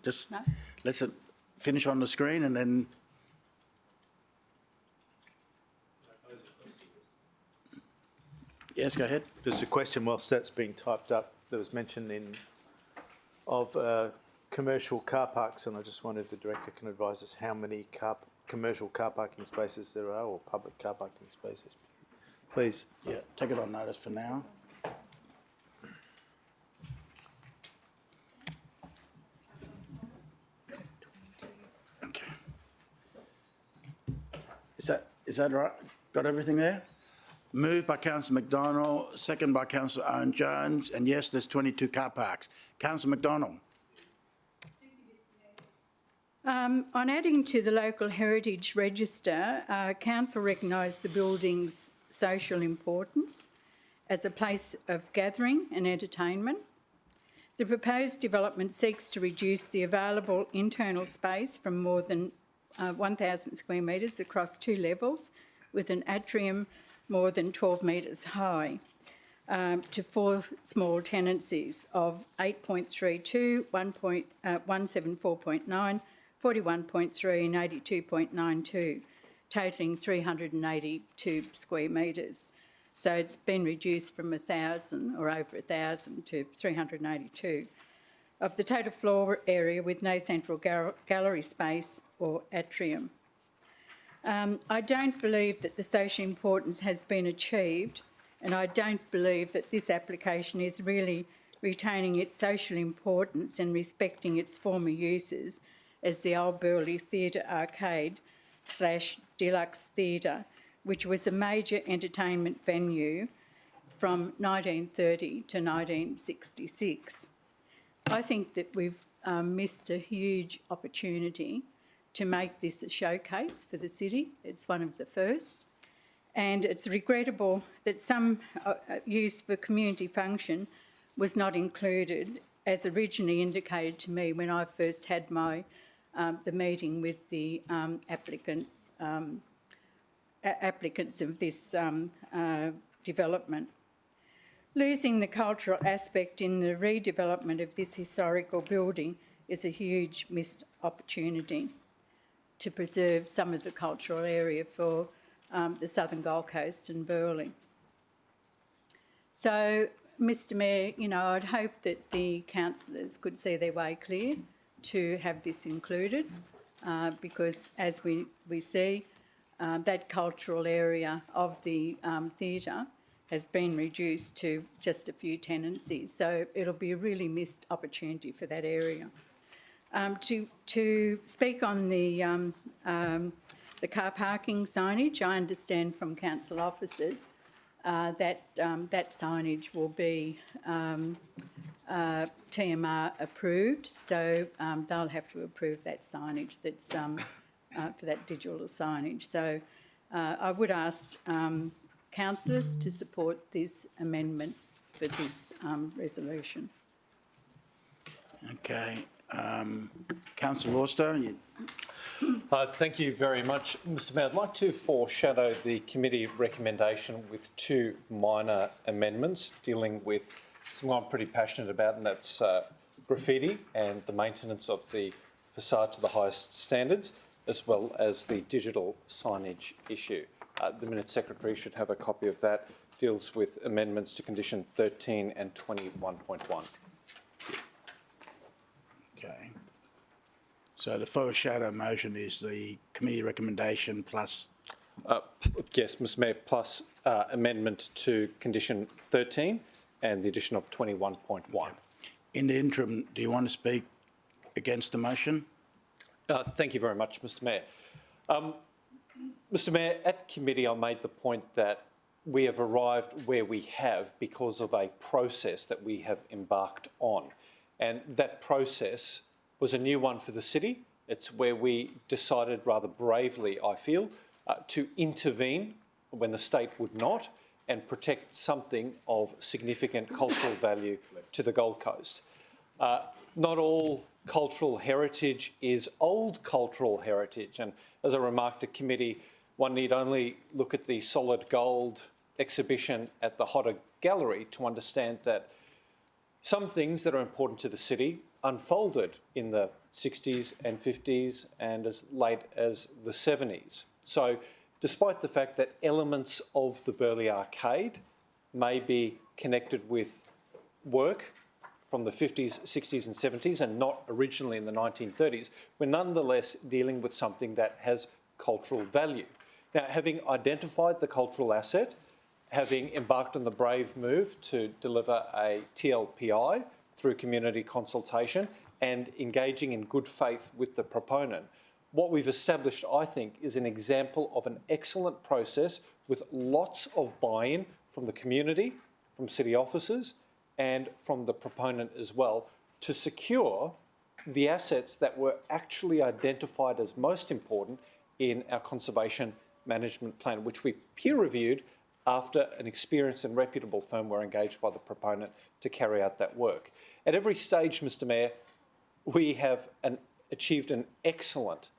just let's it finish on the screen and then. Yes, go ahead. Just a question whilst that's being typed up. There was mention of commercial car parks, and I just wondered if the director can advise us how many commercial car parking spaces there are, or public car parking spaces. Please. Yeah, take it on notice for now. Okay. Is that right? Got everything there? Moved by Councillor McDonald, second by Councillor Owen Jones, and yes, there's 22 car parks. Councillor McDonald. On adding to the local heritage register, council recognised the building's social importance as a place of gathering and entertainment. The proposed development seeks to reduce the available internal space from more than 1,000 square metres across 2 levels, with an atrium more than 12 metres high, to 4 small tenancies of 8.32, 174.9, 41.3 and 82.92, totalling 382 square metres. So it's been reduced from 1,000 or over 1,000 to 382 of the total floor area with no central gallery space or atrium. I don't believe that the social importance has been achieved, and I don't believe that this application is really retaining its social importance and respecting its former uses as the Old Burleigh Theatre Arcade / Deluxe Theatre, which was a major entertainment venue from 1930 to 1966. I think that we've missed a huge opportunity to make this a showcase for the city. It's one of the first. And it's regrettable that some use for community function was not included, as originally indicated to me when I first had my the meeting with the applicants of this development. Losing the cultural aspect in the redevelopment of this historical building is a huge missed opportunity. to preserve some of the cultural area for the Southern Gold Coast and Burleigh. So, Mr Mayor, you know, I'd hope that the councillors could see their way clear to have this included because, as we see, that cultural area of the theatre has been reduced to just a few tenancies. So it'll be a really missed opportunity for that area. To speak on the car parking signage, I understand from council officers that that signage will be TMR approved, so they'll have to approve that signage that's for that digital signage. So I would ask councillors to support this amendment for this resolution. Okay. Councillor Auster. Thank you very much, Mr Mayor. I'd like to foreshadow the committee recommendation with two minor amendments dealing with something I'm pretty passionate about, and that's graffiti and the maintenance of the facade to the highest standards, as well as the digital signage issue. The Minutes Secretary should have a copy of that. Deals with amendments to condition 13 and 21.1. Okay. So the foreshadow motion is the committee recommendation plus... Yes, Mr Mayor, plus amendment to condition 13 and the addition of 21.1. In the interim, do you want to speak against the motion? Thank you very much, Mr Mayor. Mr Mayor, at committee I made the point that we have arrived where we have because of a process that we have embarked on. And that process was a new one for the city. It's where we decided rather bravely, I feel, to intervene when the state would not and protect something of significant cultural value to the Gold Coast. Not all cultural heritage is old cultural heritage, and as I remarked at committee, one need only look at the solid gold exhibition at the Hodder Gallery to understand that some things that are important to the city unfolded in the 60s and 50s and as late as the 70s. So despite the fact that elements of the Burleigh Arcade may be connected with work from the 50s, 60s and 70s and not originally in the 1930s, we're nonetheless dealing with something that has cultural value. Now, having identified the cultural asset, having embarked on the brave move to deliver a TLPI through community consultation and engaging in good faith with the proponent, what we've established, I think, is an example of an excellent process with lots of buy-in from the community, from city officers and from the proponent as well, to secure the assets that were actually identified as most important in our conservation management plan, which we peer-reviewed after an experienced and reputable firm were engaged by the proponent to carry out that work. At every stage, Mr Mayor, we have achieved an excellent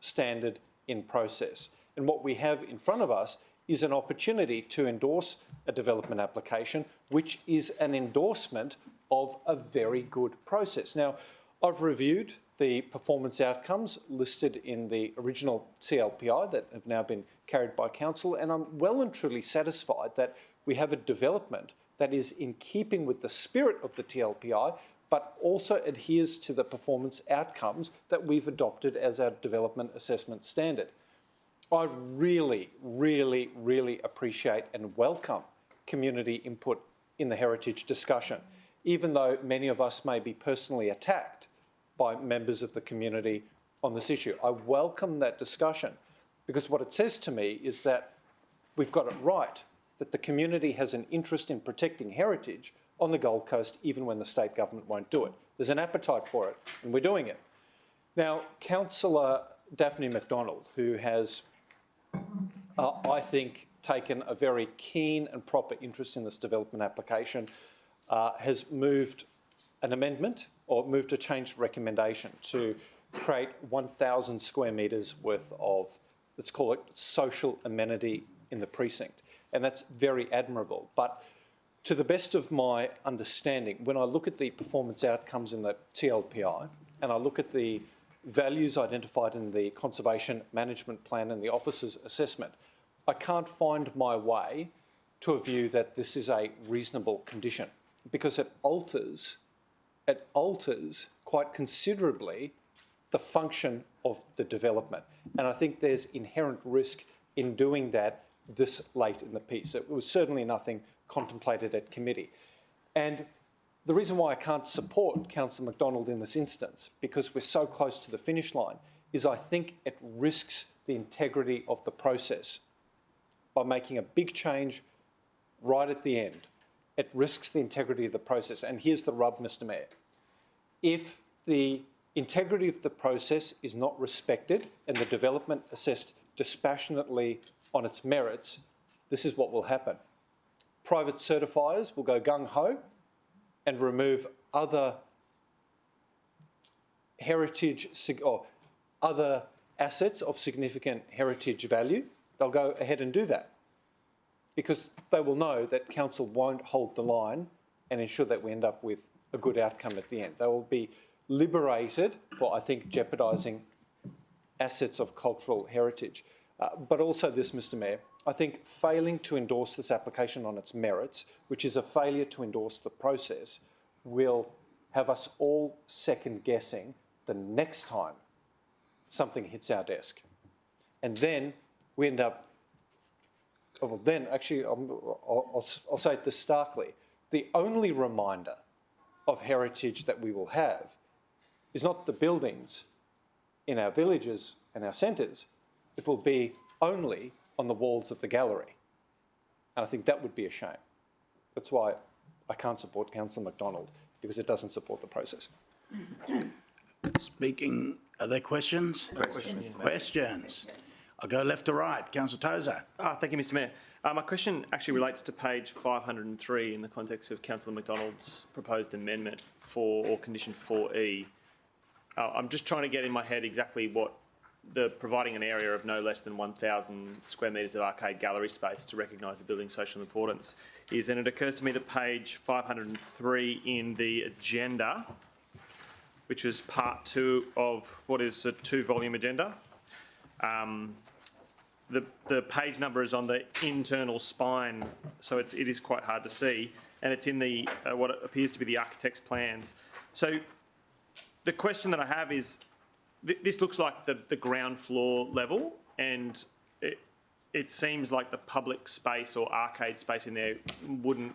standard in process. And what we have in front of us is an opportunity to endorse a development application, which is an endorsement of a very good process. Now, I've reviewed the performance outcomes listed in the original TLPI that have now been carried by council, and I'm well and truly satisfied that we have a development that is in keeping with the spirit of the TLPI, but also adheres to the performance outcomes that we've adopted as our development assessment standard. I really, really, really appreciate and welcome community input in the heritage discussion, even though many of us may be personally attacked by members of the community on this issue. I welcome that discussion because what it says to me is that we've got it right, that the community has an interest in protecting heritage on the Gold Coast even when the state government won't do it. There's an appetite for it and we're doing it. Now, Councillor Daphne McDonald, who has, I think, taken a very keen and proper interest in this development application, has moved an amendment or moved a changed recommendation to create 1,000 square metres worth of, let's call it, social amenity in the precinct. And that's very admirable. But to the best of my understanding, when I look at the performance outcomes in the TLPI and I look at the values identified in the Conservation Management Plan and the officer's assessment, I can't find my way to a view that this is a reasonable condition, because it alters quite considerably the function of the development. And I think there's inherent risk in doing that this late in the piece. It was certainly nothing contemplated at committee. And the reason why I can't support Councillor McDonald in this instance, because we're so close to the finish line, is I think it risks the integrity of the process by making a big change right at the end. It risks the integrity of the process. And here's the rub, Mr. Mayor. If the integrity of the process is not respected and the development assessed dispassionately on its merits, this is what will happen. Private certifiers will go gung-ho and remove other heritage or other assets of significant heritage value. They'll go ahead and do that because they will know that council won't hold the line and ensure that we end up with a good outcome at the end. They will be liberated for, I think, jeopardising assets of cultural heritage. But also this, Mr. Mayor, I think failing to endorse this application on its merits, which is a failure to endorse the process, will have us all second-guessing the next time something hits our desk. And then we end up, well, then actually, I'll say it this starkly, the only reminder of heritage that we will have is not the buildings in our villages and our centres, it will be only on the walls of the gallery. And I think that would be a shame. That's why I can't support Councillor McDonald, because it doesn't support the process. Speaking, are there questions? Questions. Questions. I'll go left to right. Councillor Tozer. Thank you, Mr. Mayor. My question actually relates to page 503 in the context of Councillor McDonald's proposed amendment for, or condition 4E. I'm just trying to get in my head exactly what the providing an area of no less than 1,000 square metres of arcade gallery space to recognise the building's social importance is. And it occurs to me that page 503 in the agenda, which is part 2 of what is a 2-volume agenda, the page number is on the internal spine, so it is quite hard to see, and it's in the what appears to be the architect's plans. So the question that I have is, this looks like the ground floor level, and it seems like the public space or arcade space in there wouldn't.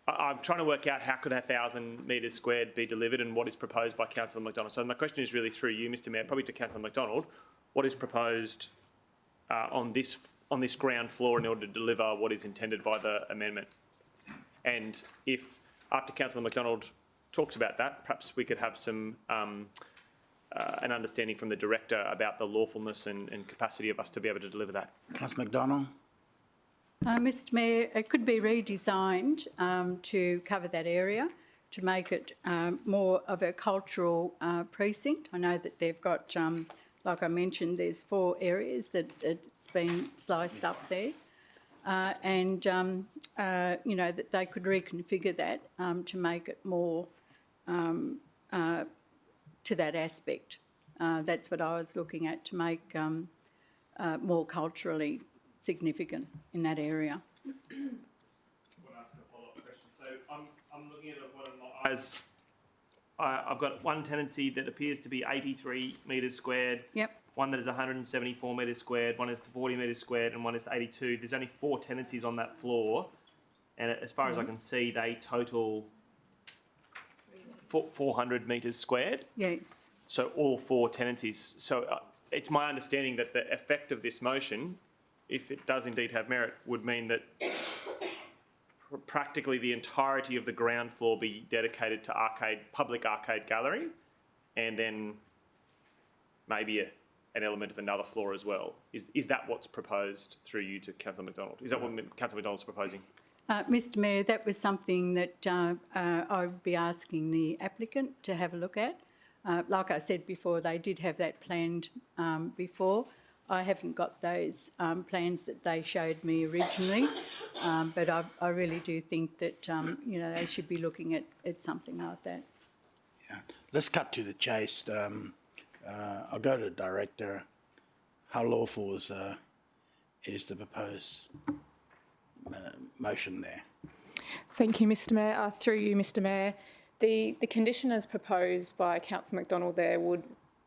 I'm trying to work out how could 1,000 metres squared be delivered and what is proposed by Councillor McDonald. So my question is really through you, Mr. Mayor, probably to Councillor McDonald. What is proposed on this ground floor in order to deliver what is intended by the amendment? And if after Councillor McDonald talks about that, perhaps we could have some an understanding from the director about the lawfulness and capacity of us to be able to deliver that. Councillor McDonald. Mr. Mayor, it could be redesigned to cover that area, to make it more of a cultural precinct. I know that they've got, like I mentioned, there's 4 areas that it's been sliced up there. And, you know, that they could reconfigure that to make it more to that aspect. That's what I was looking at, to make more culturally significant in that area. I want to ask a follow-up question. So I'm looking at what I'm as I've got one tenancy that appears to be 83 metres squared. Yep. One that is 174 metres squared. One is 40 metres squared, and one is 82. There's only 4 tenancies on that floor, and as far as I can see, they total 400 metres squared. Yes. So all 4 tenancies. So it's my understanding that the effect of this motion, if it does indeed have merit, would mean that practically the entirety of the ground floor be dedicated to public arcade gallery, and then maybe an element of another floor as well. Is that what's proposed through you to Councillor McDonald? Is that what Councillor McDonald's proposing? Mr. Mayor, that was something that I would be asking the applicant to have a look at. Like I said before, they did have that planned before. I haven't got those plans that they showed me originally, but I really do think that, you know, they should be looking at something like that. Yeah. Let's cut to the chase. I'll go to the director. How lawful is the proposed motion there? Thank you, Mr Mayor. Through you, Mr Mayor, the condition as proposed by Councillor McDonald there would,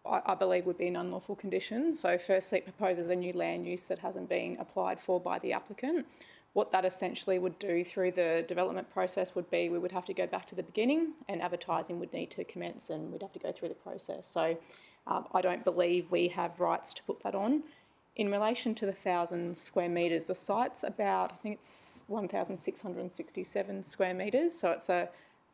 I believe, would be an unlawful condition. So firstly, it proposes a new land use that hasn't been applied for by the applicant. What that essentially would do through the development process would be we would have to go back to the beginning and advertising would need to commence and we'd have to go through the process. So I don't believe we have rights to put that on. In relation to the 1,000 square metres, the site's about, I think it's 1,667 square metres, so it's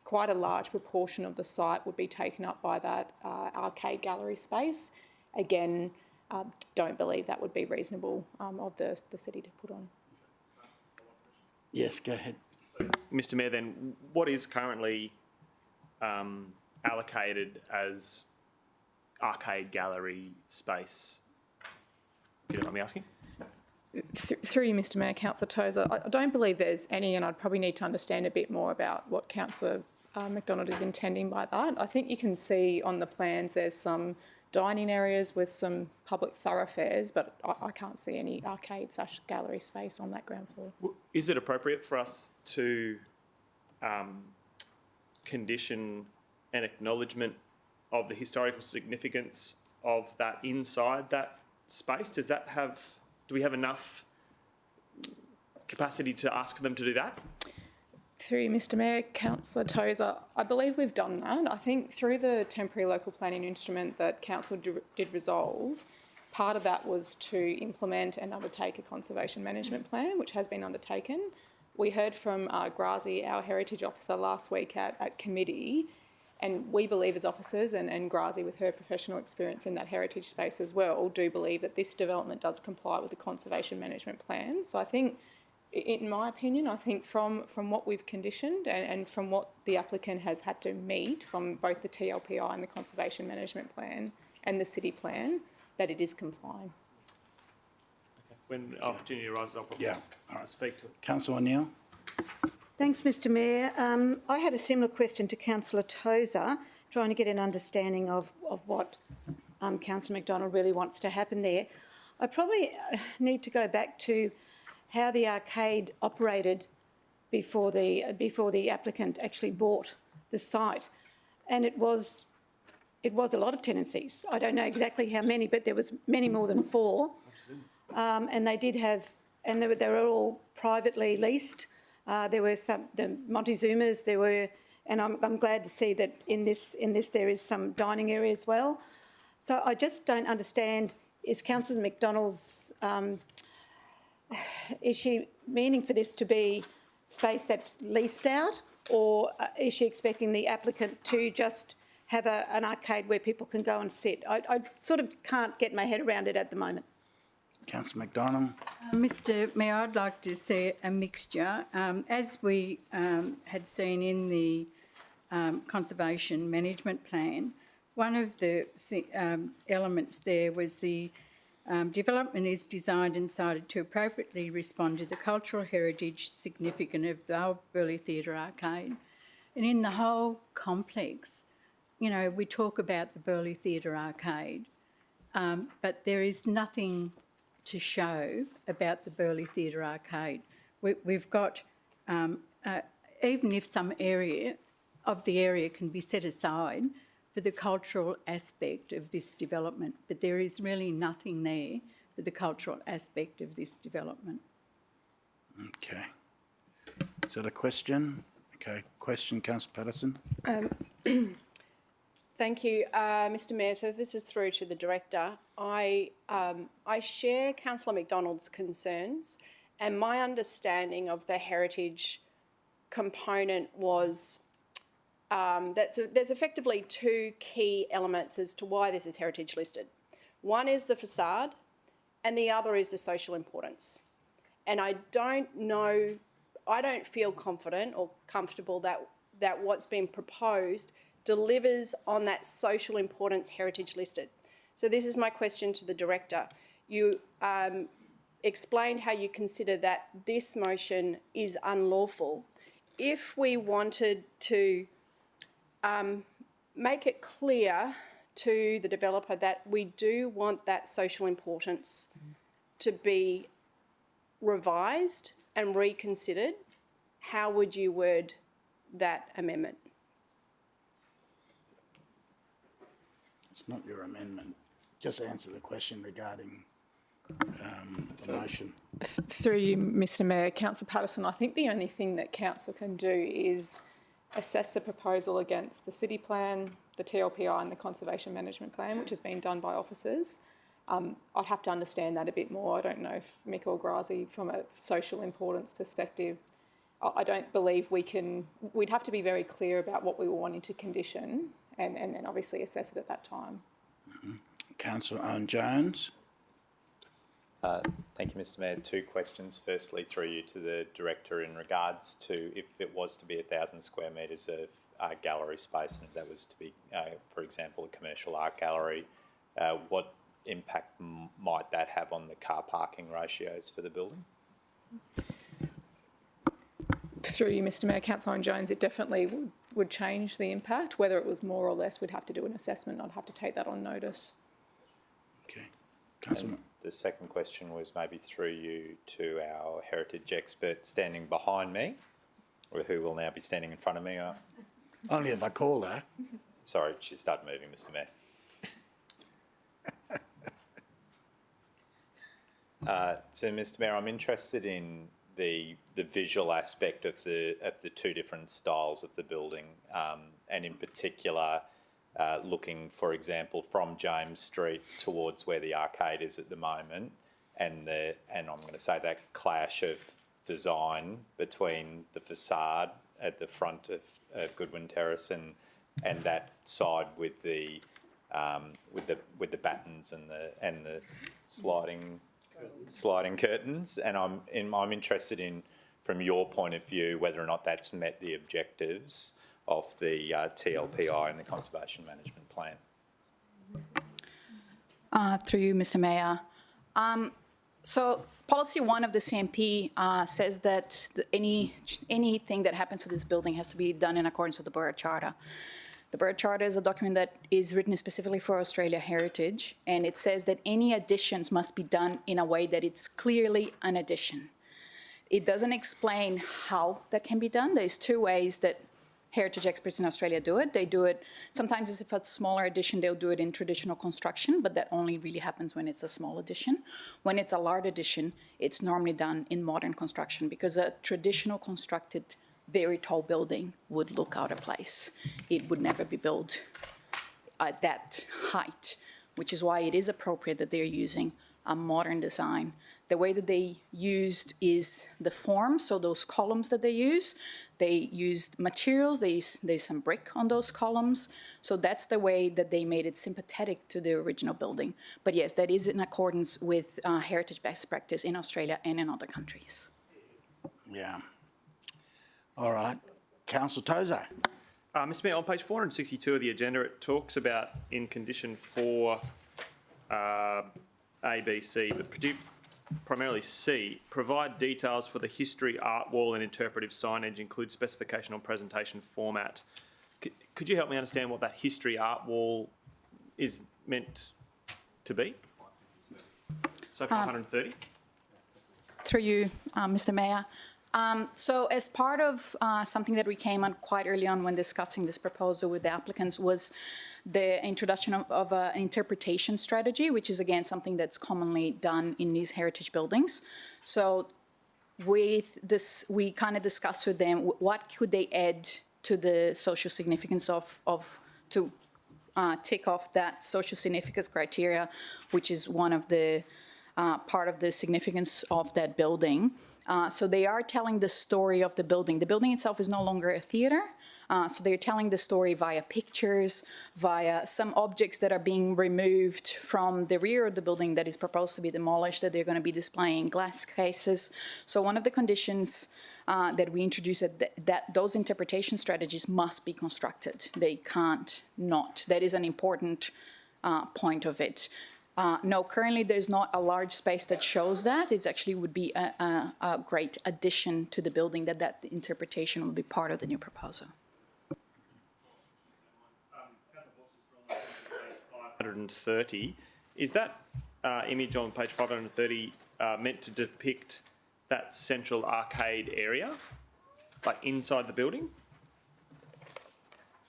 quite a large proportion of the site would be taken up by that arcade gallery space. Again, don't believe that would be reasonable of the city to put on. Yes, go ahead. Mr Mayor, then, what is currently allocated as arcade gallery space? You know what I'm asking? Through you, Mr Mayor, Councillor Tozer, I don't believe there's any, and I'd probably need to understand a bit more about what Councillor McDonald is intending by that. I think you can see on the plans there's some dining areas with some public thoroughfares, but I can't see any arcade/gallery space on that ground floor. Is it appropriate for us to condition an acknowledgement of the historical significance of that inside that space? Do we have enough capacity to ask them to do that? Through you, Mr Mayor, Councillor Tozer, I believe we've done that. I think through the temporary local planning instrument that Council did resolve, part of that was to implement and undertake a conservation management plan, which has been undertaken. We heard from Grazi, our heritage officer, last week at committee, and we believe as officers, and Grazi with her professional experience in that heritage space as well, do believe that this development does comply with the conservation management plan. So I think, in my opinion, I think from what we've conditioned and from what the applicant has had to meet from both the TLPI and the conservation management plan and the city plan, that it is complying. Okay. When opportunity arises, I'll probably speak to it. Councillor O'Neill. Thanks, Mr Mayor. I had a similar question to Councillor Tozer, trying to get an understanding of what Councillor McDonald really wants to happen there. I probably need to go back to how the arcade operated before the applicant actually bought the site, and it was a lot of tenancies. I don't know exactly how many, but there was many more than 4, and they did have, and they were all privately leased. There were the Montezumas. There were, and I'm glad to see that in this there is some dining area as well. So I just don't understand. Is Councillor McDonald's is she meaning for this to be space that's leased out, or is she expecting the applicant to just have an arcade where people can go and sit? I sort of can't get my head around it at the moment. Councillor McDonald. Mr Mayor, I'd like to see a mixture. As we had seen in the conservation management plan, one of the elements there was the development is designed and sited to appropriately respond to the cultural heritage significance of the old Burleigh Theatre Arcade. And in the whole complex, you know, we talk about the Burleigh Theatre Arcade, but there is nothing to show about the Burleigh Theatre Arcade. We've got, even if some area of the area can be set aside for the cultural aspect of this development, but there is really nothing there for the cultural aspect of this development. Okay. Is that a question? Okay. Question, Councillor Patterson. Thank you, Mr Mayor. So this is through to the Director. I share Councillor McDonald's concerns, and my understanding of the heritage component was that there's effectively 2 key elements as to why this is heritage listed. One is the facade, and the other is the social importance. And I don't feel confident or comfortable that what's been proposed delivers on that social importance heritage listed. So this is my question to the Director. You explained how you consider that this motion is unlawful. If we wanted to make it clear to the developer that we do want that social importance to be revised and reconsidered, how would you word that amendment? It's not your amendment. Just answer the question regarding the motion. Through you, Mr Mayor, Councillor Patterson, I think the only thing that council can do is assess the proposal against the city plan, the TLPI and the conservation management plan, which has been done by officers. I'd have to understand that a bit more. I don't know if Mick or Grazi, from a social importance perspective, I don't believe we can, we'd have to be very clear about what we were wanting to condition and then obviously assess it at that time. Councillor Owen Jones. Thank you, Mr Mayor. Two questions. Firstly, through you to the Director in regards to if it was to be 1,000 square metres of gallery space and if that was to be, for example, a commercial art gallery, what impact might that have on the car parking ratios for the building? Through you, Mr Mayor, Councillor Owen Jones, it definitely would change the impact. Whether it was more or less, we'd have to do an assessment. I'd have to take that on notice. Okay. Councillor. The second question was maybe through you to our heritage expert standing behind me, or who will now be standing in front of me. Only if I call her. Sorry, she started moving, Mr Mayor. So, Mr Mayor, I'm interested in the visual aspect of the two different styles of the building, and in particular, looking, for example, from James Street towards where the arcade is at the moment, and I'm going to say that clash of design between the facade at the front of Goodwin Terrace and that side with the battens and the sliding curtains, and I'm interested in, from your point of view, whether or not that's met the objectives of the TLPI and the Conservation Management Plan. Through you, Mr Mayor. So policy 1 of the CMP says that anything that happens to this building has to be done in accordance with the Borough Charter. The Borough Charter is a document that is written specifically for Australia Heritage, and it says that any additions must be done in a way that it's clearly an addition. It doesn't explain how that can be done. There's two ways that heritage experts in Australia do it. They do it, sometimes if it's a smaller addition, they'll do it in traditional construction, but that only really happens when it's a small addition. When it's a large addition, it's normally done in modern construction because a traditional constructed, very tall building would look out of place. It would never be built at that height, which is why it is appropriate that they're using a modern design. The way that they used is the form, so those columns that they used materials, there's some brick on those columns, so that's the way that they made it sympathetic to the original building. But yes, that is in accordance with heritage best practice in Australia and in other countries. Yeah. All right. Councillor Tozer. Mr Mayor, on page 462 of the agenda, it talks about in condition 4, A, B, C, but primarily C, provide details for the history, art wall and interpretive signage, include specification on presentation format. Could you help me understand what that history art wall is meant to be? So 530? Through you, Mr Mayor. So as part of something that we came on quite early on when discussing this proposal with the applicants was the introduction of an interpretation strategy, which is again something that's commonly done in these heritage buildings. So with this, we kind of discussed with them what could they add to the social significance to tick off that social significance criteria, which is one of the part of the significance of that building. So they are telling the story of the building. The building itself is no longer a theatre. So they're telling the story via pictures, via some objects that are being removed from the rear of the building that is proposed to be demolished, that they're going to be displaying glass cases. So one of the conditions that we introduced that those interpretation strategies must be constructed. They can't not. That is an important point of it. No, currently there's not a large space that shows that. It actually would be a great addition to the building that interpretation will be part of the new proposal. 530. Is that image on page 530 meant to depict that central arcade area, like inside the building?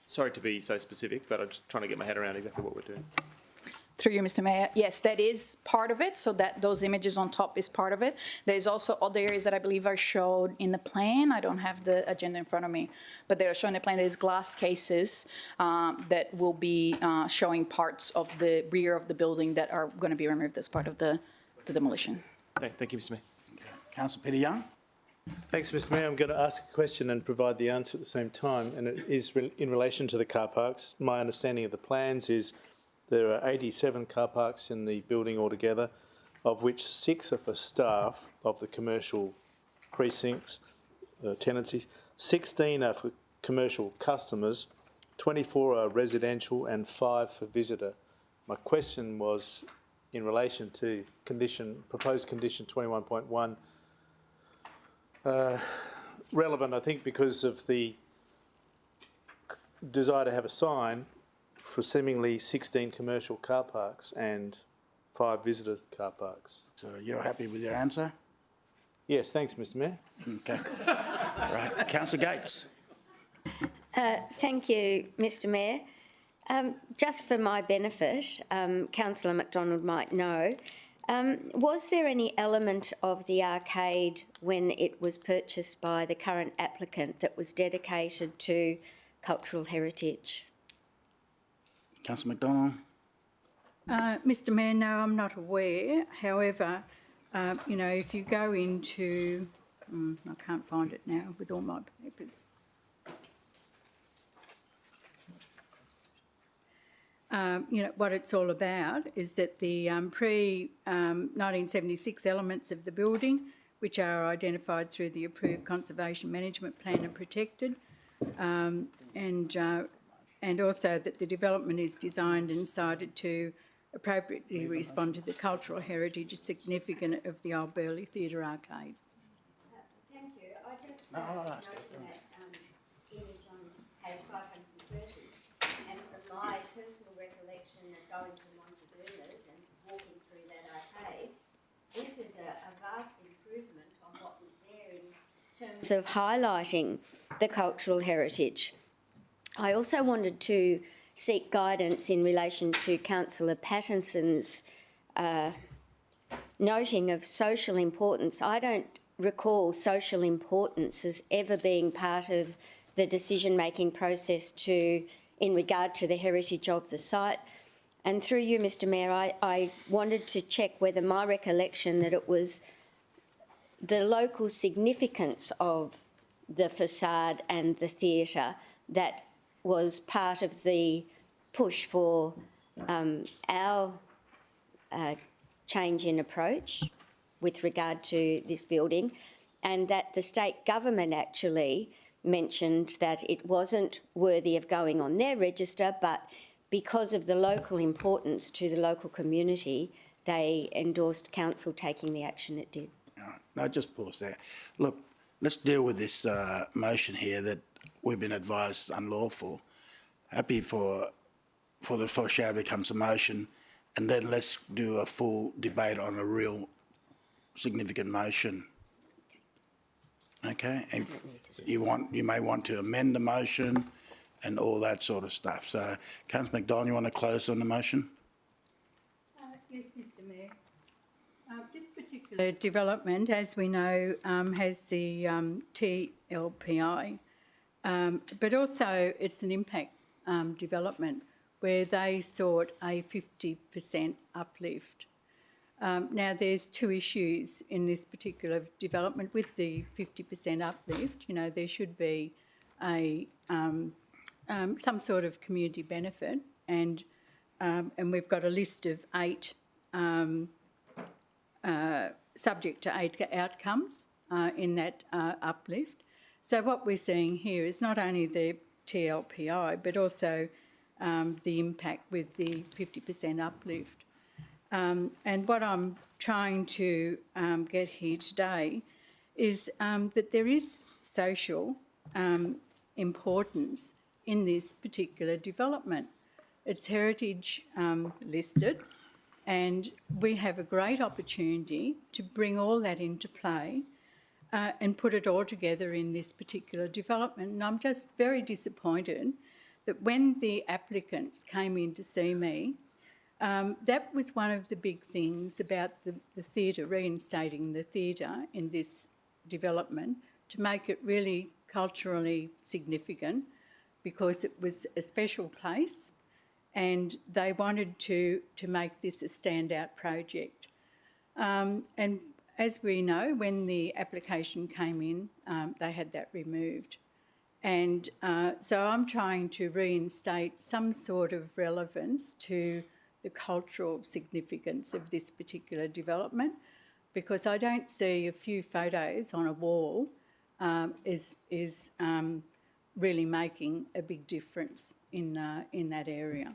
Sorry to be so specific, but I'm just trying to get my head around exactly what we're doing. Through you, Mr. Mayor. Yes, that is part of it. So that those images on top is part of it. There's also other areas that I believe are shown in the plan. I don't have the agenda in front of me, but they are shown in the plan. There's glass cases that will be showing parts of the rear of the building that are going to be removed as part of the demolition. Thank you, Mr. Mayor. Councillor Peter Young. Thanks, Mr. Mayor. I'm going to ask a question and provide the answer at the same time, and it is in relation to the car parks. My understanding of the plans is there are 87 car parks in the building altogether, of which 6 are for staff of the commercial precincts, tenancies, 16 are for commercial customers, 24 are residential and 5 for visitor. My question was in relation to proposed condition 21.1, relevant, I think, because of the desire to have a sign for seemingly 16 commercial car parks and 5 visitor car parks. So you're happy with your answer? Yes, thanks, Mr. Mayor. Okay. Right. Councillor Gates. Thank you, Mr. Mayor. Just for my benefit, Councillor McDonald might know, was there any element of the arcade when it was purchased by the current applicant that was dedicated to cultural heritage? Councillor McDonald. Mr. Mayor, no, I'm not aware. However, you know, if you go into, I can't find it now with all my papers. You know, what it's all about is that the pre-1976 elements of the building, which are identified through the approved conservation management plan, are protected, and also that the development is designed and sited to appropriately respond to the cultural heritage significant of the old Burleigh Theatre Arcade. Thank you. I just noted that image on page 530, and from my personal recollection of going to Montezuma's and walking through that arcade, this is a vast improvement on what was there in terms of highlighting the cultural heritage. I also wanted to seek guidance in relation to Councillor Pattinson's noting of social importance. I don't recall social importance as ever being part of the decision-making process in regard to the heritage of the site. And through you, Mr. Mayor, I wanted to check whether my recollection that it was the local significance of the facade and the theatre that was part of the push for our change in approach with regard to this building, and that the state government actually mentioned that it wasn't worthy of going on their register, but because of the local importance to the local community, they endorsed council taking the action it did. All right. No, just pause there. Look, let's deal with this motion here that we've been advised is unlawful. Happy for the foreshadow becomes a motion, and then let's do a full debate on a real significant motion. Okay, if you may want to amend the motion and all that sort of stuff. So, Councillor McDonald, you want to close on the motion? Yes, Mr. Mayor. This particular development, as we know, has the TLPI, but also it's an impact development where they sought a 50% uplift. Now, there's 2 issues in this particular development with the 50% uplift. You know, there should be some sort of community benefit, and we've got a list of 8 subject to 8 outcomes in that uplift. So what we're seeing here is not only the TLPI, but also the impact with the 50% uplift. And what I'm trying to get here today is that there is social importance in this particular development. It's heritage listed, and we have a great opportunity to bring all that into play and put it all together in this particular development. And I'm just very disappointed that when the applicants came in to see me, that was one of the big things about the theatre, reinstating the theatre in this development to make it really culturally significant, because it was a special place and they wanted to make this a standout project. And as we know, when the application came in, they had that removed. And so I'm trying to reinstate some sort of relevance to the cultural significance of this particular development, because I don't see a few photos on a wall is really making a big difference in that area.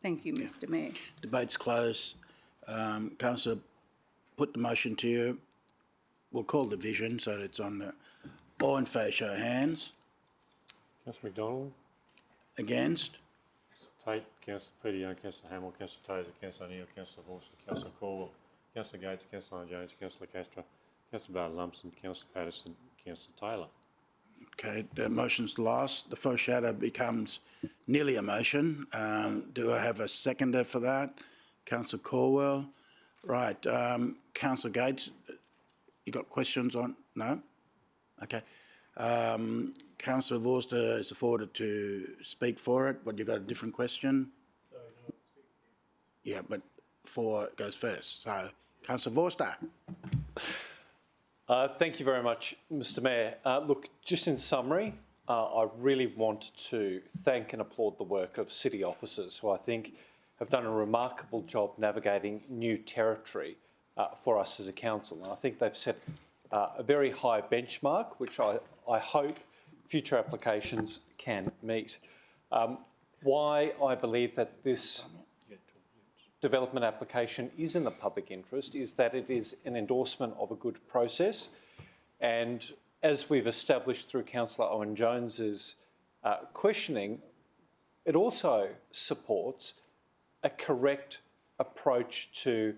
Thank you, Mr. Mayor. Debate's closed. Councillor, put the motion to you. We'll call division so that it's on the... All in favour, show of hands. Councillor McDonald. Against? Tate, Councillor Peter Young, Councillor Hamill, Councillor Tozer, Councillor O'Neill, Councillor Forster, Councillor Caldwell, Councillor Gates, Councillor Jones, Councillor Castro, Councillor Barton-Lumpson, Councillor Patterson, Councillor Taylor. Okay, the motion's lost. The foreshadow becomes nearly a motion. Do I have a seconder for that? Councillor Caldwell. Right. Councillor Gates, you got questions on? No? Okay. Councillor Forster is afforded to speak for it, but you've got a different question? Yeah, but 4 goes first. So, Councillor Forster. Thank you very much, Mr. Mayor. Look, just in summary, I really want to thank and applaud the work of city officers who I think have done a remarkable job navigating new territory for us as a council. And I think they've set a very high benchmark, which I hope future applications can meet. Why I believe that this development application is in the public interest is that it is an endorsement of a good process, and as we've established through Councillor Owen Jones's questioning, it also supports a correct approach to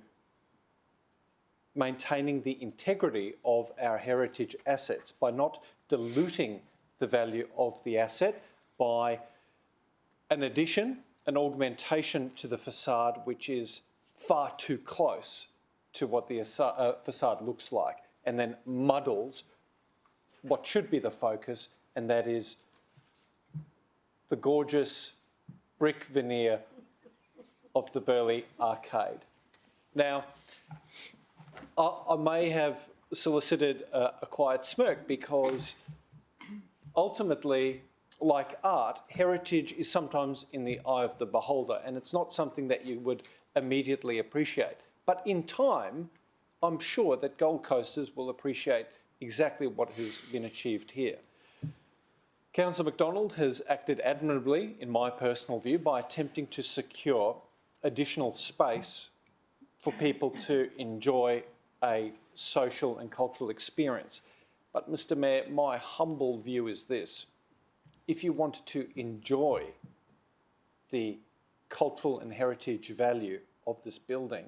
maintaining the integrity of our heritage assets by not diluting the value of the asset by an addition, an augmentation to the facade which is far too close to what the facade looks like, and then muddles what should be the focus, and that is the gorgeous brick veneer of the Burleigh Arcade. Now, I may have solicited a quiet smirk because ultimately, like art, heritage is sometimes in the eye of the beholder, and it's not something that you would immediately appreciate. But in time, I'm sure that Gold Coasters will appreciate exactly what has been achieved here. Councillor McDonald has acted admirably, in my personal view, by attempting to secure additional space for people to enjoy a social and cultural experience. But, Mr. Mayor, my humble view is this. If you want to enjoy the cultural and heritage value of this building,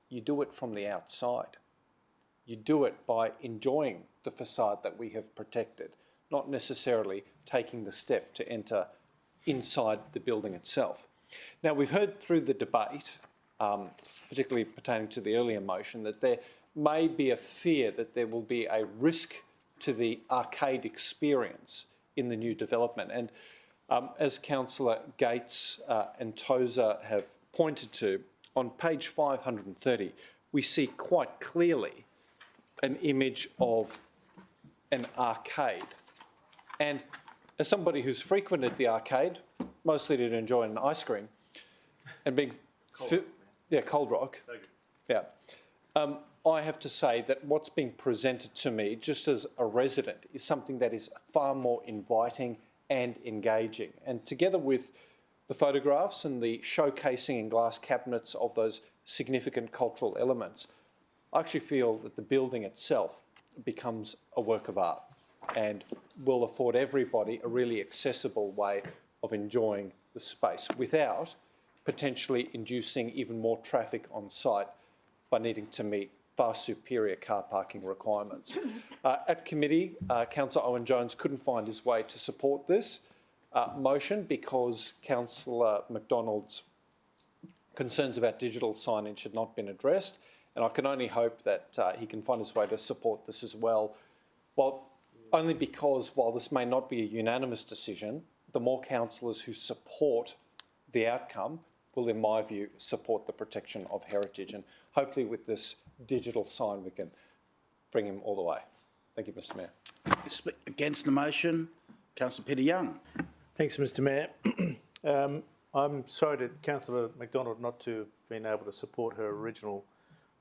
you do it from the outside. You do it by enjoying the facade that we have protected, not necessarily taking the step to enter inside the building itself. Now, we've heard through the debate, particularly pertaining to the earlier motion, that there may be a fear that there will be a risk to the arcade experience in the new development. And as Councillor Gates and Tozer have pointed to, on page 530, we see quite clearly an image of an arcade. And as somebody who's frequented the arcade, mostly to enjoy an ice cream, and being... Cold Rock. Yeah. I have to say that what's being presented to me, just as a resident, is something that is far more inviting and engaging. And together with the photographs and the showcasing in glass cabinets of those significant cultural elements, I actually feel that the building itself becomes a work of art and will afford everybody a really accessible way of enjoying the space without potentially inducing even more traffic on site by needing to meet far superior car parking requirements. At committee, Councillor Owen Jones couldn't find his way to support this motion because Councillor McDonald's concerns about digital signage had not been addressed, and I can only hope that he can find his way to support this as well. Only because while this may not be a unanimous decision, the more councillors who support the outcome will, in my view, support the protection of heritage. And hopefully with this digital sign, we can bring him all the way. Thank you, Mr Mayor. Against the motion, Councillor Peter Young. Thanks, Mr Mayor. I'm sorry to Councillor McDonald not to have been able to support her original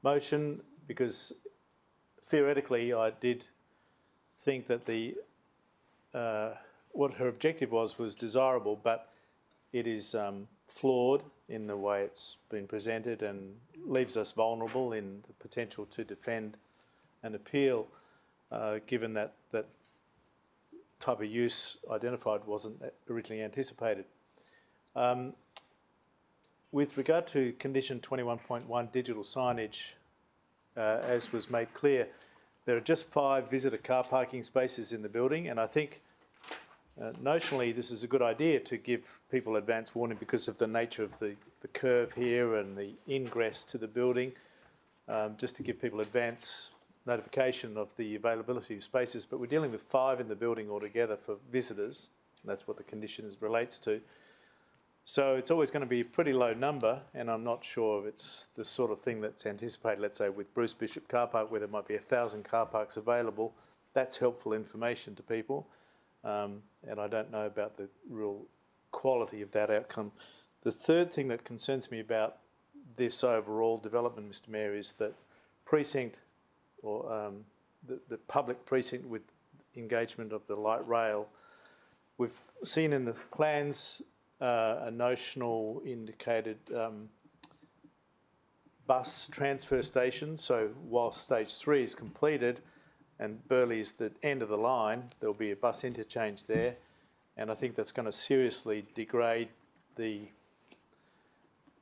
motion, because theoretically I did think that what her objective was desirable, but it is flawed in the way it's been presented and leaves us vulnerable in the potential to defend and appeal, given that that type of use identified wasn't originally anticipated. With regard to condition 21.1 digital signage, as was made clear, there are just 5 visitor car parking spaces in the building, and I think notionally this is a good idea to give people advance warning because of the nature of the curve here and the ingress to the building, just to give people advance notification of the availability of spaces. But we're dealing with 5 in the building altogether for visitors, and that's what the condition relates to. So it's always going to be a pretty low number, and I'm not sure if it's the sort of thing that's anticipated, let's say with Bruce Bishop Car Park, where there might be 1,000 car parks available. That's helpful information to people, and I don't know about the real quality of that outcome. The third thing that concerns me about this overall development, Mr Mayor, is that precinct, or the public precinct with engagement of the light rail. We've seen in the plans a notional indicated bus transfer station. So while stage 3 is completed and Burleigh is the end of the line, there'll be a bus interchange there. And I think that's going to seriously degrade the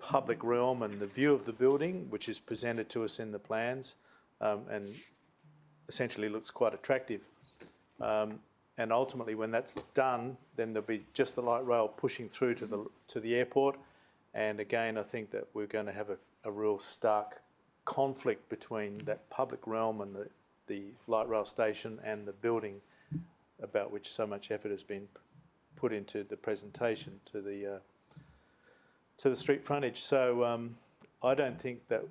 public realm and the view of the building, which is presented to us in the plans, and essentially looks quite attractive. And ultimately, when that's done, then there'll be just the light rail pushing through to the airport. And again, I think that we're going to have a real stark conflict between that public realm and the light rail station and the building, about which so much effort has been put into the presentation to the street frontage. So I don't think that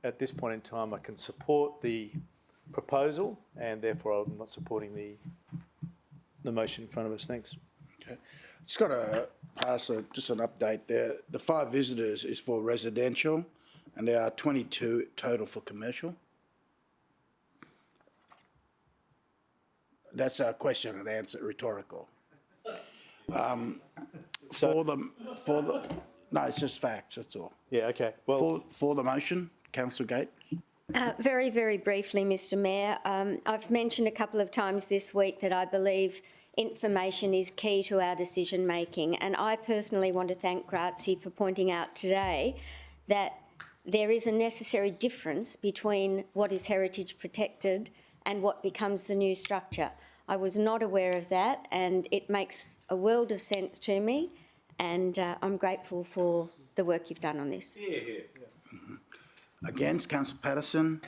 at this point in time I can support the proposal, and therefore I'm not supporting the motion in front of us. Thanks. Okay. Just got to pass just an update there. The 5 visitors is for residential, and there are 22 total for commercial. That's a question and answer, rhetorical. No, it's just facts, that's all. Yeah, okay. Well, for the motion, Councillor Gate. Very, very briefly, Mr Mayor. I've mentioned a couple of times this week that I believe information is key to our decision making, and I personally want to thank Grazie for pointing out today that there is a necessary difference between what is heritage protected and what becomes the new structure. I was not aware of that, and it makes a world of sense to me, and I'm grateful for the work you've done on this. Yeah. Against, Councillor Patterson.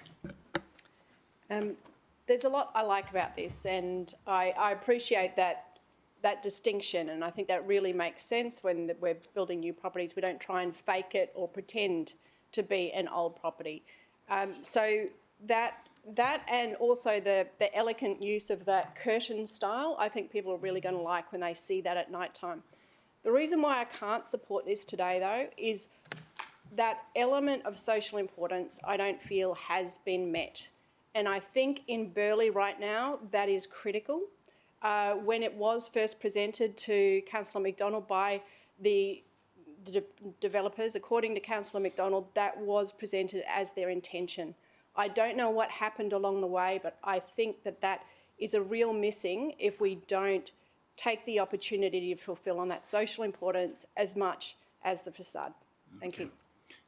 There's a lot I like about this, and I appreciate that distinction, and I think that really makes sense when we're building new properties. We don't try and fake it or pretend to be an old property. So that and also the elegant use of that curtain style, I think people are really going to like when they see that at night time. The reason why I can't support this today, though, is that element of social importance I don't feel has been met. And I think in Burleigh right now, that is critical. When it was first presented to Councillor McDonald by the developers, according to Councillor McDonald, that was presented as their intention. I don't know what happened along the way, but I think that is a real missing if we don't take the opportunity to fulfil on that social importance as much as the facade. Thank you.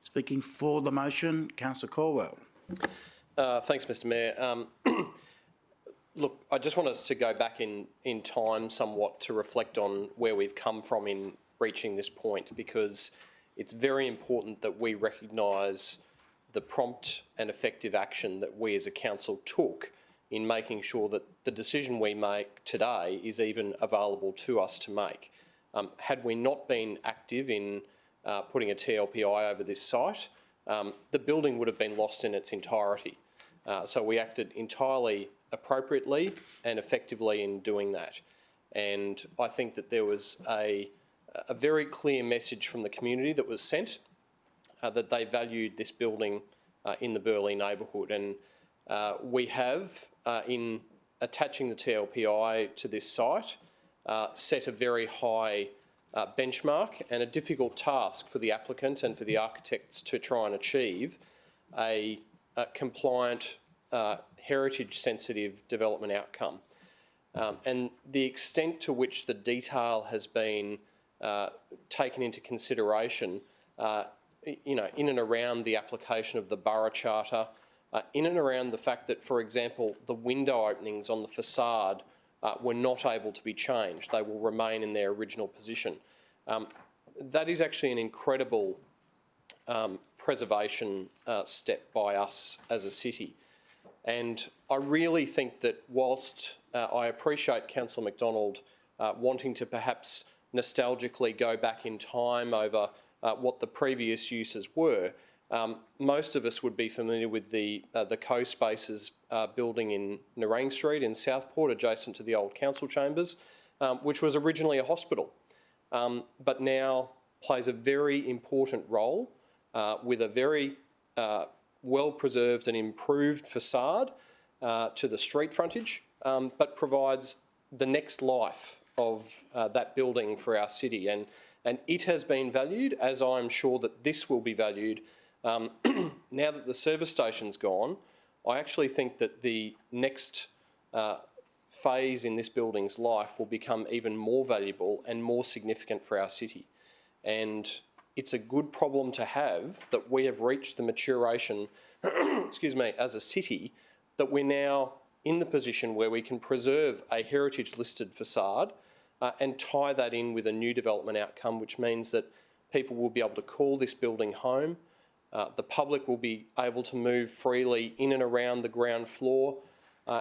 Speaking for the motion, Councillor Caldwell. Thanks, Mr Mayor. Look, I just want us to go back in time somewhat to reflect on where we've come from in reaching this point, because it's very important that we recognise the prompt and effective action that we as a council took in making sure that the decision we make today is even available to us to make. Had we not been active in putting a TLPI over this site, the building would have been lost in its entirety. So we acted entirely appropriately and effectively in doing that. And I think that there was a very clear message from the community that was sent that they valued this building in the Burleigh neighbourhood. And we have, in attaching the TLPI to this site, set a very high benchmark and a difficult task for the applicant and for the architects to try and achieve a compliant, heritage-sensitive development outcome. And the extent to which the detail has been taken into consideration, in and around the application of the borough charter, in and around the fact that, for example, the window openings on the facade were not able to be changed. They will remain in their original position. That is actually an incredible preservation step by us as a city. And I really think that whilst I appreciate Councillor McDonald wanting to perhaps nostalgically go back in time over what the previous uses were, most of us would be familiar with the Co-Spaces building in Nerang Street in Southport, adjacent to the old council chambers, which was originally a hospital, but now plays a very important role with a very well-preserved and improved facade to the street frontage, but provides the next life of that building for our city. And it has been valued, as I'm sure that this will be valued. Now that the service station's gone, I actually think that the next phase in this building's life will become even more valuable and more significant for our city. And it's a good problem to have that we have reached the maturation, excuse me, as a city, that we're now in the position where we can preserve a heritage-listed facade and tie that in with a new development outcome, which means that people will be able to call this building home. The public will be able to move freely in and around the ground floor,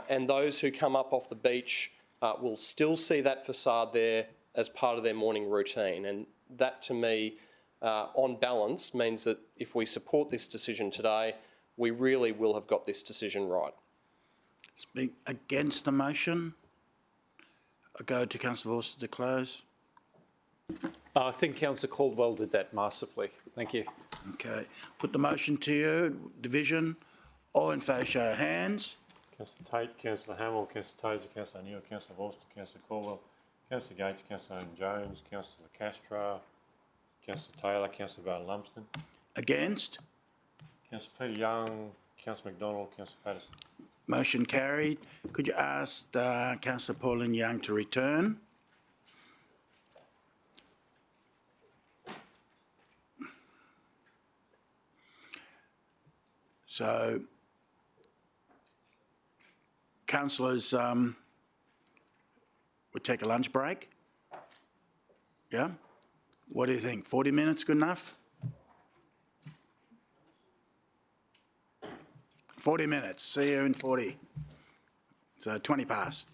and those who come up off the beach will still see that facade there as part of their morning routine. And that, to me, on balance, means that if we support this decision today, we really will have got this decision right. Speak against the motion. I go to Councillor Vorster to close. I think Councillor Caldwell did that masterfully. Thank you. Okay. Put the motion to you. Division. All in favour, show of hands. Councillor Tate, Councillor Hamill, Councillor Tozer, Councillor Neal, Councillor Vorster, Councillor Caldwell, Councillor Gates, Councillor Jones, Councillor Castro, Councillor Taylor, Councillor Barton-Lumsden. Against? Councillor Peter Young, Councillor McDonald, Councillor Patterson. Motion carried. Could you ask Councillor Pauline Young to return? So, councillors, we'll take a lunch break. Yeah? What do you think? 40 minutes good enough? 40 minutes. See you in 40. So 20 past.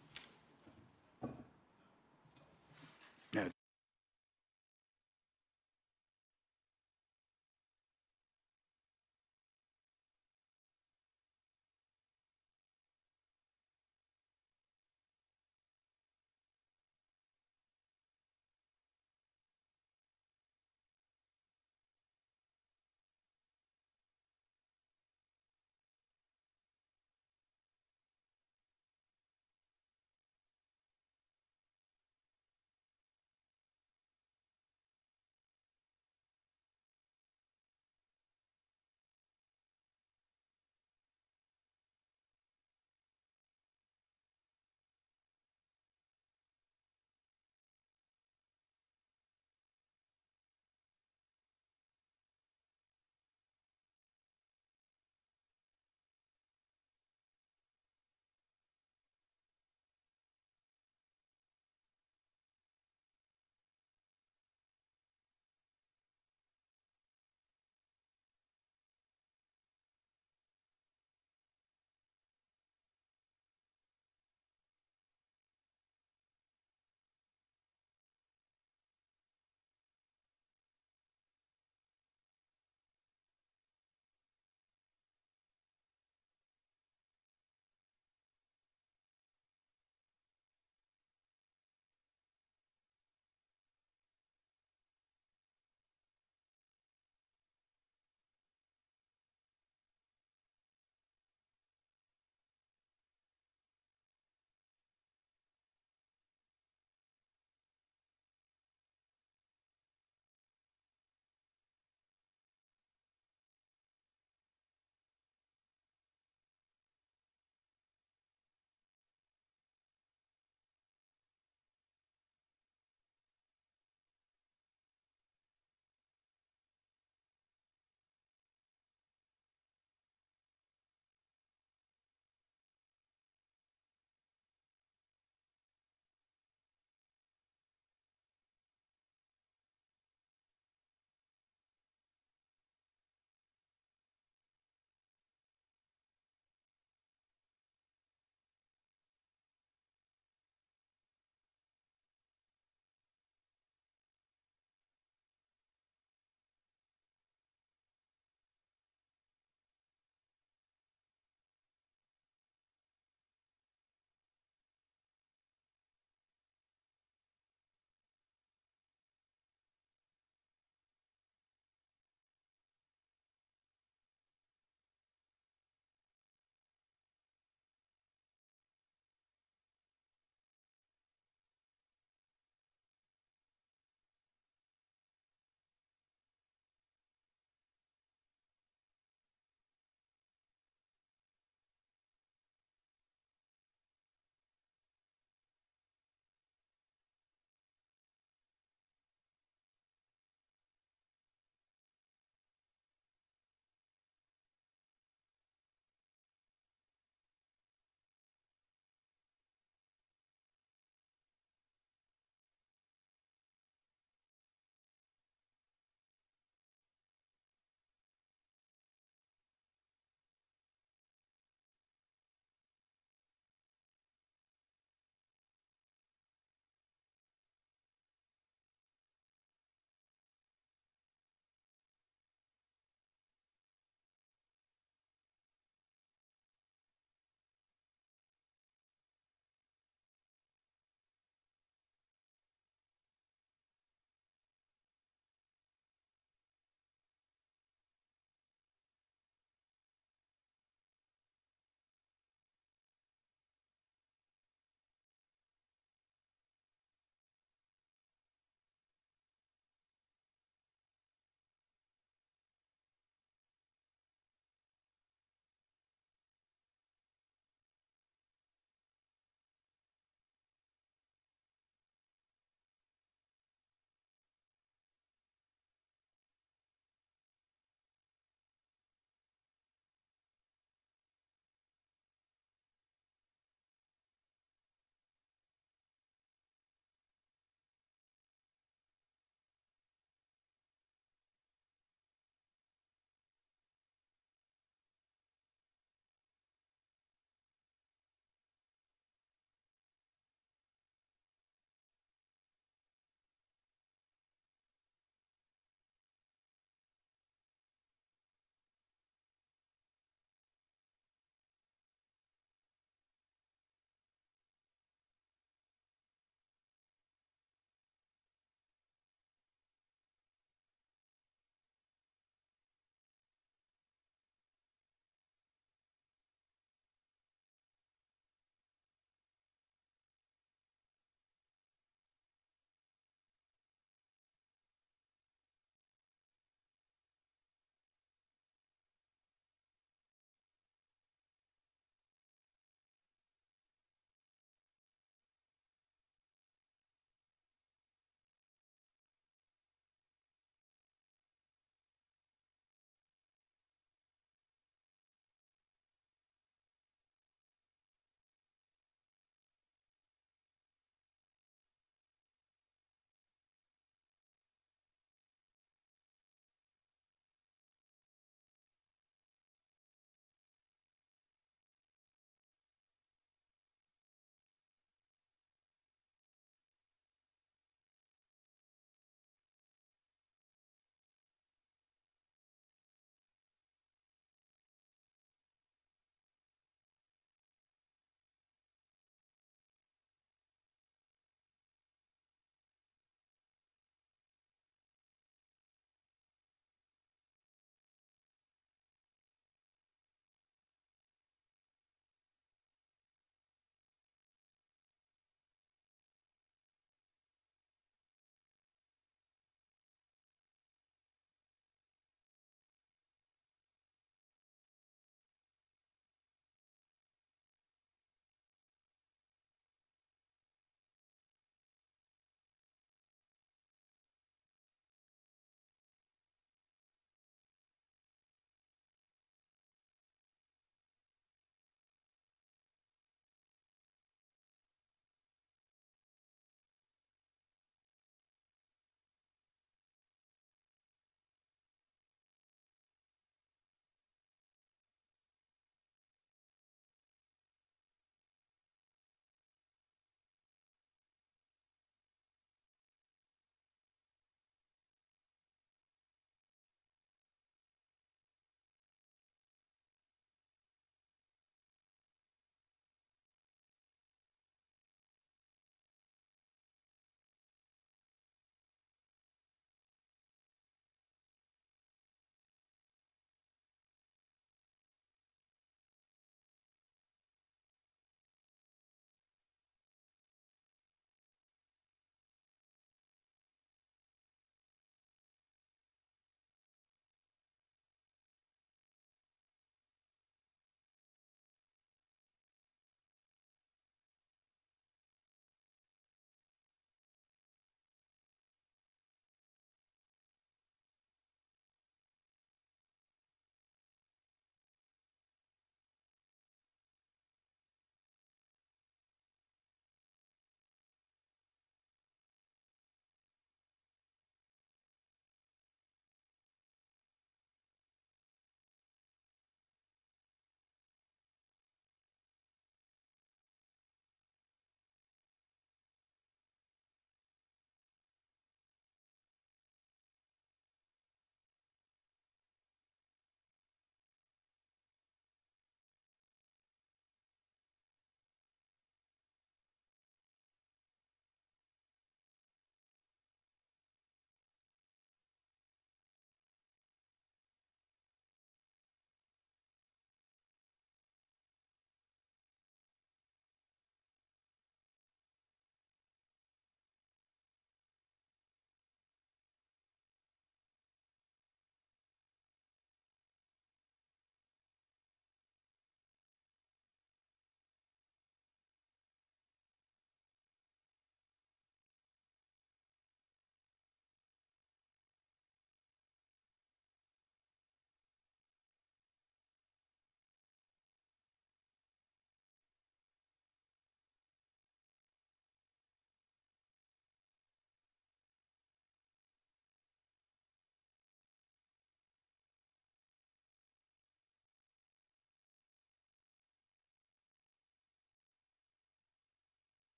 Yeah.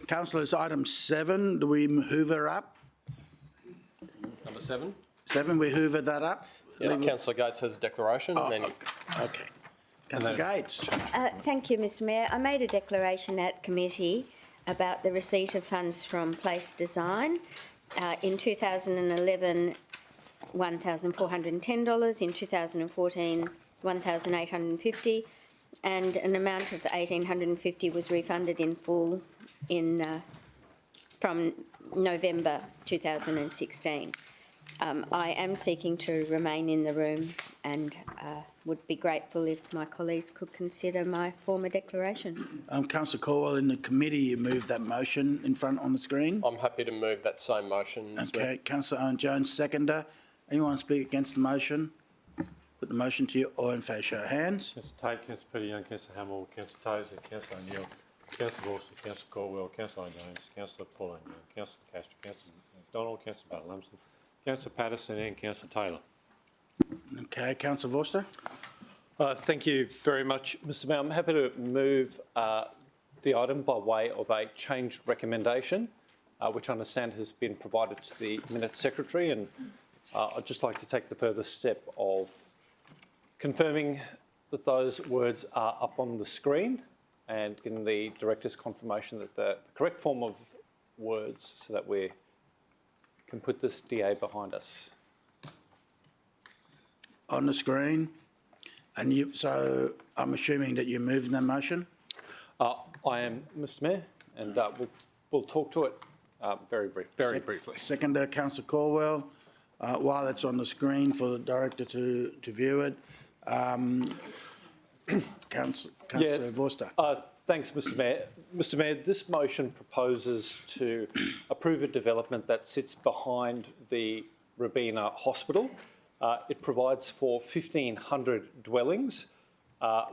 Councillors, item 7, do we hoover up? Number 7. 7, we hoover that up? Yeah, Councillor Gates has a declaration. Oh, and then okay. Councillor Gates. Thank you, Mr Mayor. I made a declaration at committee about the receipt of funds from Place Design. In 2011, $1,410. In 2014, $1,850. And an amount of $1,850 was refunded in full from November 2016. I am seeking to remain in the room and would be grateful if my colleagues could consider my former declaration. Councillor Caldwell, in the committee, you moved that motion in front on the screen. I'm happy to move that same motion. Okay, Councillor Owen Jones, seconder. Anyone speak against the motion? Put the motion to you or in favour, show of hands. Councillor Tate, Councillor Petty Young, Councillor Hamill, Councillor Tozer, Councillor O'Neill, Councillor Forster, Councillor Caldwell, Councillor Owen Jones, Councillor Pauline Young, Councillor Castro, Councillor McDonald, Councillor Battle-Lumsden, Councillor Patterson and Councillor Taylor. Okay, Councillor Forster. Thank you very much, Mr Mayor. I'm happy to move the item by way of a changed recommendation, which I understand has been provided to the Minutes Secretary, and I'd just like to take the further step of confirming that those words are up on the screen and getting the Director's confirmation that the correct form of words so that we can put this DA behind us. On the screen. And so I'm assuming that you're moving that motion? I am, Mr Mayor, and we'll talk to it very briefly. Seconder, Councillor Caldwell. While it's on the screen for the Director to view it, Councillor Forster. Thanks, Mr Mayor. Mr Mayor, this motion proposes to approve a development that sits behind the Robina Hospital. It provides for 1,500 dwellings,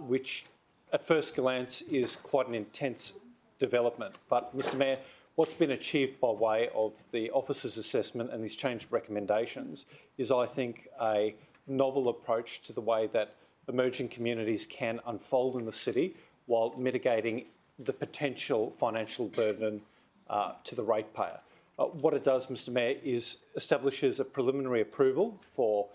which at first glance is quite an intense development. But, Mr Mayor, what's been achieved by way of the officer's assessment and these changed recommendations is, I think, a novel approach to the way that emerging communities can unfold in the city while mitigating the potential financial burden to the ratepayer. What it does, Mr Mayor, is establishes a preliminary approval for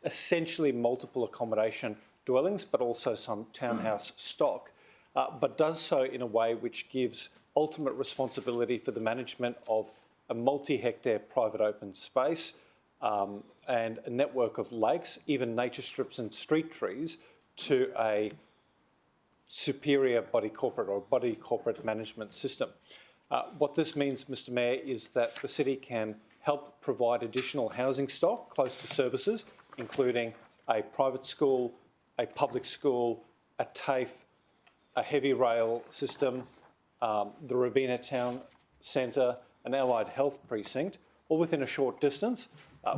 essentially multiple accommodation dwellings, but also some townhouse stock, but does so in a way which gives ultimate responsibility for the management of a multi-hectare private open space and a network of lakes, even nature strips and street trees, to a superior body corporate management system. What this means, Mr Mayor, is that the city can help provide additional housing stock close to services, including a private school, a public school, a TAFE, a heavy rail system, the Robina Town Centre, an allied health precinct, all within a short distance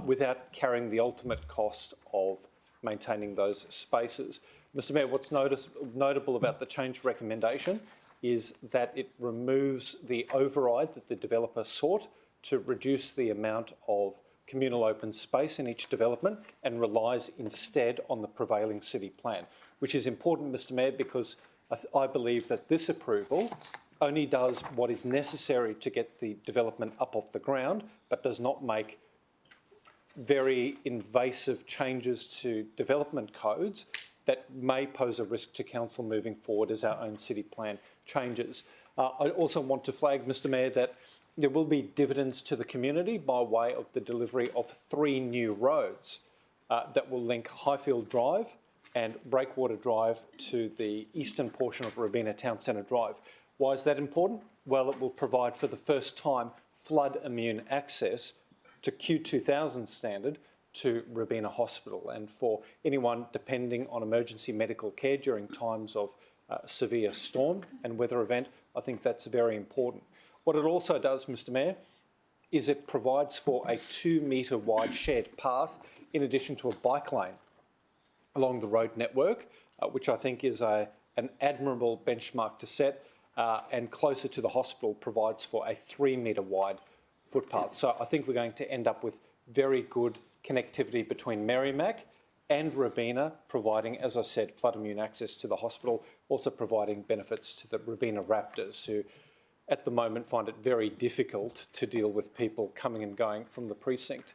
without carrying the ultimate cost of maintaining those spaces. Mr Mayor, what's notable about the changed recommendation is that it removes the override that the developer sought to reduce the amount of communal open space in each development and relies instead on the prevailing city plan, which is important, Mr Mayor, because I believe that this approval only does what is necessary to get the development up off the ground, but does not make very invasive changes to development codes that may pose a risk to council moving forward as our own city plan changes. I also want to flag, Mr Mayor, that there will be dividends to the community by way of the delivery of 3 new roads that will link Highfield Drive and Breakwater Drive to the eastern portion of Robina Town Centre Drive. Why is that important? Well, it will provide for the first time flood immune access to Q2000 standard to Robina Hospital, and for anyone depending on emergency medical care during times of severe storm and weather event, I think that's very important. What it also does, Mr Mayor, is it provides for a 2-metre wide shared path in addition to a bike lane along the road network, which I think is an admirable benchmark to set, and closer to the hospital provides for a 3-metre wide footpath. So I think we're going to end up with very good connectivity between Merrimack and Robina, providing, as I said, flood immune access to the hospital, also providing benefits to the Robina Raptors, who at the moment find it very difficult to deal with people coming and going from the precinct.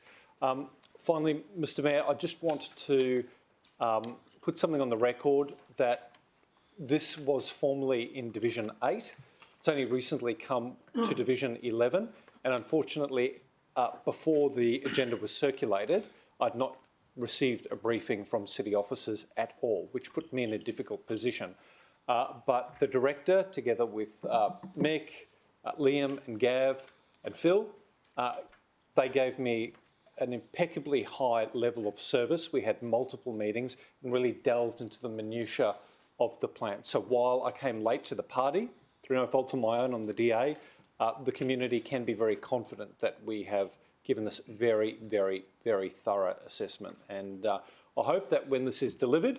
Finally, Mr Mayor, I just want to put something on the record that this was formerly in Division 8. It's only recently come to Division 11, and unfortunately, before the agenda was circulated, I'd not received a briefing from city officers at all, which put me in a difficult position. But the director, together with Mick, Liam and Gav and Phil, they gave me an impeccably high level of service. We had multiple meetings and really delved into the minutiae of the plan. So while I came late to the party, through no fault of my own on the DA, the community can be very confident that we have given this very, very, very thorough assessment. And I hope that when this is delivered,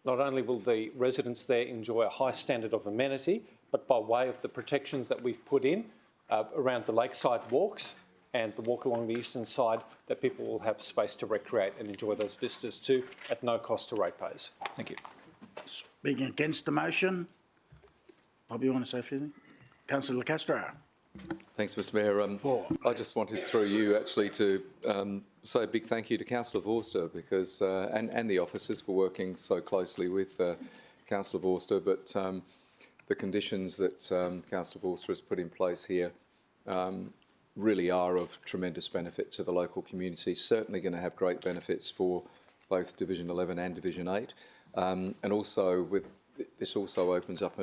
not only will the residents there enjoy a high standard of amenity, but by way of the protections that we've put in around the lakeside walks and the walk along the eastern side, that people will have space to recreate and enjoy those vistas too, at no cost to ratepayers. Thank you. Speaking against the motion, Bob, you want to say anything? Councillor Castro. Thanks, Mr Mayor. I just wanted through you actually to say a big thank you to Councillor Vorster because and the officers for working so closely with Councillor Vorster, but the conditions that Councillor Vorster has put in place here really are of tremendous benefit to the local community, certainly going to have great benefits for both Division 11 and Division 8. And also, this also opens up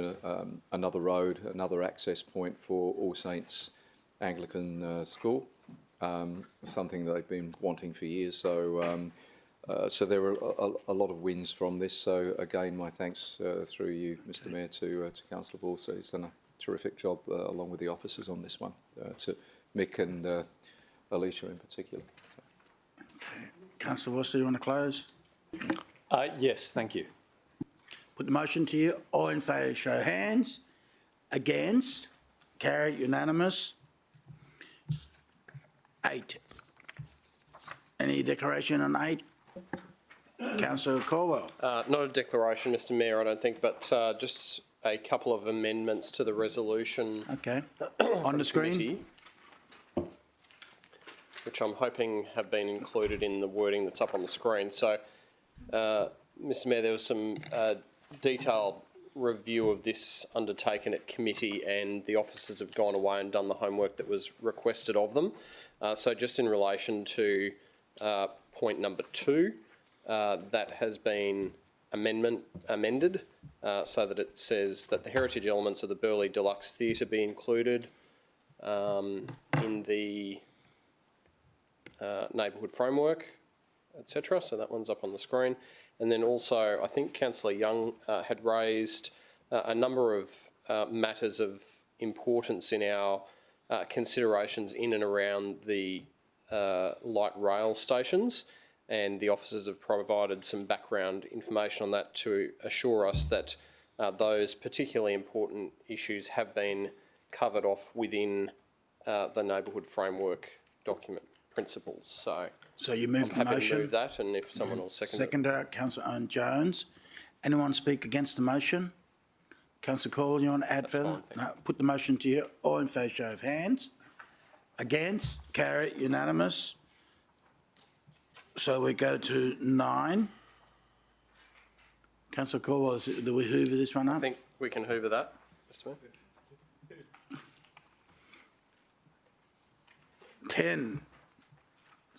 another road, another access point for All Saints Anglican School, something that they've been wanting for years. So, so there are a lot of wins from this. So again, my thanks through you, Mr Mayor, to Councillor Borsa. He's done a terrific job along with the officers on this one, to Mick and Alicia in particular. So. Okay. Councillor Borsa, you want to close? Yes, thank you. Put the motion to you. All in favour, show hands. Against? Carry, unanimous. 8. Any declaration on 8? Councillor Caldwell. Not a declaration, Mr Mayor, I don't think, but just a couple of amendments to the resolution. Okay. On the screen. Committee, which I'm hoping have been included in the wording that's up on the screen. So, Mr Mayor, there was some detailed review of this undertaken at committee, and the officers have gone away and done the homework that was requested of them. So just in relation to point number 2, that has been amended so that it says that the heritage elements of the Burleigh Deluxe Theatre be included in the neighbourhood framework, etc. So that one's up on the screen. And then also, I think Councillor Young had raised a number of matters of importance in our considerations in and around the light rail stations, and the officers have provided some background information on that to assure us that those particularly important issues have been covered off within the neighbourhood framework document principles. So you moved the happy motion. to move that, and if someone will second it. Seconder, Councillor Owen Jones. Anyone speak against the motion? Councillor Call, you want to add further? No, put the motion to you. All in favour, show of hands. Against? Carry, unanimous. So we go to 9. Councillor Caldwell, do we hoover this one up? I think we can hoover that, Mr Mayor. 10.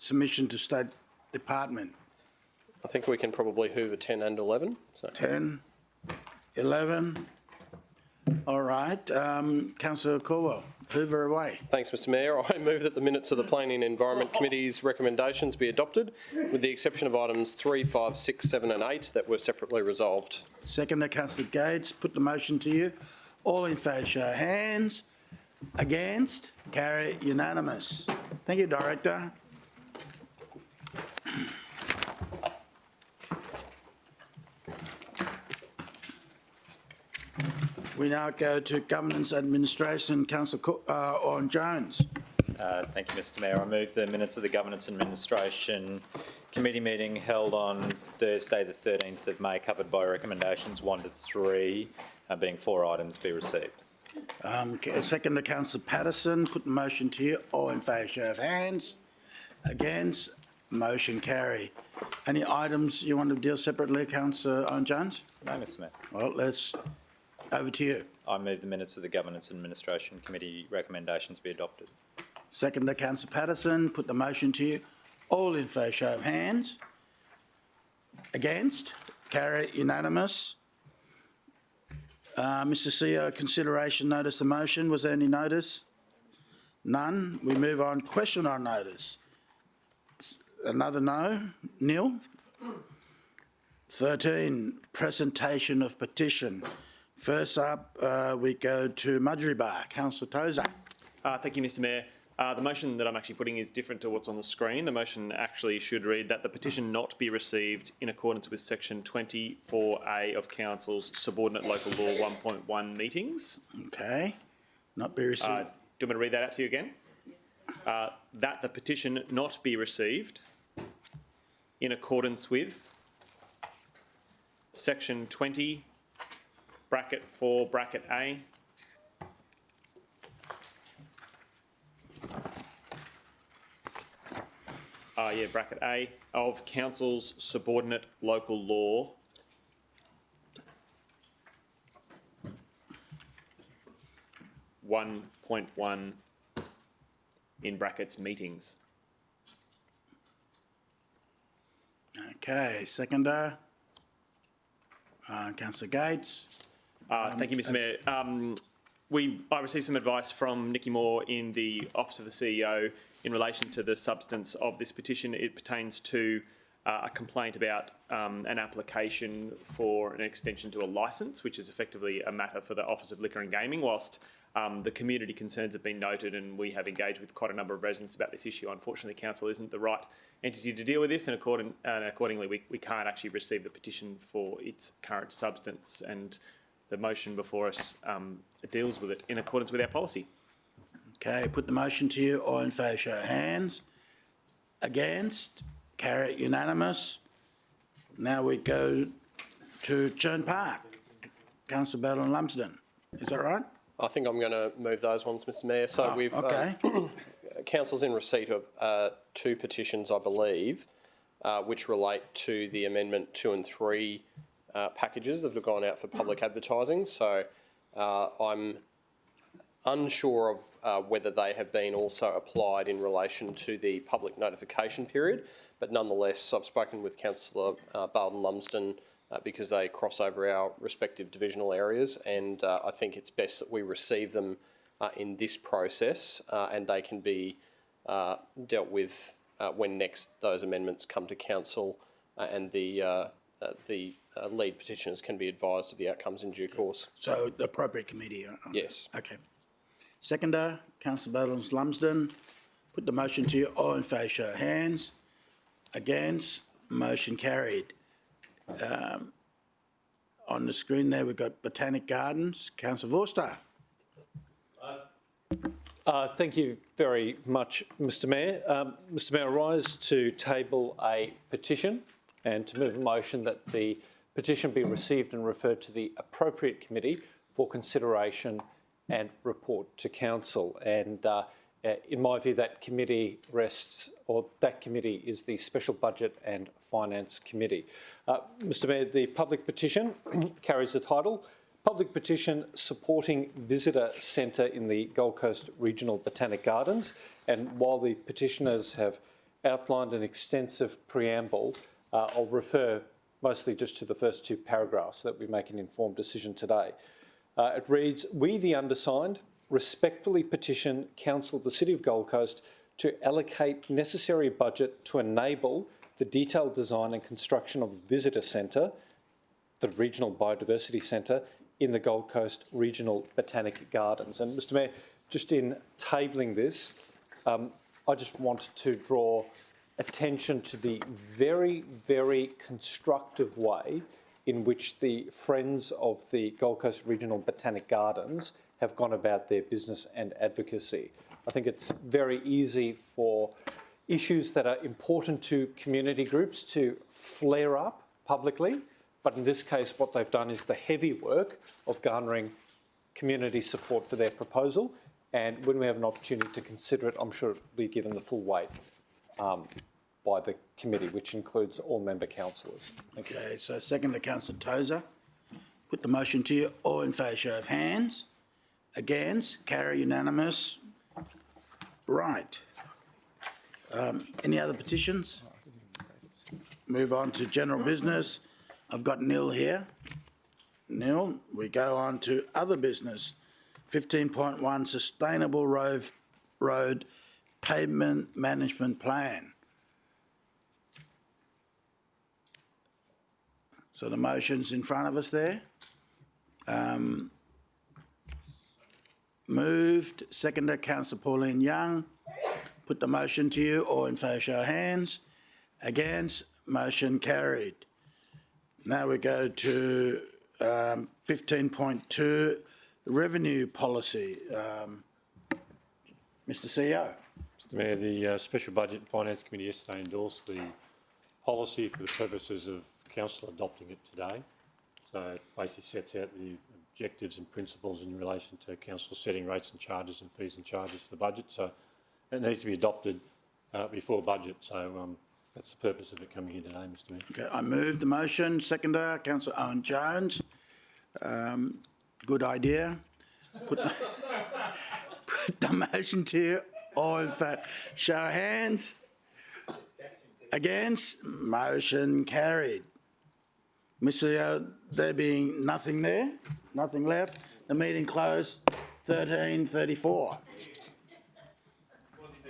Submission to State Department. I think we can probably hoover 10 and 11. So. 10, 11. All right. Councillor Caldwell, hoover away. Thanks, Mr Mayor. I move that the minutes of the Planning and Environment Committee's recommendations be adopted, with the exception of items 3, 5, 6, 7 and 8 that were separately resolved. Seconder, Councillor Gates. Put the motion to you. All in favour, show hands. Against? Carry, unanimous. Thank you, Director. We now go to Governance Administration. Councillor Owen Jones. Thank you, Mr Mayor. I move the minutes of the Governance Administration Committee meeting held on Thursday the 13th of May, covered by recommendations 1 to 3, being 4 items, be received. Second to Councillor Patterson. Put the motion to you. All in favour, show of hands. Against? Motion carry. Any items you want to deal separately, Councillor Owen Jones? No, Mr Mayor. Well, over to you. I move the minutes of the Governance and Administration Committee recommendations be adopted. Second to Councillor Patterson. Put the motion to you. All in favour, show of hands. Against? Carry unanimous. Mr CEO, consideration notice the motion. Was there any notice? None. We move on. Question on notice. Another no. Nil. 13, presentation of petition. First up, we go to Mudgee Bar. Councillor Tozer. Thank you, Mr Mayor. The motion that I'm actually putting is different to what's on the screen. The motion actually should read that the petition not be received in accordance with section 24A of Council's subordinate local law 1.1 meetings. Okay. Not be received. Do you want me to read that out to you again? That the petition not be received in accordance with section 20, bracket 4, bracket A, bracket A of Council's subordinate local law 1.1 in brackets meetings. Okay, seconder. Councillor Gates. Thank you, Mr Mayor. I received some advice from Nikki Moore in the Office of the CEO in relation to the substance of this petition. It pertains to a complaint about an application for an extension to a licence, which is effectively a matter for the Office of Liquor and Gaming, whilst the community concerns have been noted and we have engaged with quite a number of residents about this issue. Unfortunately, Council isn't the right entity to deal with this, and accordingly we can't actually receive the petition for its current substance, and the motion before us deals with it in accordance with our policy. Okay, put the motion to you. All in favour, show of hands. Against? Carry it unanimous. Now we go to Churn Park. Councillor Battle and Lumsden. Is that right? I think I'm going to move those ones, Mr Mayor. So we've Council's in receipt of 2 petitions, I believe, which relate to the Amendment 2 and 3 packages that have gone out for public advertising. So I'm unsure of whether they have been also applied in relation to the public notification period, but nonetheless I've spoken with Councillor Barton Lumsden because they cross over our respective divisional areas, and I think it's best that we receive them in this process and they can be dealt with when next those amendments come to Council and the lead petitioners can be advised of the outcomes in due course. So the appropriate committee? Yes. Okay. Seconder, Councillor Battles Lumsden. Put the motion to you. All in favour, show of hands. Against? Motion carried. On the screen there we've got Botanic Gardens. Councillor Vorster. Thank you very much, Mr Mayor. Mr Mayor, I rise to table a petition and to move a motion that the petition be received and referred to the appropriate committee for consideration and report to Council. And in my view, that committee is the Special Budget and Finance Committee. Mr Mayor, the public petition carries the title, Public Petition Supporting Visitor Centre in the Gold Coast Regional Botanic Gardens. And while the petitioners have outlined an extensive preamble, I'll refer mostly just to the first 2 paragraphs so that we make an informed decision today. It reads, we the undersigned respectfully petition Council of the City of Gold Coast to allocate necessary budget to enable the detailed design and construction of a visitor centre, the Regional Biodiversity Centre, in the Gold Coast Regional Botanic Gardens. And Mr Mayor, just in tabling this, I just wanted to draw attention to the very, very constructive way in which the Friends of the Gold Coast Regional Botanic Gardens have gone about their business and advocacy. I think it's very easy for issues that are important to community groups to flare up publicly, but in this case what they've done is the heavy work of garnering community support for their proposal. And when we have an opportunity to consider it, I'm sure it will be given the full weight by the committee, which includes all member councillors. Thank you. Okay, so second to Councillor Tozer. Put the motion to you. All in favour, show of hands. Against? Carry unanimous. Right. Any other petitions? Move on to general business. I've got Neil here. Neil, we go on to other business. 15.1 Sustainable Road Pavement Management Plan. So the motion's in front of us there. Moved, seconder, Councillor Pauline Young. Put the motion to you. All in favour, show of hands. Against? Motion carried. Now we go to 15.2, revenue policy. Mr. CEO. Mr Mayor, the Special Budget and Finance Committee yesterday endorsed the policy for the purposes of Council adopting it today. So it basically sets out the objectives and principles in relation to Council setting rates and charges and fees and charges for the budget. So it needs to be adopted before budget. So that's the purpose of it coming here today, Mr Mayor. Okay, I move the motion. Seconder, Councillor Owen Jones. Good idea. Put the motion to you. All in favour, show of hands. Against? Motion carried. Mr. There being nothing there, nothing left, the meeting closed 13:34.